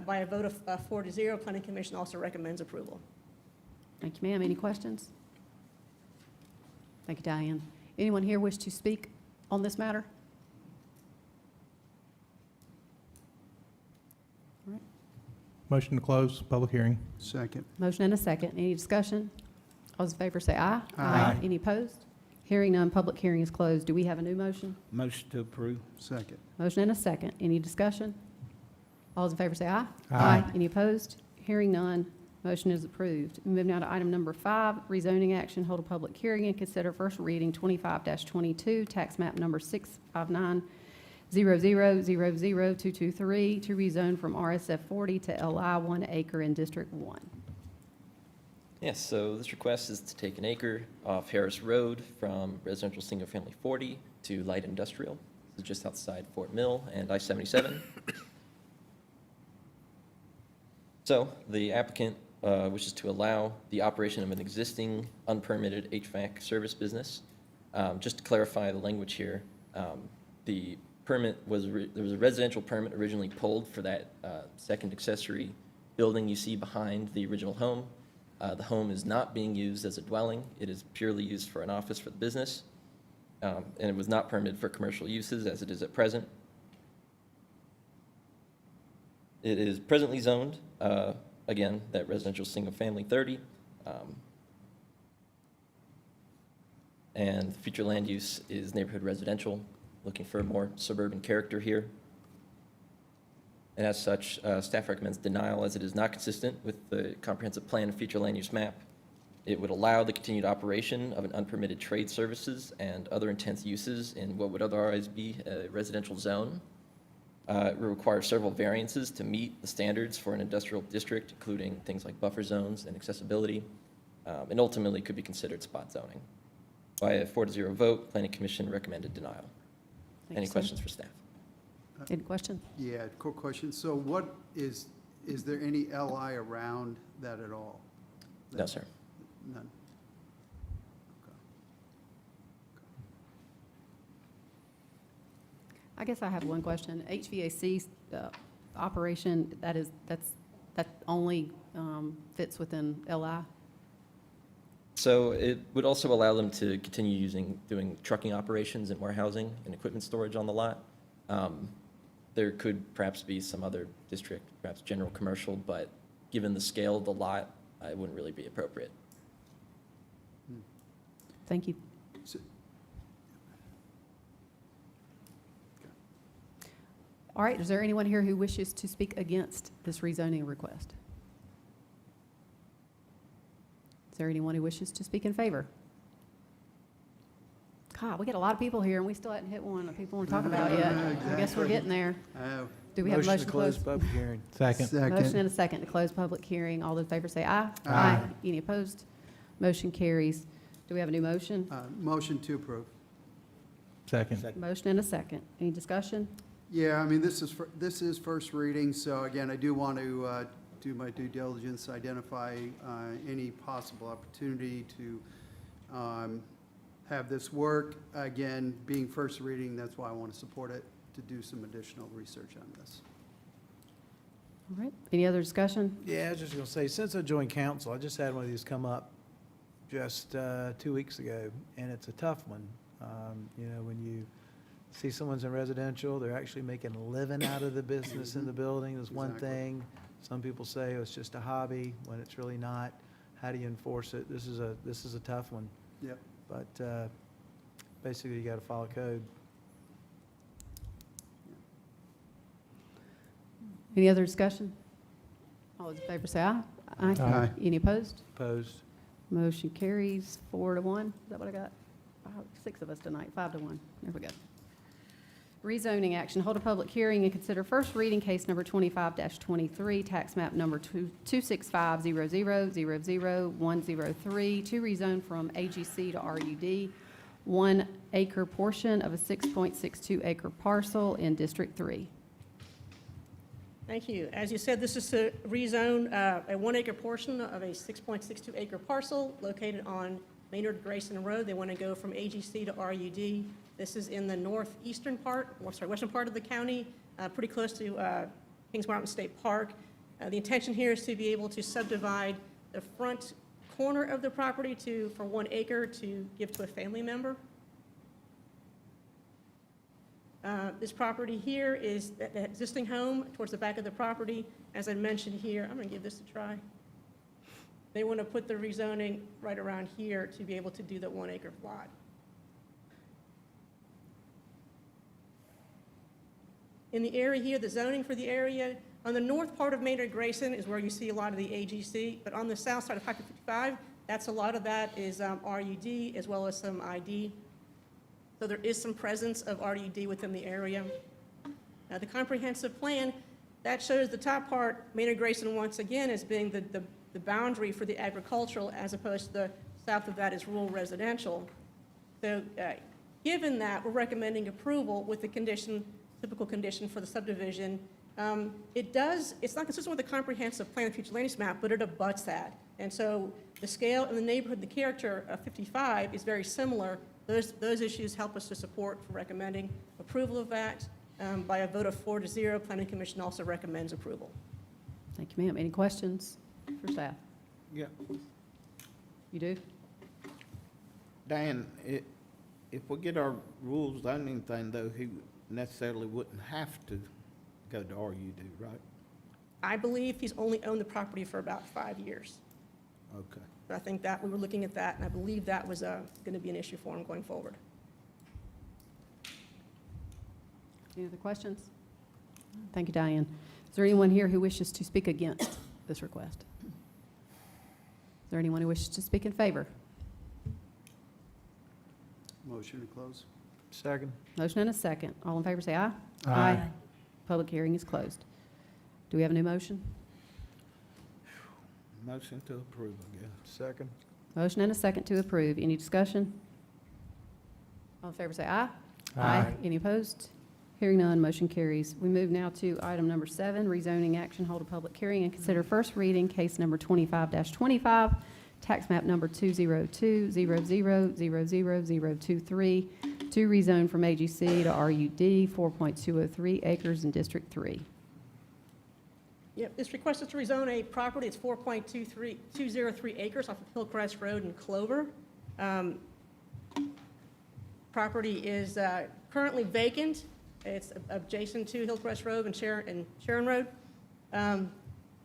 By a vote of 4-0, Planning Commission also recommends approval. Thank you, ma'am. Any questions? Thank you, Diane. Anyone here wish to speak on this matter? All right. Motion to close public hearing. Second. Motion and a second. Any discussion? All those in favor say aye. Aye. Any opposed? Hearing none, public hearing is closed. Do we have a new motion? Motion to approve. Second. Motion and a second. Any discussion? All those in favor say aye. Aye. Any opposed? Hearing none, motion is approved. We move now to item number 5, rezoning action. Hold a public hearing and consider first reading 25-22, tax map number 65900000223 to rezone from RSF 40 to LI 1 acre in District 1. Yes, so this request is to take an acre off Harris Road from residential single-family 40 to light industrial. This is just outside Fort Mill and I-77. So the applicant wishes to allow the operation of an existing unpermitted HVAC service business. Just to clarify the language here, the permit was, there was a residential permit originally pulled for that second accessory building you see behind the original home. The home is not being used as a dwelling. It is purely used for an office for the business. And it was not permitted for commercial uses as it is at present. It is presently zoned, again, that residential single-family 30. And future land use is neighborhood residential, looking for a more suburban character here. And as such, staff recommends denial as it is not consistent with the comprehensive plan and future land use map. It would allow the continued operation of an unpermitted trade services and other intense uses in what would otherwise be a residential zone. It will require several variances to meet the standards for an industrial district, including things like buffer zones and accessibility, and ultimately could be considered spot zoning. By a 4-0 vote, Planning Commission recommended denial. Thank Any you, sir. questions for staff? Any question? Yeah, quick question. So what is there any LI around that at all? No, sir. None. I guess I have one question. HVAC operation, that only fits within LI? So it would also allow them to continue doing trucking operations and warehousing and equipment storage on the lot. There could perhaps be some other district, perhaps general commercial, but given the scale of the lot, it wouldn't really be appropriate. Thank you. All right, is there anyone here who wishes to speak against this rezoning request? Is there anyone who wishes to speak in favor? God, we get a lot of people here, and we still haven't hit one that people want to talk about yet. I guess we're getting there. Do we have a motion to close? Public hearing. Second. Motion and a second to close public hearing. All those in favor say aye. Aye. Any opposed? Motion carries. Do we have a new motion? Motion to approve. Second. Motion and a second. Any discussion? Yeah, I mean, this is first reading, so again, I do want to do my due diligence, identify any possible opportunity to have this work. Again, being first reading, that's why I want to support it, to do some additional research on this. All right. Any other discussion? Yeah, I was just going to say, since I joined council, I just had one of these come up just 2 weeks ago, and it's a tough one. You know, when you see someone's in residential, they're actually making a living out of the business in the building is one Exactly. thing. Some people say, oh, it's just a hobby, when it's really not. How do you enforce it? This is a tough one. Yep. But basically, you got to follow code. Any other discussion? All those in favor say aye. Aye. Any opposed? Opposed? Motion carries 4-1. Is that what I got? 6 of us tonight, 5-1. There we go. Rezoning action. Hold a public hearing and consider first reading case number 25-23, tax map number 26500000103 to rezone from AGC to RUD, 1 acre portion of a 6.62 acre parcel in District 3. Thank you. As you said, this is to rezone a 1 acre portion of a 6.62 acre parcel located on Maynard Grayson Road. They want to go from AGC to RUD. This is in the northeastern part, western part of the county, pretty close to Kings Mountain State Park. The intention here is to be able to subdivide the front corner of the property for 1 acre to give to a family member. This property here is the existing home towards the back of the property. As I mentioned here, I'm going to give this a try. They want to put the rezoning right around here to be able to do the 1 acre lot. In the area here, the zoning for the area, on the north part of Maynard Grayson is where you see a lot of the AGC, but on the south side of Highway 55, that's a lot of that is RUD as well as some ID. So there is some presence of RUD within the area. Now, the comprehensive plan, that shows the top part, Maynard Grayson once again as being the boundary for the agricultural, as opposed to the south of that is rural residential. So given that, we're recommending approval with the condition, typical condition for the subdivision. It's not consistent with the comprehensive plan, the future land use map, but it abuts that. And so the scale and the neighborhood, the character of 55 is very similar. Those issues help us to support for recommending approval of that. By a vote of 4-0, Planning Commission also recommends approval. Thank you, ma'am. Any questions for staff? Yeah. You do? Dan, if we get our rules zoning thing, though, he necessarily wouldn't have to go to RUD, right? I believe he's only owned the property for about 5 years. Okay. I think that, we were looking at that, and I believe that was going to be an issue for him going forward. Any other questions? Thank you, Diane. Is there anyone here who wishes to speak against this request? Is there anyone who wishes to speak in favor? Motion to close. Second. Motion and a second. All in favor, say aye. Aye. Public hearing is closed. Do we have a new motion? Motion to approve, I guess. Second. Motion and a second to approve. Any discussion? All in favor, say aye. Any opposed? Hearing none, motion carries. We move now to item number 7, rezoning action, hold a public hearing and consider first reading, case number 25-25, tax map number 202-00000023, to rezone from AGC to RUD, 4.203 acres in District 3. Yep, this request is to rezone a property, it's 4.203 acres off of Hillcrest Road in Clover. Property is currently vacant. It's adjacent to Hillcrest Road and Sharon Road. The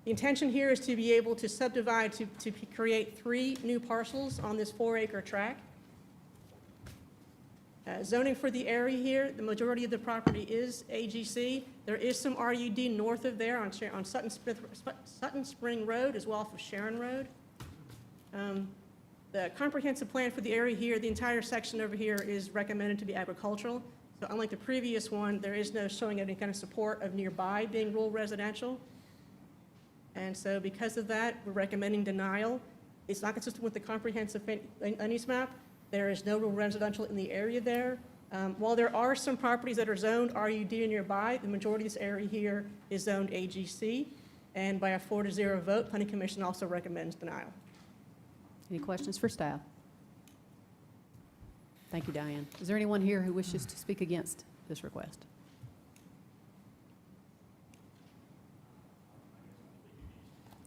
intention here is to be able to subdivide, to create 3 new parcels on this 4-acre tract. Zoning for the area here, the majority of the property is AGC. There is some RUD north of there on Sutton Spring Road as well as off of Sharon Road. The comprehensive plan for the area here, the entire section over here is recommended to be agricultural. So unlike the previous one, there is no showing any kind of support of nearby being rural residential. And so because of that, we're recommending denial. It's not consistent with the comprehensive land use map. There is no rural residential in the area there. While there are some properties that are zoned RUD nearby, the majority of this area here is zoned AGC. And by a 4-0 vote, Planning Commission also recommends denial. Any questions for staff? Thank you, Diane. Is there anyone here who wishes to speak against this request?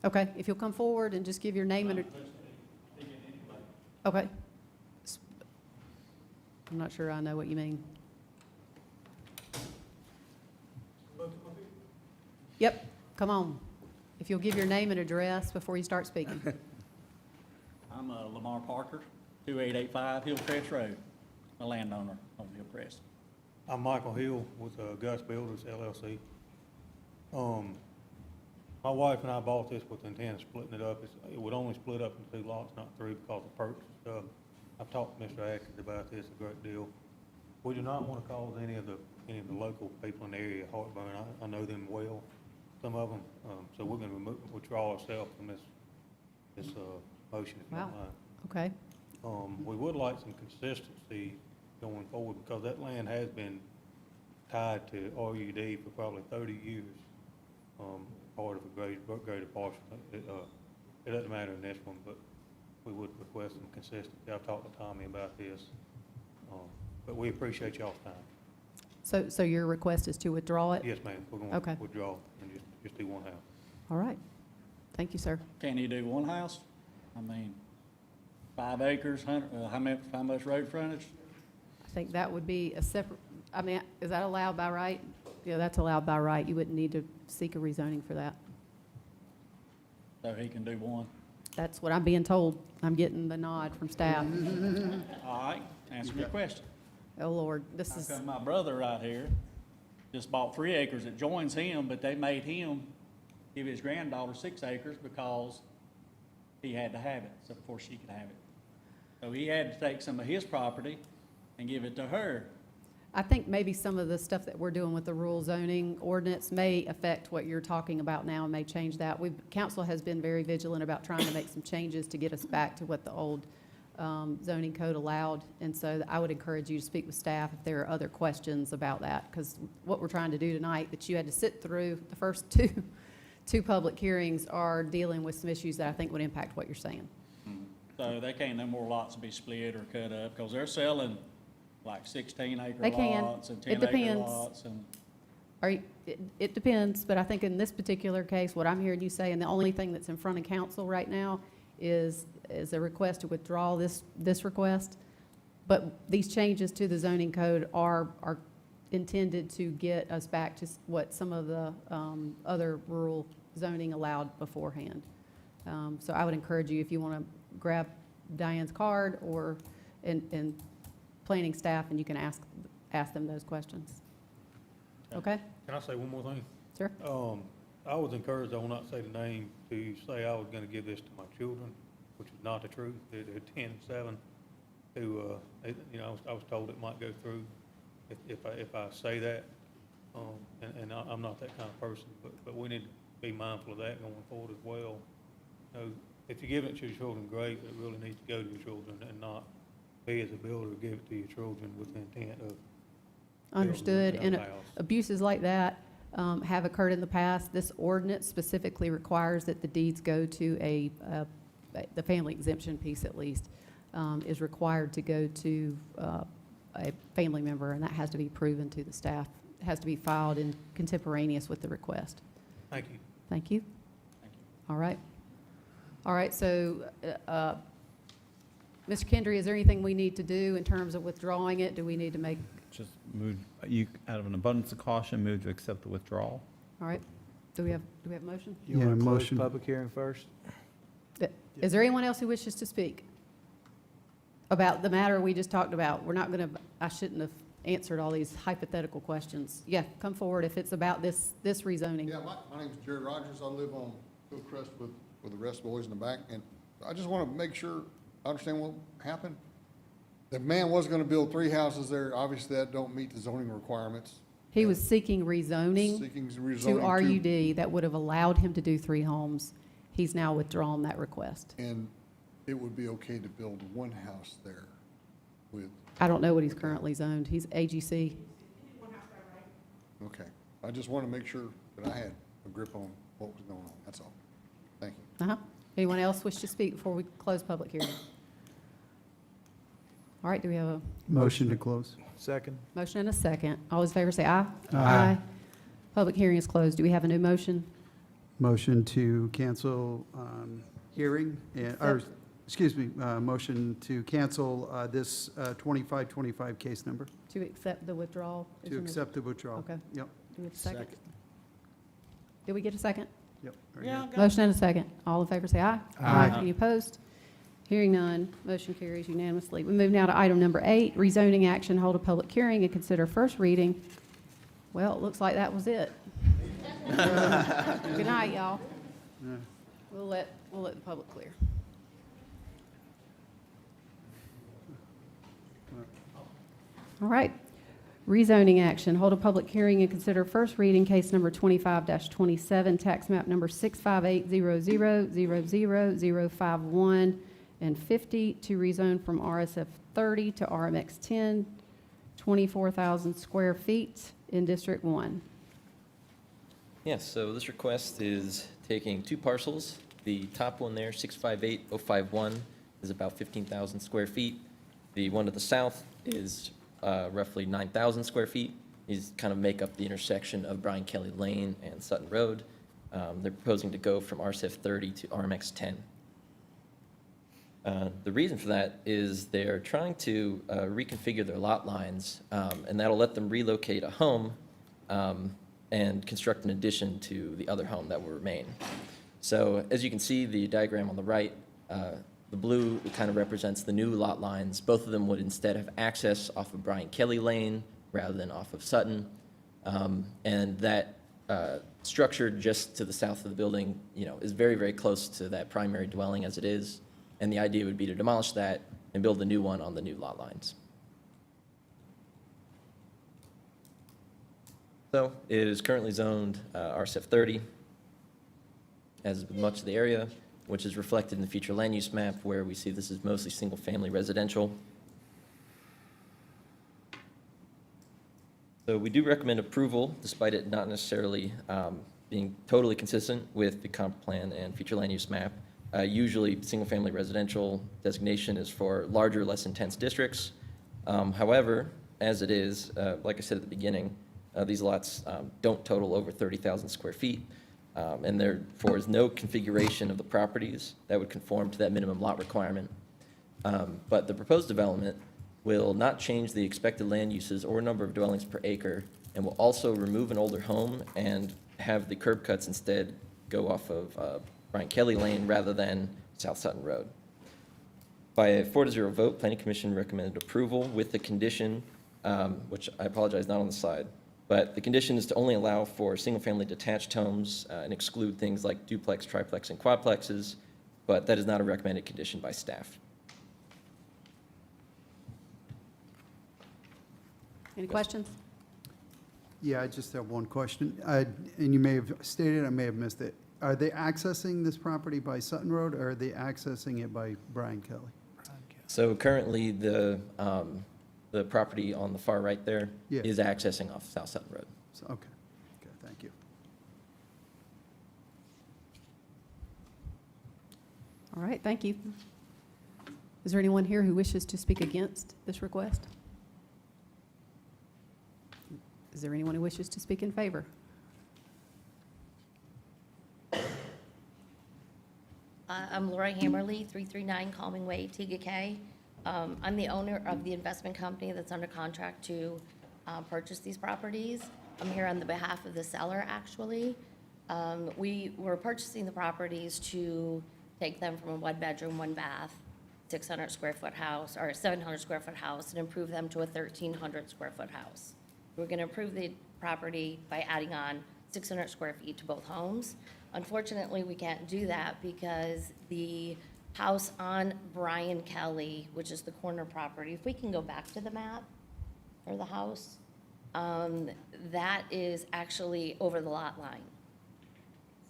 Okay, if you'll come forward and just give your name and... Okay. I'm not sure I know what you mean. Yep, come on. If you'll give your name and address before you start speaking. I'm Lamar Parker, 2885 Hillcrest Road, a landowner on Hillcrest. I'm Michael Hill with Gus Builders LLC. My wife and I bought this with the intent of splitting it up. It would only split up into 2 lots, not 3, because of perks and stuff. I've talked to Mr. Atkins about this a great deal. We do not want to cause any of the local people in the area heartburn. I know them well, some of them. So we're going to withdraw ourselves from this motion, if you don't mind. Okay. We would like some consistency going forward, because that land has been tied to RUD for probably 30 years, part of a greater portion. It doesn't matter in this one, but we would request some consistency. I've talked to Tommy about this, but we appreciate y'all's time. So your request is to withdraw it? Yes, ma'am. We're going to withdraw and just do one house. All right. Thank you, sir. Can you do one house? I mean, 5 acres, how much road frontage? think that would be a separate, I mean, is that allowed by right? Yeah, that's allowed by right. You wouldn't need to seek a rezoning for that. So he can do one. That's what I'm being told. I'm getting the nod from staff. All right, answer me a question. Oh, Lord, this How is, come my brother right here just bought 3 acres that joins him, but they made him give his granddaughter 6 acres because he had to have it, so before she could have it. So he had to take some of his property and give it to her. I think maybe some of the stuff that we're doing with the rural zoning ordinance may affect what you're talking about now and may change that. Council has been very vigilant about trying to make some changes to get us back to what the old zoning code allowed. And so I would encourage you to speak with staff if there are other questions about that, because what we're trying to do tonight, that you had to sit through the first two public hearings, are dealing with some issues that I think would impact what you're saying. So they can't, no more lots be split or cut up, because they're selling like 16-acre They can. lots and It 10-acre depends. lots and. It depends, but I think in this particular case, what I'm hearing you say, and the only thing that's in front of council right now is a request to withdraw this request. But these changes to the zoning code are intended to get us back to what some of the other rural zoning allowed beforehand. So I would encourage you, if you want to grab Diane's card and planning staff, and you can ask them those questions. Okay? Can I say one more thing? Sure. I was encouraged, I will not say the name, to say I was gonna give this to my children, which is not the truth. They're 10 and 7, who, I was told it might go through if I say that. And I'm not that kind of person, but we need to be mindful of that going forward as well. You know, if you give it to your children, great, but it really needs to go to your children and not be as a builder, give it to your children with the intent of Understood, building and another house. abuses like that have occurred in the past. This ordinance specifically requires that the deeds go to the family exemption piece at least, is required to go to a family member, and that has to be proven to the staff. It has to be filed in contemporaneous with the request. Thank you. Thank you. All right. All right, so, Mr. Kendry, is there anything we need to do in terms of withdrawing it? Do we need to make, Just move, you, out of an abundance of caution, move to accept the withdrawal. all right, do we have a motion? You wanna close motion. Public hearing first? Is there anyone else who wishes to speak about the matter we just talked about? We're not going to, I shouldn't have answered all these hypothetical questions. Yeah, come forward if it's about this rezoning. Yeah, my name's Jerry Rogers. I live on Hillcrest with the rest of the boys in the back. And I just want to make sure I understand what happened. The man was going to build 3 houses there. Obviously, that don't meet the zoning requirements. He was seeking rezoning to RUD that would have allowed him to do 3 homes. He's now withdrawn that request. And it would be okay to build 1 house there with, I don't know what he's currently zoned. He's AGC. okay. I just want to make sure that I had a grip on what was going on. That's all. Thank you. Uh-huh. Anyone else wish to speak before we close public hearing? All right, do we have a Motion to close. Second. motion and a second? All those in favor say aye. Aye. Public hearing is closed. Do we have a new motion? Motion to cancel hearing, motion to cancel this 2525 case number. To accept the withdrawal? Is To there no- accept the withdrawal. Okay. Yep. Do we have a second? Did we get a second? Yep. Yeah, Motion and a second. All in favor say aye. Aye. Any opposed? Hearing none, motion carries unanimously. We move now to item number 8, rezoning action, hold a public hearing and consider first reading. Well, it looks like that was it. Good night, y'all. Yeah. We'll let the public clear. All right. Rezoning action, hold a public hearing and consider first reading case number 25-27, tax map number 65800000051 and 50 to rezone from RSF 30 to RMX 10, 24,000 square feet in District 1. Yes, so this request is taking 2 parcels. The top one there, 658051, is about 15,000 square feet. The one to the south is roughly 9,000 square feet. These kind of make up the intersection of Brian Kelly Lane and Sutton Road. They're proposing to go from RSF 30 to RMX 10. The reason for that is they're trying to reconfigure their lot lines, and that'll let them relocate a home and construct an addition to the other home that will remain. So as you can see, the diagram on the right, the blue kind of represents the new lot lines. Both of them would instead have access off of Brian Kelly Lane rather than off of Sutton. And that structure just to the south of the building, is very, very close to that primary dwelling as it is. And the idea would be to demolish that and build a new one on the new lot lines. So it is currently zoned RCF 30, as with much of the area, which is reflected in the future land use map, where we see this is mostly single-family residential. So we do recommend approval, despite it not necessarily being totally consistent with the comp plan and future land use map. Usually, single-family residential designation is for larger, less intense districts. However, as it is, like I said at the beginning, these lots don't total over 30,000 square feet, and therefore is no configuration of the properties that would conform to that minimum lot requirement. But the proposed development will not change the expected land uses or number of dwellings per acre, and will also remove an older home and have the curb cuts instead go off of Brian Kelly Lane rather than South Sutton Road. By a 4-0 vote, Planning Commission recommended approval with the condition, which I apologize, not on the slide, but the condition is to only allow for single-family detached homes and exclude things like duplex, triplex, and quadplexes, but that is not a recommended condition by staff. Any questions? Yeah, I just have one question. And you may have stated, I may have missed it. Are they accessing this property by Sutton Road, or are they accessing it by Brian Kelly? So currently, the property on the far right there is accessing off South Sutton Road. So, okay, thank you. All right, thank you. Is there anyone here who wishes to speak against this request? Is there anyone who wishes to speak in favor? I'm Laura Hammerly, 339 Calming Way, Tegakay. I'm the owner of the investment company that's under contract to purchase these properties. I'm here on the behalf of the seller, actually. We were purchasing the properties to take them from a one-bedroom, one-bath, 600 square foot house, or 700 square foot house, and improve them to a 1,300 square foot house. We're going to improve the property by adding on 600 square feet to both homes. Unfortunately, we can't do that because the house on Brian Kelly, which is the corner property, if we can go back to the map or the house, that is actually over the lot line.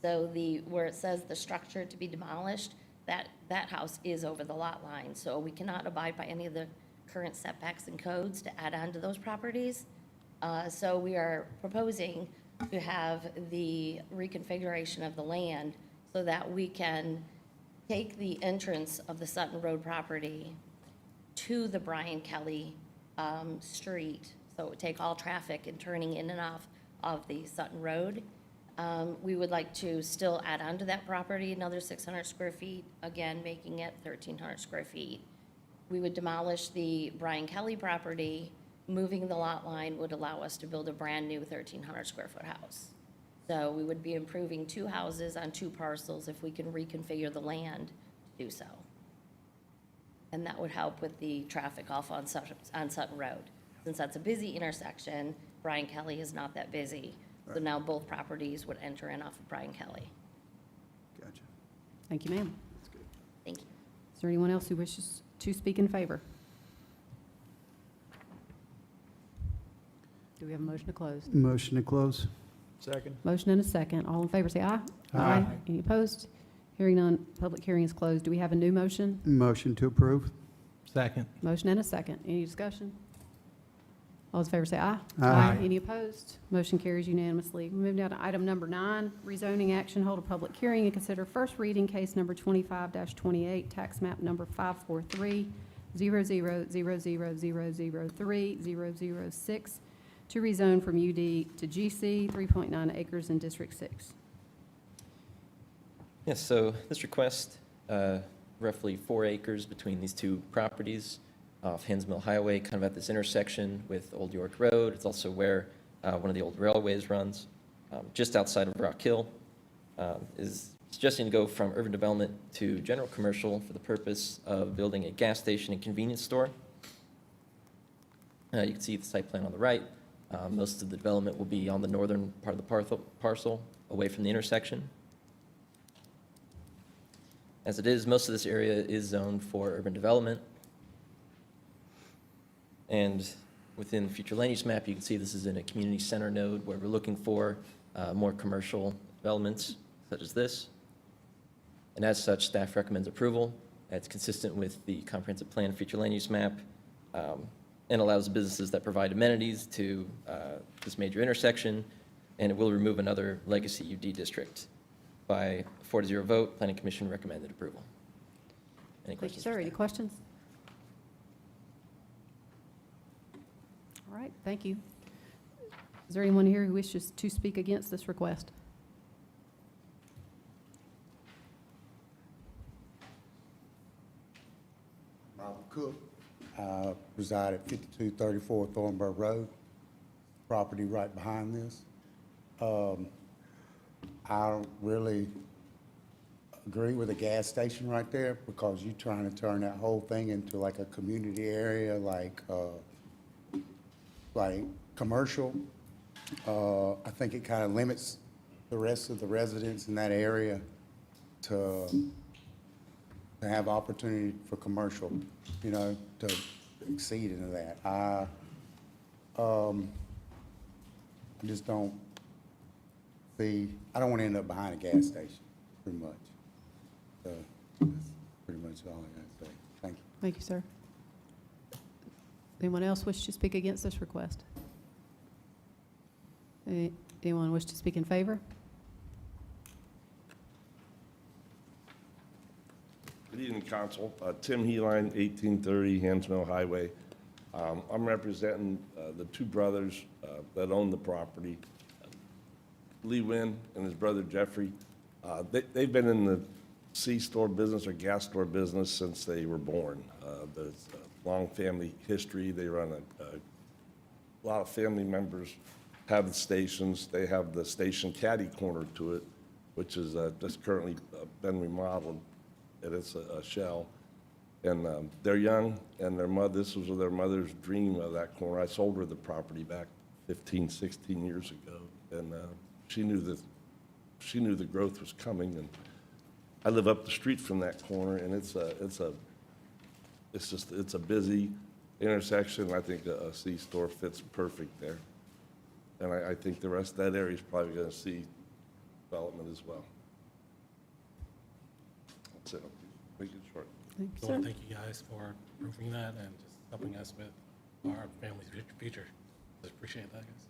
So where it says the structure to be demolished, that house is over the lot line. So we cannot abide by any of the current setbacks and codes to add on to those properties. So we are proposing to have the reconfiguration of the land so that we can take the entrance of the Sutton Road property to the Brian Kelly street. So it would take all traffic and turning in and off of the Sutton Road. We would like to still add on to that property another 600 square feet, again, making it 1,300 square feet. We would demolish the Brian Kelly property. Moving the lot line would allow us to build a brand-new 1,300 square foot house. So we would be improving 2 houses on 2 parcels if we can reconfigure the land to do so. And that would help with the traffic off on Sutton Road. Since that's a busy intersection, Brian Kelly is not that busy. So now both properties would enter in off of Brian Kelly. Gotcha. Thank you, ma'am. Thank you. Is there anyone else who wishes to speak in favor? Do we have a motion to close? Motion to close. Second. Motion and a second. All in favor, say aye. Aye. Any opposed? Hearing none, public hearing is closed. Do we have a new motion? Motion to approve. Second. Motion and a second. Any discussion? All those in favor say aye. Aye. Any opposed? Motion carries unanimously. We move now to item number 9, rezoning action. Hold a public hearing and consider first reading case number 25-28, tax map number 543-0000003-006 to rezone from UD to GC, 3.9 acres in District 6. Yes, so this request roughly 4 acres between these two properties off Hens Mill Highway, kind of at this intersection with Old York Road. It's also where one of the old railways runs, just outside of Rock Hill. Is suggesting to go from urban development to general commercial for the purpose of building a gas station and convenience store. You can see the site plan on the right. Most of the development will be on the northern part of the parcel, away from the intersection. As it is, most of this area is zoned for urban development. And within the future land use map, you can see this is in a community center node where we're looking for more commercial developments such as this. And as such, staff recommends approval. It's consistent with the comprehensive plan future land use map, and allows businesses that provide amenities to this major intersection, and it will remove another legacy UD district. By 4-0 vote, Planning Commission recommended approval. Any Thank you, questions? sir. Any questions? All right, thank you. Is there anyone here who wishes to speak against this request? Robert Cook. I reside at 5234 Thornburg Road, property right behind this. I don't really agree with a gas station right there because you're trying to turn that whole thing into like a community area, like commercial. I think it kind of limits the rest of the residents in that area to have opportunity for commercial, you know, to exceed into that. I just don't see, I don't want to end up behind a gas station, pretty much. So that's pretty much all I got to say. Thank you. Thank you, sir. Anyone else wish to speak against this request? Anyone wish to speak in favor? Good evening, Council. Tim Heeline, 1830 Hens Mill Highway. I'm representing the two brothers that own the property, Lee Wynn and his brother Jeffrey. They've been in the C-store business or gas store business since they were born. There's a long family history. They run a lot of family members have the stations. They have the station caddy corner to it, which is just currently been remodeled. And it's a shell. And they're young, and this was their mother's dream of that corner. I sold her the property back 15, 16 years ago, and she knew the growth was coming. And I live up the street from that corner, and it's a busy intersection. I think a C-store fits perfect there, and I think the rest of that area is probably going to see development as well. That's it. Make it short. Thank you, So sir. thank you guys for approving that and just helping us with our family's future. Just appreciate that, guys.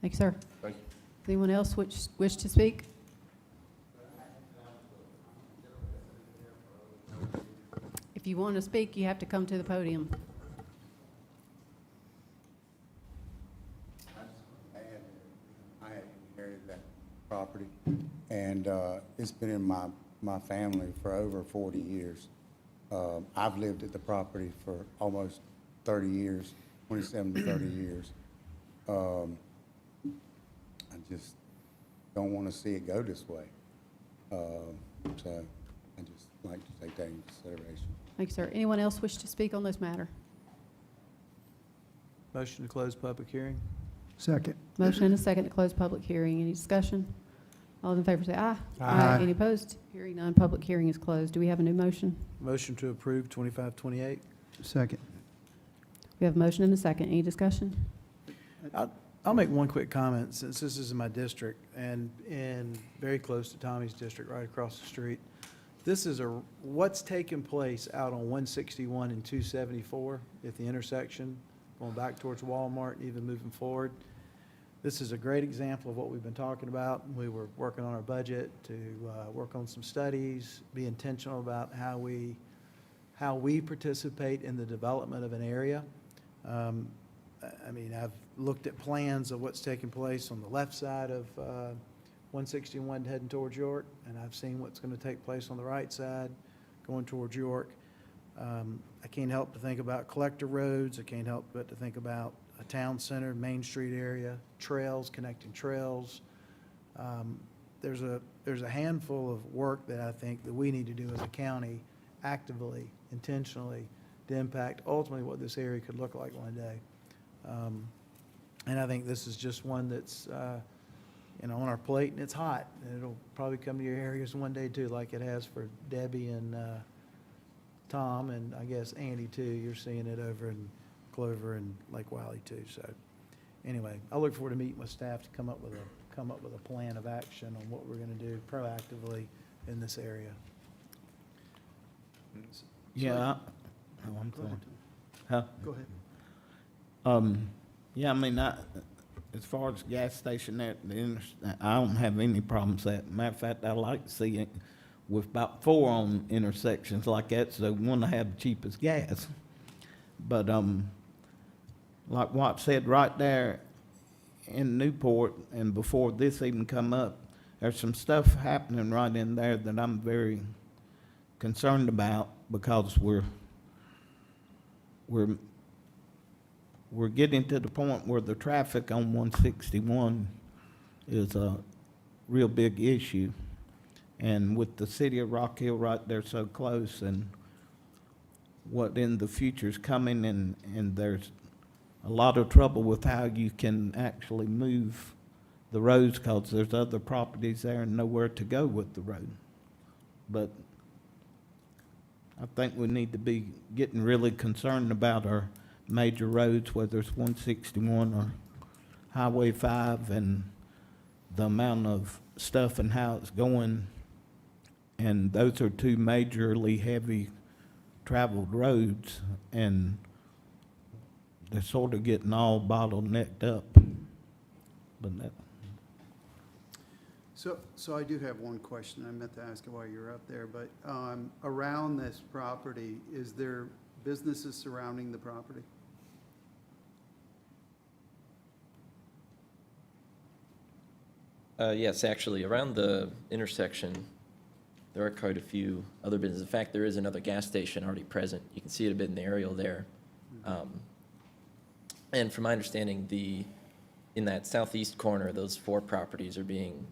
Thank you, sir. Thank you. Anyone else wish to speak? If you want to speak, you have to come to the podium. I had inherited that property, and it's been in my family for over 40 years. I've lived at the property for almost 30 years, 27 to 30 years. I just don't want to see it go this way. So I just like to take that into consideration. Thank you, sir. Anyone else wish to speak on this matter? Motion to close public hearing? Second. Motion and a second to close public hearing. Any discussion? All those in favor say aye. Aye. Any opposed? Hearing none, public hearing is closed. Do we have a new motion? Motion to approve 2528? Second. We have a motion and a second. Any discussion? I'll make one quick comment, since this is in my district and very close to Tommy's district, right across the street. This is what's taking place out on 161 and 274 at the intersection, going back towards Walmart and even moving forward. This is a great example of what we've been talking about. We were working on our budget to work on some studies, be intentional about how we participate in the development of an area. I mean, I've looked at plans of what's taking place on the left side of 161 heading towards York, and I've seen what's going to take place on the right side going towards York. I can't help but think about collector roads. I can't help but to think about a town center, Main Street area, trails, connecting trails. There's a handful of work that I think that we need to do as a county actively, intentionally, to impact ultimately what this area could look like one day. And I think this is just one that's, on our plate, and it's hot. And it'll probably come to your areas one day too, like it has for Debbie and Tom, and I guess Andy too. You're seeing it over in Clover and Lake Wiley too. So anyway, I look forward to meeting with staff to come up with a plan of action on what we're going to do proactively in this area. Yeah. I'm Go sorry. ahead. Huh? Go ahead. Yeah, I mean, as far as gas station there, I don't have any problems with that. Matter of fact, I like to see it with about 4 on intersections like that, so we want to have the cheapest gas. But, like Watt said, right there in Newport, and before this even come up, there's some stuff happening right in there that I'm very concerned about, because we're getting to the point where the traffic on 161 is a real big issue. And with the city of Rock Hill right there so close, and what in the future's coming, and there's a lot of trouble with how you can actually move the roads, because there's other properties there and nowhere to go with the road. But I think we need to be getting really concerned about our major roads, whether it's 161 or Highway 5, and the amount of stuff and how it's going. And those are 2 majorly heavy traveled roads, and they're sort of getting all bottlenecked up. But that, So I do have one question. I meant to ask it while you were up there, but around this property, is there businesses surrounding the property? Yes, actually, around the intersection, there are quite a few other businesses. In fact, there is another gas station already present. You can see it a bit in the aerial there. And from my understanding, in that southeast corner, those 4 properties are being,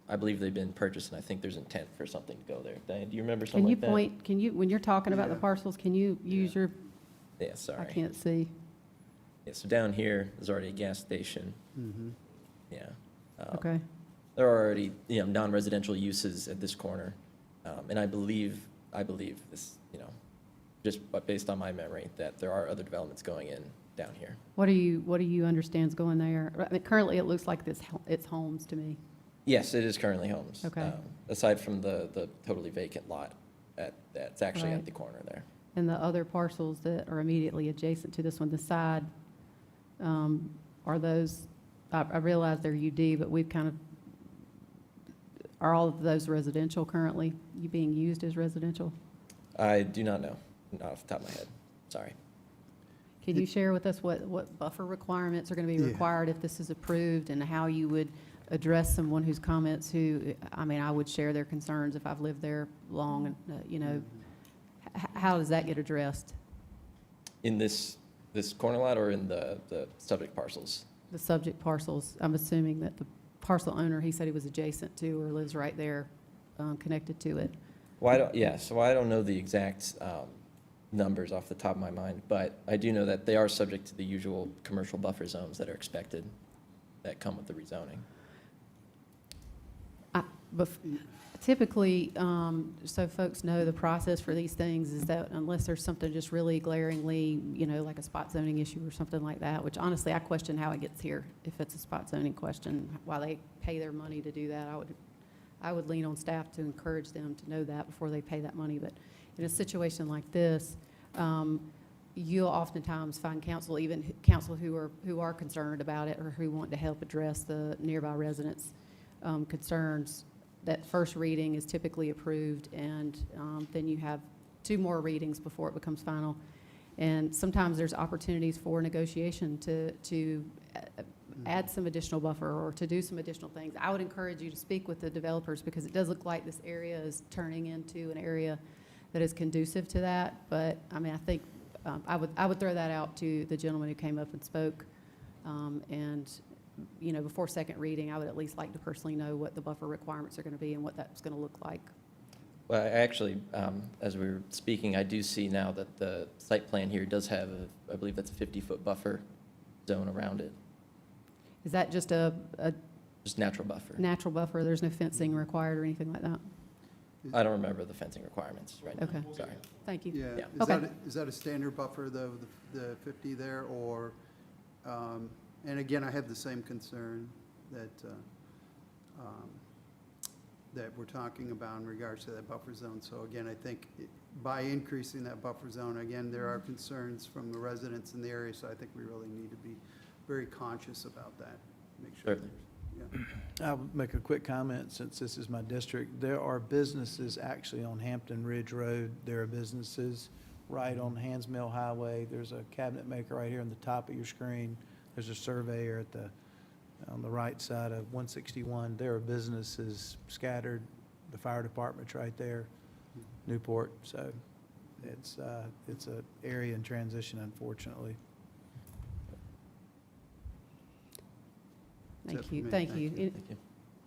I believe they've been purchased, and I think there's intent for something to go there. Diane, do you remember something like that? Can you, when you're talking about the Yeah. parcels, can you use your, Yeah, sorry. I can't see. Yeah, so down here, there's already a gas station. Mm-hmm. Yeah. Okay. There are already, non-residential uses at this corner. And I believe this, just based on my memory, that there are other developments going in down here. What do you understand's going there? I mean, currently, it looks like it's homes to me. Yes, it is currently homes. Okay. Aside from the totally vacant lot that's actually Right. at the corner there. And the other parcels that are immediately adjacent to this one, the side, are those, I realize they're UD, but we've kind of, are all of those residential currently, being used as residential? I do not know, not off the top of my head. Sorry. Can you share with us what buffer requirements are going to be Yeah. required if this is approved, and how you would address someone whose comments I would share their concerns if I've lived there long, and, how does that get addressed? In this corner lot or in the subject parcels? The subject parcels, I'm assuming that the parcel owner, he said he was adjacent to or lives right there, connected to it. Well, I don't know the exact numbers off the top of my mind, but I do know that they are subject to the usual commercial buffer zones that are expected, that come with the rezoning. But typically, so folks know the process for these things is that unless there's something just really glaringly, like a spot zoning issue or something like that, which honestly, I question how it gets here. If it's a spot zoning question, why they pay their money to do that, I would lean on staff to encourage them to know that before they pay that money. But in a situation like this, you'll oftentimes find counsel, even counsel who are concerned about it or who want to help address the nearby residents' concerns. That first reading is typically approved, and then you have 2 more readings before it becomes final. And sometimes there's opportunities for negotiation to add some additional buffer or to do some additional things. I would encourage you to speak with the developers, because it does look like this area is turning into an area that is conducive to that. But, I mean, I think I would throw that out to the gentleman who came up and spoke. And, you know, before second reading, I would at least like to personally know what the buffer requirements are going to be and what that's going to look like. Well, I actually, as we were speaking, I do see now that the site plan here does have, I believe that's a 50-foot buffer zone around it, Is that just a just natural buffer. natural buffer? There's no fencing required or anything like that? I don't remember the fencing requirements right now. Okay. Sorry. Thank you. Yeah. Yeah. Okay. Is that a standard buffer, though, the 50 there, or, and again, I have the same concern that, that we're talking about in regards to that buffer zone. So again, I think by increasing that buffer zone, again, there are concerns from the residents in the area, so I think we really need to be very conscious about that. Make sure. Certainly. Yeah. I'll make a quick comment since this is my district. There are businesses actually on Hampton Ridge Road. There are businesses right on Hands Mill Highway. There's a cabinet maker right here on the top of your screen. There's a surveyor on the right side of 161. There are businesses scattered. The fire department's right there, Newport. So it's an area in transition, unfortunately. Thank you. Thank you.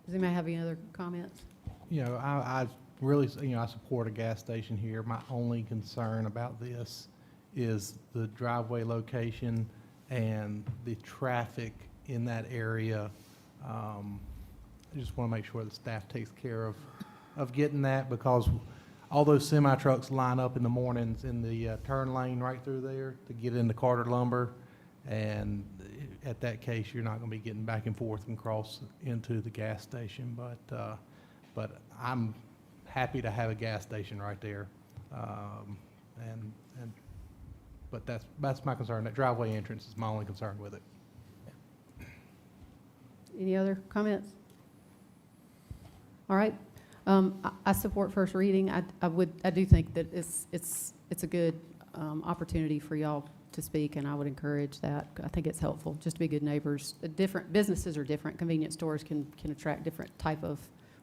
Does anybody have any other comments? You know, I really, you know, I support a gas station here. My only concern about this is the driveway location and the traffic in that area. I just want to make sure the staff takes care of getting that, because all those semi trucks line up in the mornings in the turn lane right through there to get into Carter Lumber. And at that case, you're not going to be getting back and forth and cross into the gas station. But I'm happy to have a gas station right there. But that's my concern. That driveway entrance is my only concern with it. Any other comments? All right. I support first reading. I do think that it's a good opportunity for y'all to speak, and I would encourage that. I think it's helpful just to be good neighbors. Different businesses are different. Convenience stores can attract different type of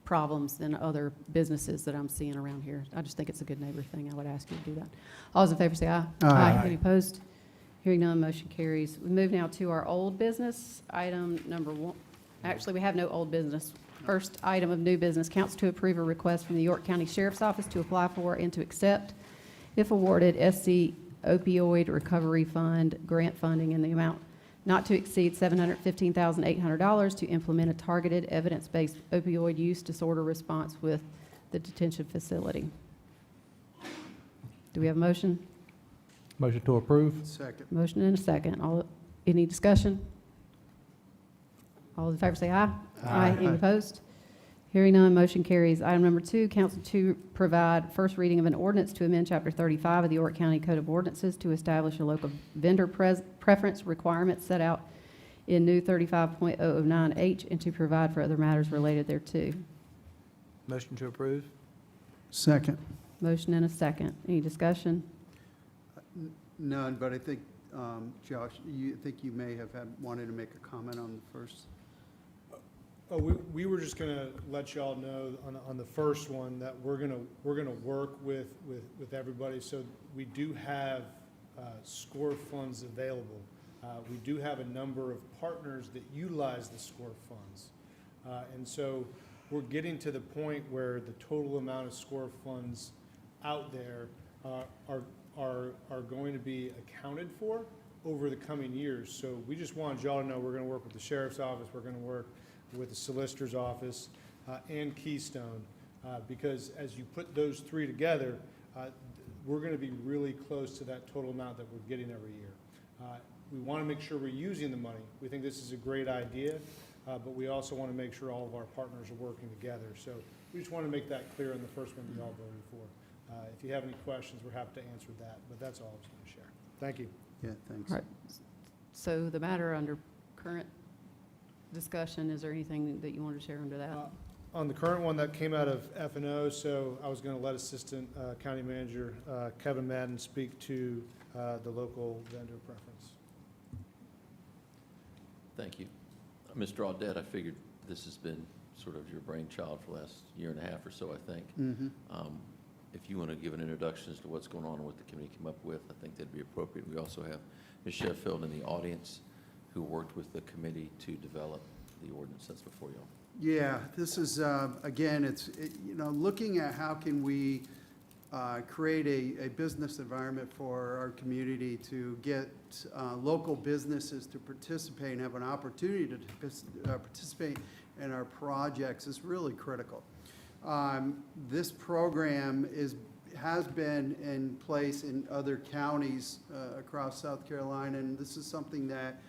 problems than other businesses that I'm seeing around here. I just think it's a good neighbor thing. I would ask you to do that. All those in favor say aye. Aye. Any opposed? Hearing none, motion carries. We move now to our old business, item number 1. Actually, we have no old business. First item of new business, council to approve a request from the York County Sheriff's Office to apply for and to accept, if awarded, SC Opioid Recovery Fund grant funding in the amount not to exceed $715,800 to implement a targeted evidence-based opioid use disorder response with the detention facility. Do we have a motion? Motion to approve? Second. Motion and a second. Any discussion? All those in favor say aye. Aye. Any opposed? Hearing none, motion carries. Item number 2, council to provide first reading of an ordinance to amend Chapter 35 of the York County Code of Ordinances to establish a local vendor preference requirement set out in new 35.009H and to provide for other matters related thereto. Motion to approve? Second. Motion and a second. Any discussion? None, but I think, Josh, you may have wanted to make a comment on the first. Oh, we were just gonna let y'all know on the first one that we're gonna work with everybody. So we do have SCORE funds available. We do have a number of partners that utilize the SCORE funds. And so we're getting to the point where the total amount of SCORE funds out there are going to be accounted for over the coming years. So we just wanted y'all to know we're gonna work with the Sheriff's Office, we're gonna work with the Solicitor's Office and Keystone, because as you put those three together, we're going to be really close to that total amount that we're getting every year. We want to make sure we're using the money. We think this is a great idea, but we also want to make sure all of our partners are working together. So we just want to make that clear in the first one we all voted for. If you have any questions, we're happy to answer that, but that's all I was going to share. Thank you. Yeah, thanks. All right. So the matter under current discussion, is there anything that you want to share under that? On the current one, that came out of F&O, so I was going to let Assistant County Manager Kevin Madden speak to the local vendor preference. Thank you. Mr. Audette, I figured this has been sort of your brainchild for the last year and a half or so, I think. Mm-hmm. if you want to give an introduction as to what's going on and what the committee came up with, I think that'd be appropriate. We also have Ms. Sheffield in the audience who worked with the committee to develop the ordinance that's before y'all. Yeah, this is, again, looking at how can we create a business environment for our community to get local businesses to participate and have an opportunity to participate in our projects is really critical. This program has been in place in other counties across South Carolina, and this is something that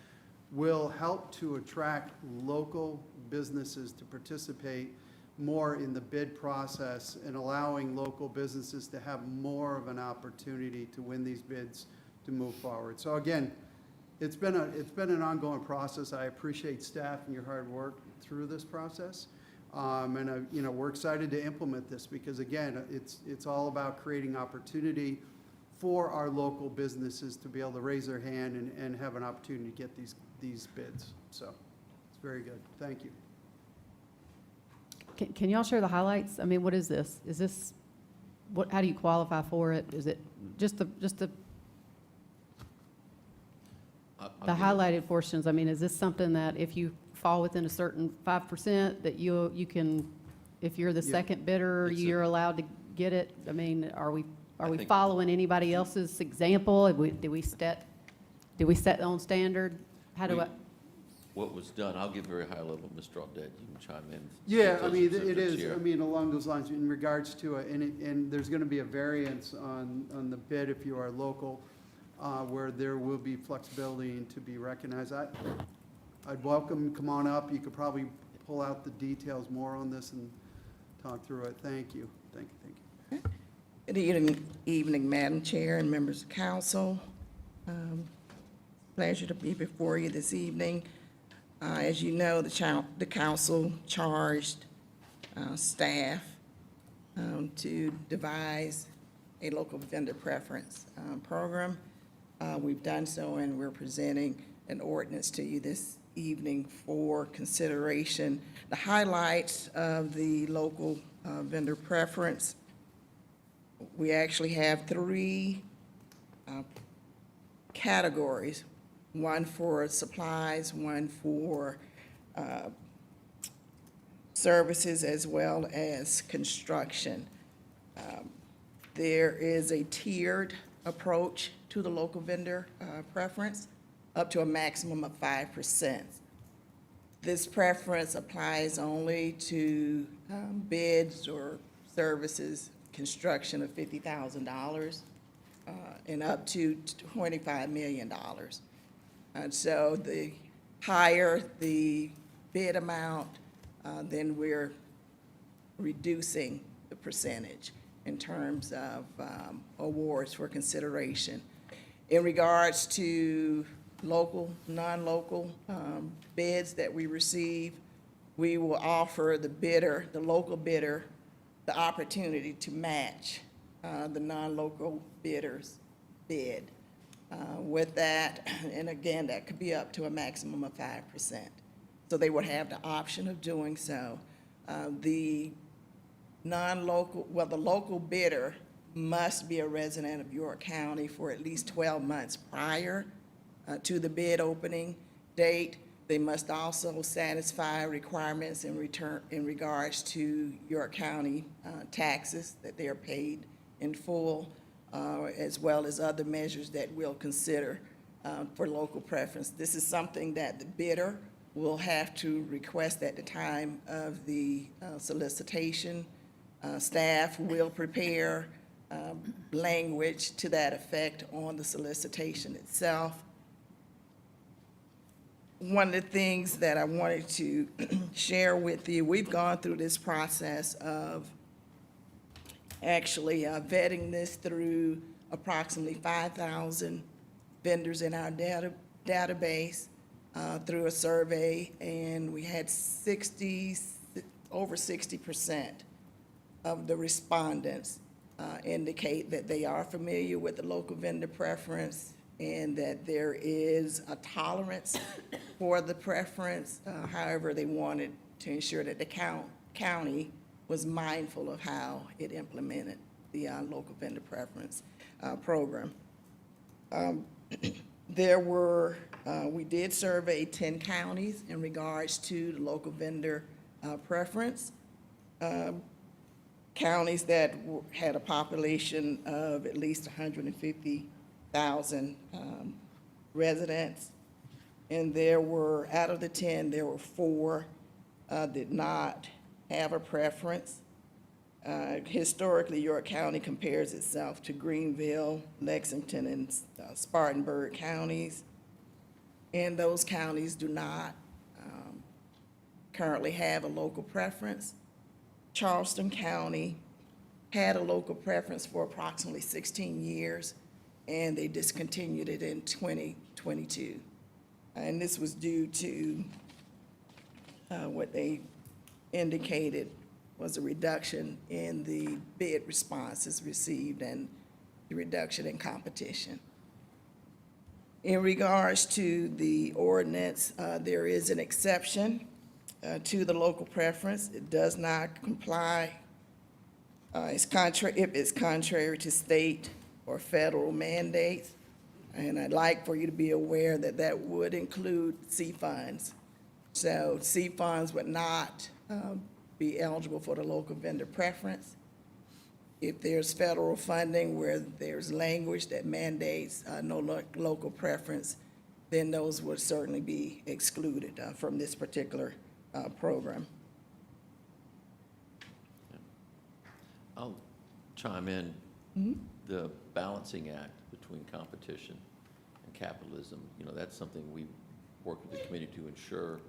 will help to attract local businesses to participate more in the bid process and allowing local businesses to have more of an opportunity to win these bids to move forward. So again, it's been an ongoing process. I appreciate staff and your hard work through this process. We're excited to implement this because again, it's all about creating opportunity for our local businesses to be able to raise their hand and have an opportunity to get these bids. So it's very good. Thank you. Can y'all share the highlights? I mean, what is this? Is this, how do you qualify for it? Is it just the highlighted portions? I mean, is this something that if you fall within a certain 5% that you can, if you're the second bidder, you're allowed to get it? I mean, are we following anybody else's example? Did we set their own standard? What was done, I'll give very high level, Mr. Audette, you can chime in. Yeah, I mean, it is, I mean, along those lines, in regards to, and there's going to be a variance on the bid if you are local, where there will be flexibility and to be recognized. I'd welcome, come on up, you could probably pull out the details more on this and talk through it. Thank you, thank you, thank you. Good evening, Madam Chair and members of council. Pleasure to be before you this evening. As you know, the council charged staff to devise a local vendor preference program. We've done so, and we're presenting an ordinance to you this evening for consideration. The highlights of the local vendor preference, we actually have 3 categories. One for supplies, one for services, as well as construction. There is a tiered approach to the local vendor preference, up to a maximum of 5%. This preference applies only to bids or services, construction of $50,000 and up to $25 million. And so the higher the bid amount, then we're reducing the percentage in terms of awards for consideration. In regards to local, non-local bids that we receive, we will offer the bidder, the local bidder, the opportunity to match the non-local bidder's bid. With that, and again, that could be up to a maximum of 5%. So they would have the option of doing so. The non-local, well, the local bidder must be a resident of York County for at least 12 months prior to the bid opening date. They must also satisfy requirements in regards to York County taxes that they are paid in full, as well as other measures that we'll consider for local preference. This is something that the bidder will have to request at the time of the solicitation. Staff will prepare language to that effect on the solicitation itself. One of the things that I wanted to share with you, we've gone through this process of actually vetting this through approximately 5,000 vendors in our database through a survey, and we had over 60% of the respondents indicate that they are familiar with the local vendor preference and that there is a tolerance for the preference. However, they wanted to ensure that the county was mindful of how it implemented the local vendor preference program. There were, we did survey 10 counties in regards to the local vendor preference. Counties that had a population of at least 150,000 residents. And there were, out of the 10, there were 4 did not have a preference. Historically, York County compares itself to Greenville, Lexington, and Spartanburg counties. And those counties do not currently have a local preference. Charleston County had a local preference for approximately 16 years, and they discontinued it in 2022. And this was due to what they indicated was a reduction in the bid responses received and the reduction in competition. In regards to the ordinance, there is an exception to the local preference. It does not comply. If it's contrary to state or federal mandates. And I'd like for you to be aware that that would include C funds. So C funds would not be eligible for the local vendor preference. If there's federal funding where there's language that mandates no local preference, then those would certainly be excluded from this particular program. I'll chime in. The balancing act between competition and capitalism, that's something we worked with the committee to ensure,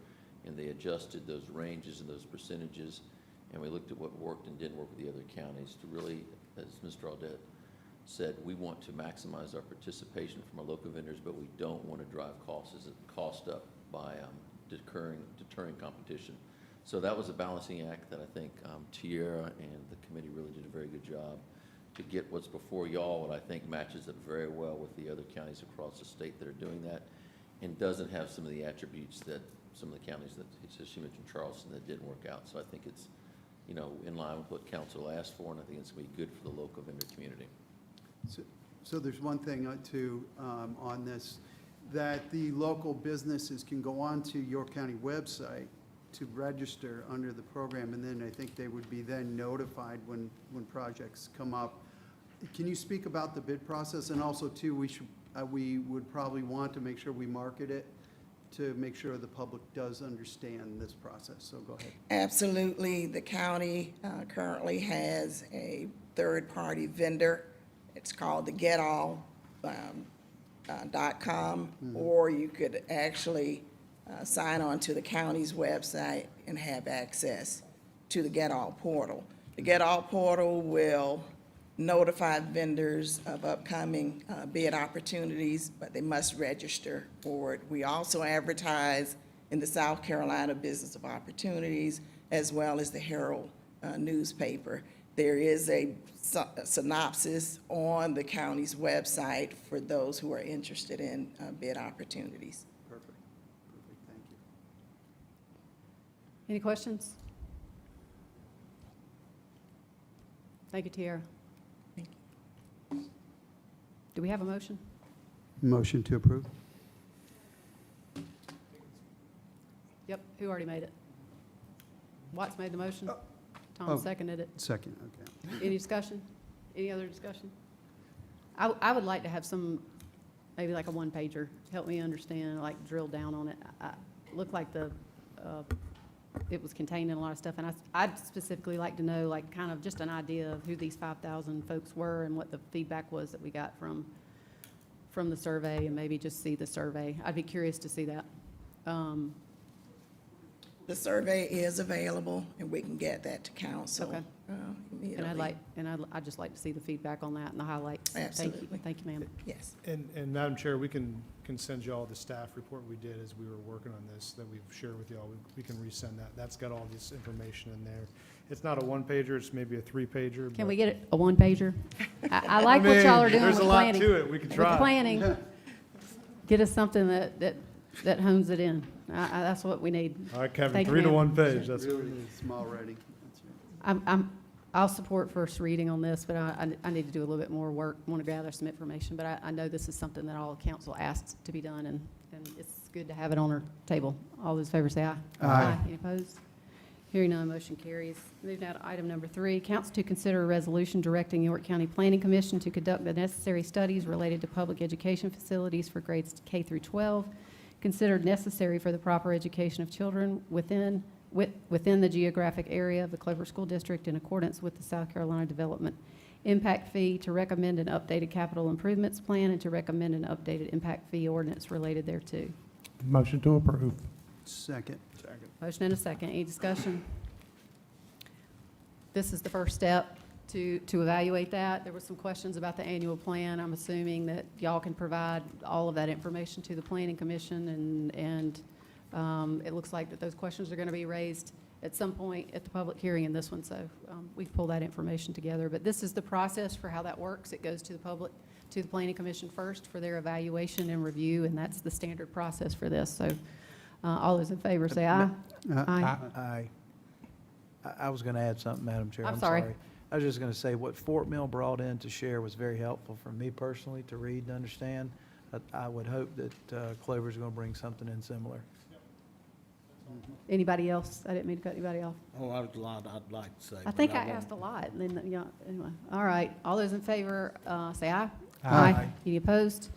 and they adjusted those ranges and those percentages, and we looked at what worked and didn't work with the other counties to really, as Mr. Audette said, we want to maximize our participation from our local vendors, but we don't want to drive cost up by deterring competition. So that was a balancing act that I think Tierra and the committee really did a very good job to get what's before y'all, what I think matches up very well with the other counties across the state that are doing that, and doesn't have some of the attributes that some of the counties that, she mentioned Charleston, that didn't work out. So I think it's, in line with what council asked for, and I think it's going to be good for the local vendor community. So there's one thing on this, that the local businesses can go onto York County website to register under the program, and then I think they would be then notified when projects come up. Can you speak about the bid process? And also, too, we would probably want to make sure we market it to make sure the public does understand this process. So go ahead. Absolutely. The county currently has a third-party vendor. It's called the getall.com, or you could actually sign on to the county's website and have access to the Get All portal. The Get All portal will notify vendors of upcoming bid opportunities, but they must register for it. We also advertise in the South Carolina Business of Opportunities, as well as the Herald newspaper. There is a synopsis on the county's website for those who are interested in bid opportunities. Perfect. Thank you. Any questions? Thank you, Tierra. Thank you. Do we have a motion? Motion to approve? Yep, who already made it? Watts made the motion. Tom seconded it. Second, okay. Any discussion? Any other discussion? I would like to have some, maybe like a one-pager, help me understand, like drill down on it. Looked like it was contained in a lot of stuff, and I'd specifically like to know, like, kind of just an idea of who these 5,000 folks were and what the feedback was that we got from the survey, and maybe just see the survey. I'd be curious to see that. The survey is available, and we can get that to council. Okay. Immediately. I'd just like to see the feedback on that and the highlights. Absolutely. Thank you, ma'am. Yes. And Madam Chair, we can send you all the staff report we did as we were working on this that we've shared with y'all. We can resend that. That's got all this information in there. It's not a one-pager, it's maybe a three-pager. Can we get it a one-pager? I like what y'all are doing with there's a planning. lot to it. We can try. With planning, get us something that hones it in. That's what we need. All right, Kevin, Thank you, 3 to ma'am. 1 page. That's Really small writing. That's right. I'll support first reading on this, but I need to do a little bit more work, want to gather some information, but I know this is something that all council asked to be done, and it's good to have it on our table. All those in favor say aye. Aye. Any opposed? Hearing none, motion carries. Move now to item number 3, council to consider a resolution directing York County Planning Commission to conduct the necessary studies related to public education facilities for grades K through 12, considered necessary for the proper education of children within the geographic area of the Clover School District in accordance with the South Carolina Development Impact Fee, to recommend an updated capital improvements plan, and to recommend an updated impact fee ordinance related thereto. Motion to approve. Second. Motion and a second. Any discussion? This is the first step to evaluate that. There were some questions about the annual plan. I'm assuming that y'all can provide all of that information to the Planning Commission, and it looks like that those questions are going to be raised at some point at the public hearing in this one, so we can pull that information together. But this is the process for how that works. It goes to the public, to the Planning Commission first for their evaluation and review, and that's the standard process for this. So all those in favor say aye. Aye. I was going to add something, Madam Chair. I'm sorry. I was just going to say what Fort Mill brought in to share was very helpful for me personally to read and understand. I would hope that Clover's going to bring something in similar. Anybody else? I didn't mean to cut anybody off. Oh, I was a lot I'd like to say. I think I asked a lot, and then, yeah, anyway. All right, all those in favor, say aye. Aye. Any opposed?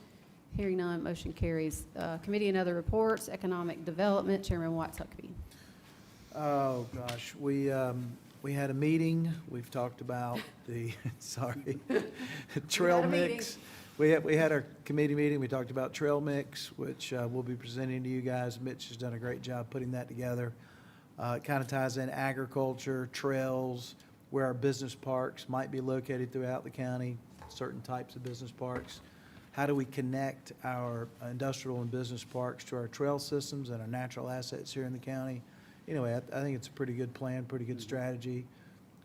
Hearing none, motion carries. Committee and other reports, economic development, Chairman Watts Huckabee. Oh, gosh, we had a meeting, we've talked about the, sorry, trail had a meeting. mix. We had our committee meeting, we talked about trail mix, which we'll be presenting to you guys. Mitch has done a great job putting that together. It kind of ties in agriculture, trails, where our business parks might be located throughout the county, certain types of business parks. How do we connect our industrial and business parks to our trail systems and our natural assets here in the county? Anyway, I think it's a pretty good plan, pretty good strategy.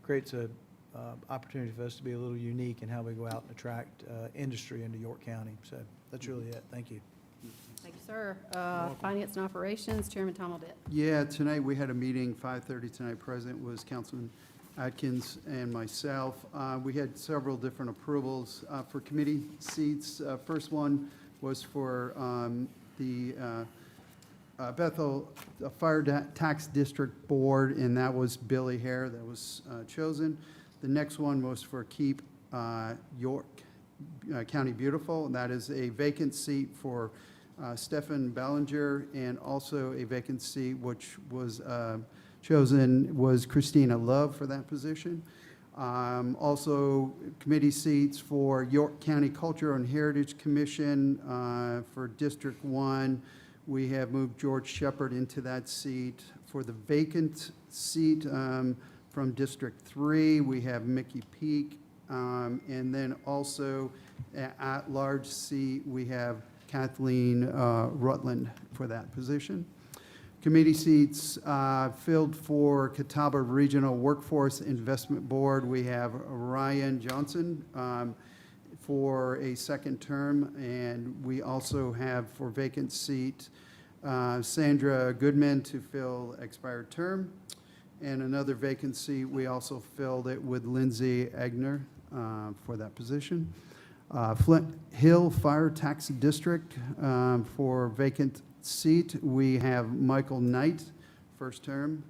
Creates a opportunity for us to be a little unique in how we go out and attract industry into York County. So that's really it. Thank you. Thank you, sir. Finance and Operations, Chairman Tom Audette. Yeah, tonight we had a meeting, 5:30 tonight. Present was Councilman Atkins and myself. We had several different approvals for committee seats. First one was for the Bethel Fire Tax District Board, and that was Billy Hare that was chosen. The next one was for Keep York County Beautiful, and that is a vacant seat for Stefan Ballinger, and also a vacant seat which was chosen was Christina Love for that position. Also, committee seats for York County Culture and Heritage Commission for District 1. We have moved George Shepard into that seat. For the vacant seat from District 3, we have Mickey Peak. And then also at-large seat, we have Kathleen Rutland for that position. Committee seats filled for Catawba Regional Workforce Investment Board. We have Ryan Johnson for a second term, and we also have for vacant seat Sandra Goodman to fill expired term. And another vacancy, we also filled it with Lindsay Egner for that position. Flint Hill Fire Tax District for vacant seat, we have Michael Knight, first term.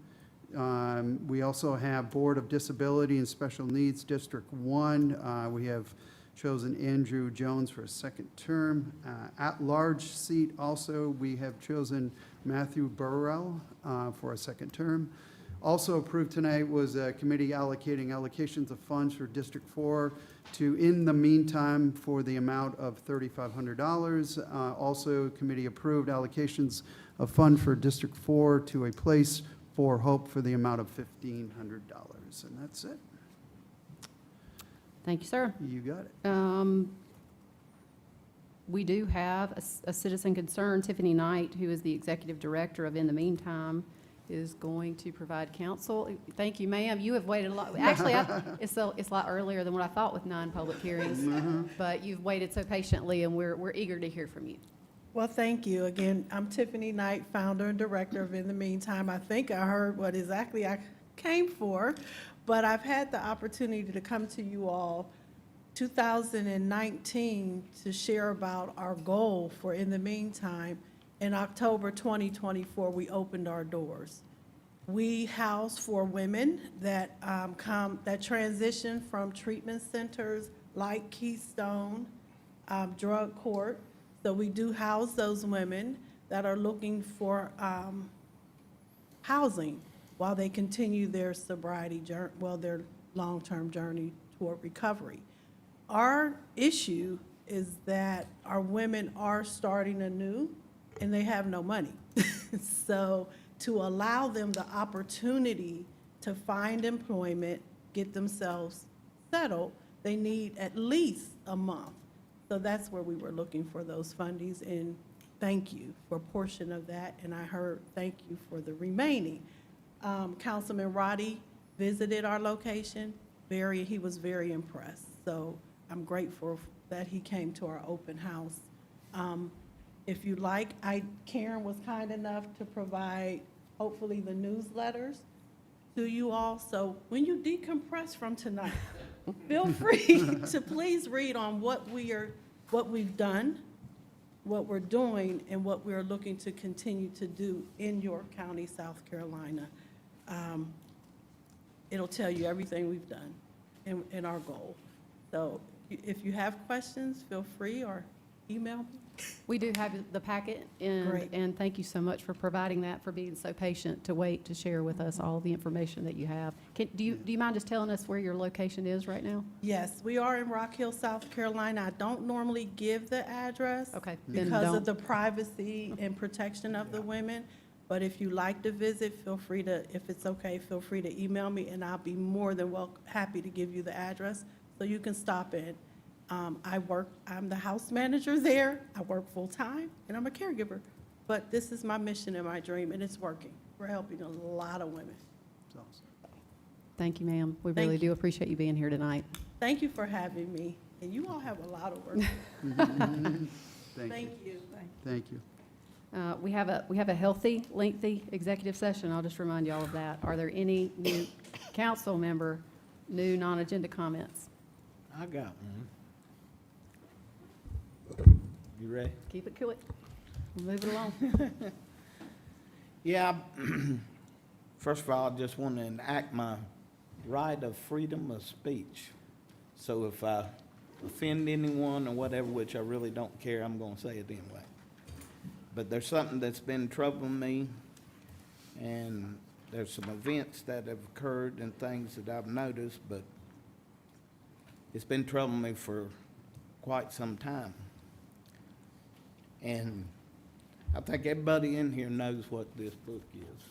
We also have Board of Disability and Special Needs District 1. We have chosen Andrew Jones for a second term. At-large seat also, we have chosen Matthew Burrell for a second term. Also approved tonight was a committee allocating allocations of funds for District 4 to In the Meantime for the amount of $3,500. Also, committee approved allocations of fund for District 4 to a Place for Hope for the amount of $1,500. And that's it. Thank you, sir. You got it. We do have a citizen concern. Tiffany Knight, who is the executive director of In the Meantime, is going to provide counsel. Thank you, ma'am. You have waited a lot. Actually, it's a lot earlier than what I thought with 9 public hearings, but you've waited so patiently, and we're eager to hear from you. Well, thank you. Again, I'm Tiffany Knight, founder and director of In the Meantime. I think I heard what exactly I came for, But I've had the opportunity to come to you all 2019 to share about our goal for In the Meantime. In October 2024, we opened our doors. We house for women that that transition from treatment centers like Keystone, drug court. So we do house those women that are looking for housing while they continue their sobriety journey, their long-term journey toward recovery. Our issue is that our women are starting anew and they have no money. So to allow them the opportunity to find employment, get themselves settled, they need at least a month. So that's where we were looking for those fundings, and thank you for a portion of that, and I heard thank you for the remaining. Councilman Roddy visited our location. He was very impressed. So I'm grateful that he came to our open house. If you like, Karen was kind enough to provide, hopefully, the newsletters to you all. So when you decompress from tonight, feel free to please read on what we've done, what we're doing, and what we're looking to continue to do in York County, South Carolina. It'll tell you everything we've done in our goal. So if you have questions, feel free or email me. We do have the packet, Great. and thank you so much for providing that, for being so patient to wait to share with us all the information that you have. Do you mind just telling us where your location is right now? Yes, we are in Rock Hill, South Carolina. I don't normally give the address. Okay, then Because don't. of the privacy and protection of the women. But if you like to visit, feel free to, if it's okay, feel free to email me, and I'll be more than happy to give you the address so you can stop in. I'm the house manager there. I work full-time, and I'm a caregiver. But this is my mission and my dream, and it's working. We're helping a lot of women. Thank you, ma'am. We Thank really you. do appreciate you being here tonight. Thank you for having me, and you all have a lot of work. Thank you. Thank you. We have a healthy, lengthy executive session. I'll just remind you all of that. Are there any new council member, new non-agenda comments? I got one. You ready? Keep it quick. We'll move it along. Yeah, first of all, I just want to enact my right of freedom of speech. So if I offend anyone or whatever, which I really don't care, I'm going to say it anyway. But there's something that's been troubling me, and there's some events that have occurred and things that I've noticed, but it's been troubling me for quite some time. And I think everybody in here knows what this book is.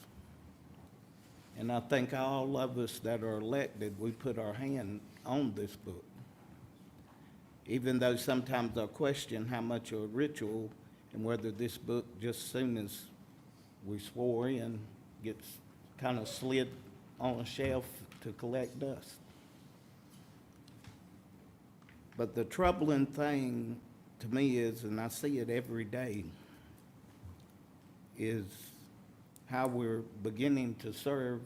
And I think all of us that are elected, we put our hand on this book. Even though sometimes I question how much of a ritual and whether this book, just as soon as we swore in, gets kind of slid on a shelf to collect dust. But the troubling thing to me is, and I see it every day, is how we're beginning to serve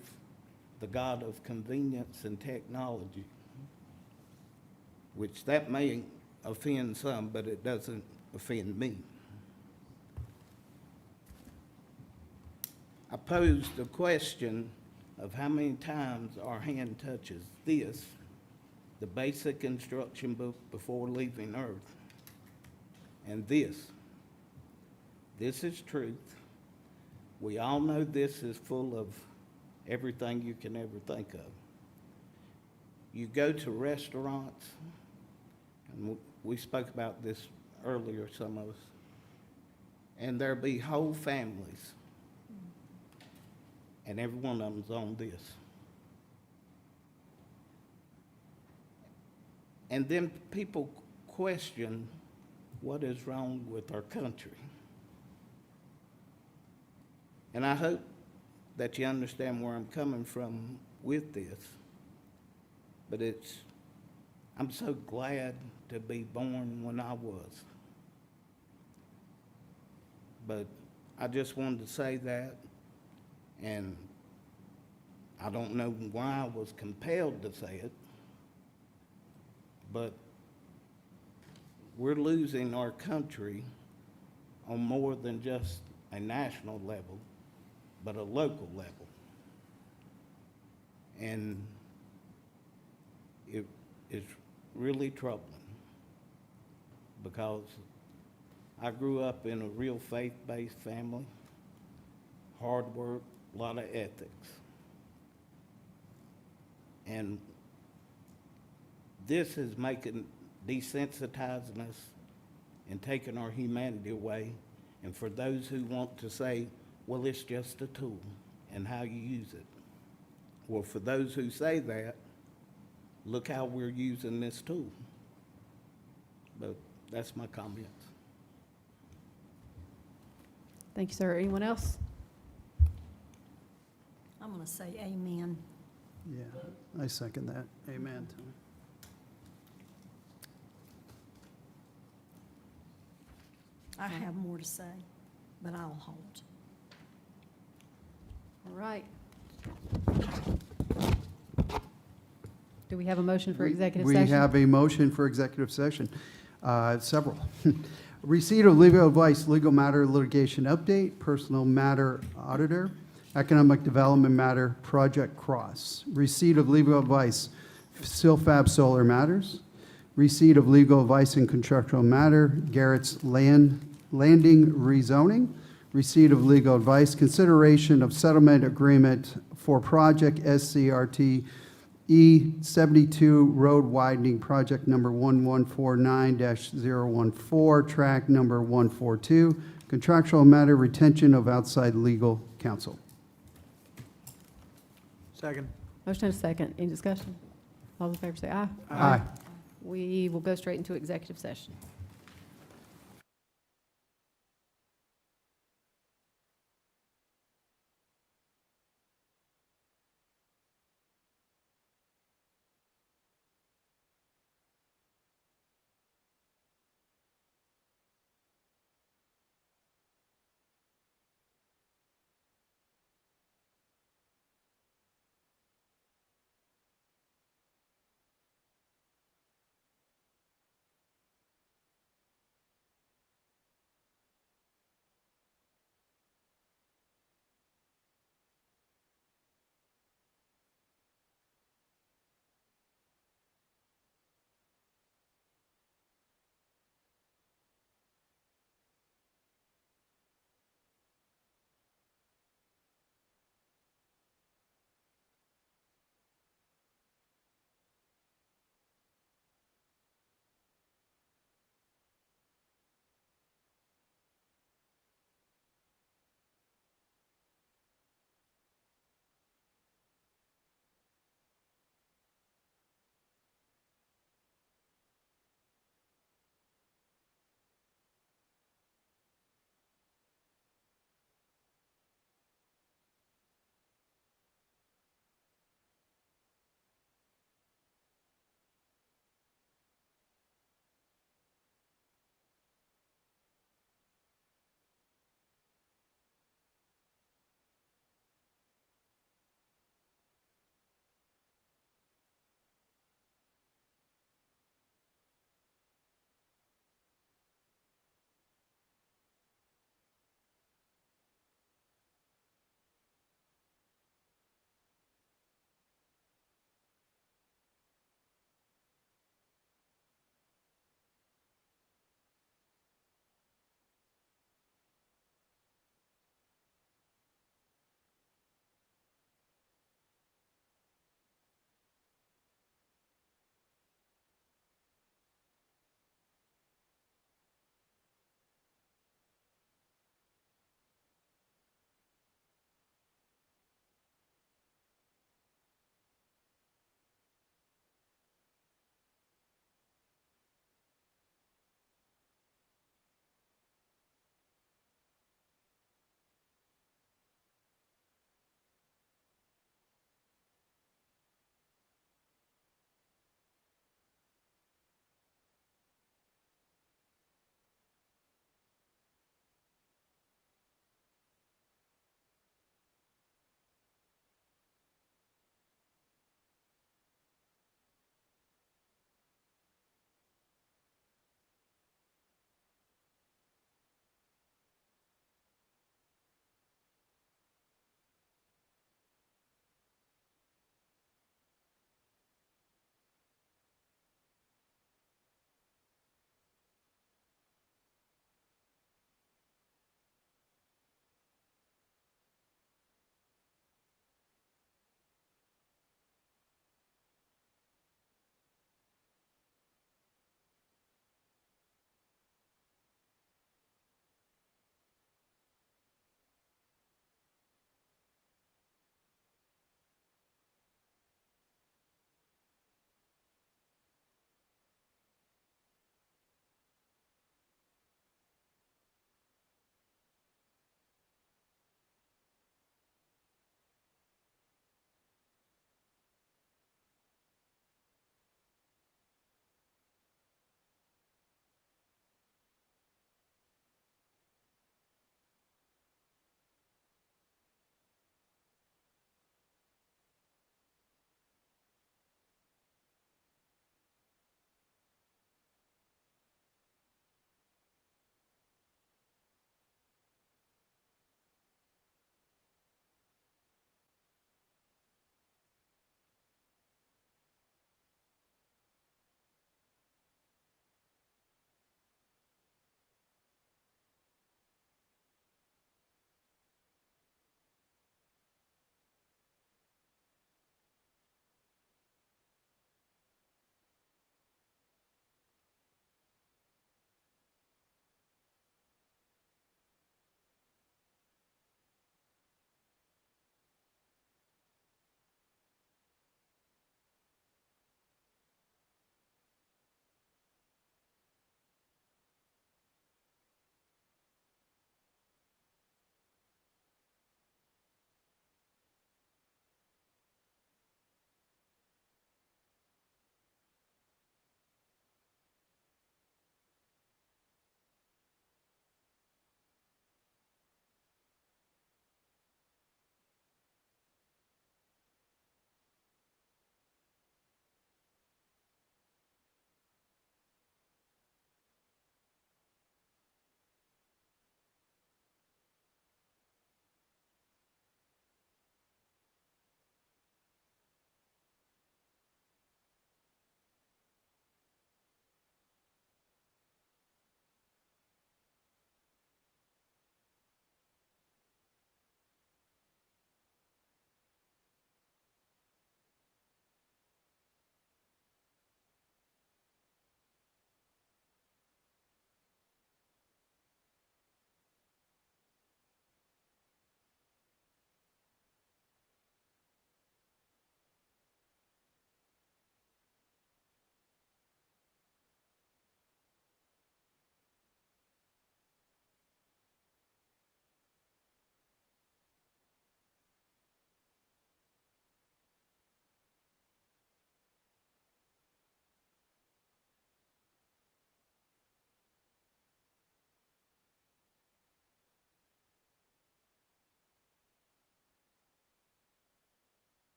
the God of convenience and technology, which that may offend some, but it doesn't offend me. I posed the question of how many times our hand touches this, the basic instruction book before leaving Earth, and this. This is truth. We all know this is full of everything you can ever think of. You go to restaurants, and we spoke about this earlier, some of us, and there'll be whole families, and every one of them's on this. And then people question what is wrong with our country. And I hope that you understand where I'm coming from with this. But I'm so glad to be born when I was. But I just wanted to say that, and I don't know why I was compelled to say it, but we're losing our country on more than just a national level, but a local level. And it is really troubling because I grew up in a real faith-based family, hard work, a lot of ethics. And this is desensitizing us and taking our humanity away. And for those who want to say, well, it's just a tool and how you use it. Well, for those who say that, look how we're using this tool. But that's my comments. Thank you, sir. Anyone else? I'm going to say amen. Yeah, I second that. Amen, Tom. I have more to say, but I'll hold. All right. Do we have a motion for executive We session? have a motion for executive session, several. Receipt of legal advice, legal matter litigation update, personal matter auditor, economic development matter, project cross. Receipt of legal advice, Silfab Solar Matters. Receipt of legal advice in contractual matter, Garrett's Landing rezoning. Receipt of legal advice, consideration of settlement agreement for project SCRT E72 road widening project number 1149-014, track number 142, contractual matter retention of outside legal counsel. Second. Motion and a second. Any discussion? All those in favor say aye. Aye. We will go straight into executive session.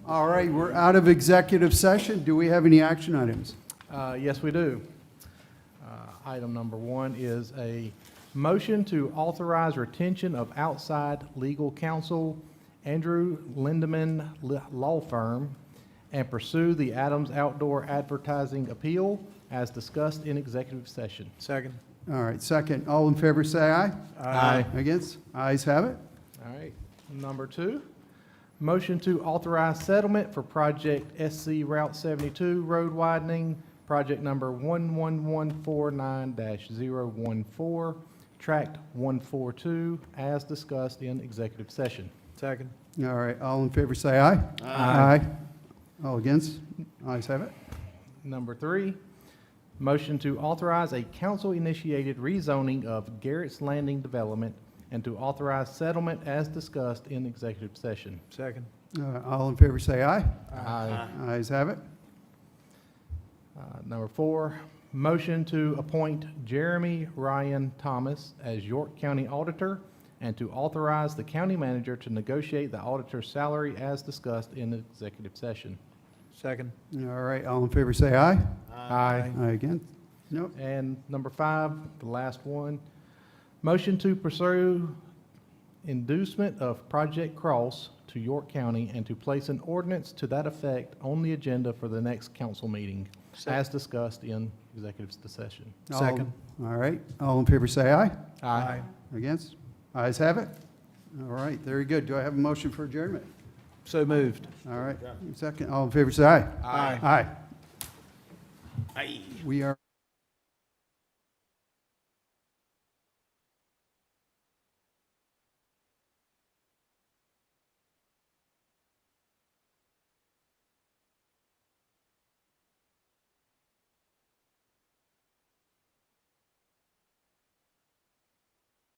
All right, we're out of executive session. Do we have any action items? Yes, we do. Item number 1 is a motion to authorize retention of outside legal counsel, Andrew Lindeman Law Firm, and pursue the Adams Outdoor Advertising appeal as discussed in executive session. Second. All right, second. All in favor, say aye. Aye. Against? Ayes have it. All right. Number 2, motion to authorize settlement for project SC Route 72 road widening, project number 11149-014, tract 142, as discussed in executive session. Second. All right, all in favor, say aye. Aye. All against? Ayes have it. Number 3, motion to authorize a council-initiated rezoning of Garrett's Landing Development and to authorize settlement as discussed in executive session. Second. All in favor, say aye. Aye. Ayes have it. Number 4, motion to appoint Jeremy Ryan Thomas as York County Auditor and to authorize the county manager to negotiate the auditor's salary as discussed in the executive session. Second. All right, all in favor, say aye. Aye. Aye again? Nope. And number 5, the last one, motion to pursue inducement of Project Cross to York County and to place an ordinance to that effect on the agenda for the next council meeting, as discussed in executive session. Second. All right, all in favor, say aye. Aye. Against? Ayes have it. All right, very good. Do I have a motion for adjournment? So moved. All right, second. All in favor, say aye. Aye. Aye. Aye. We are.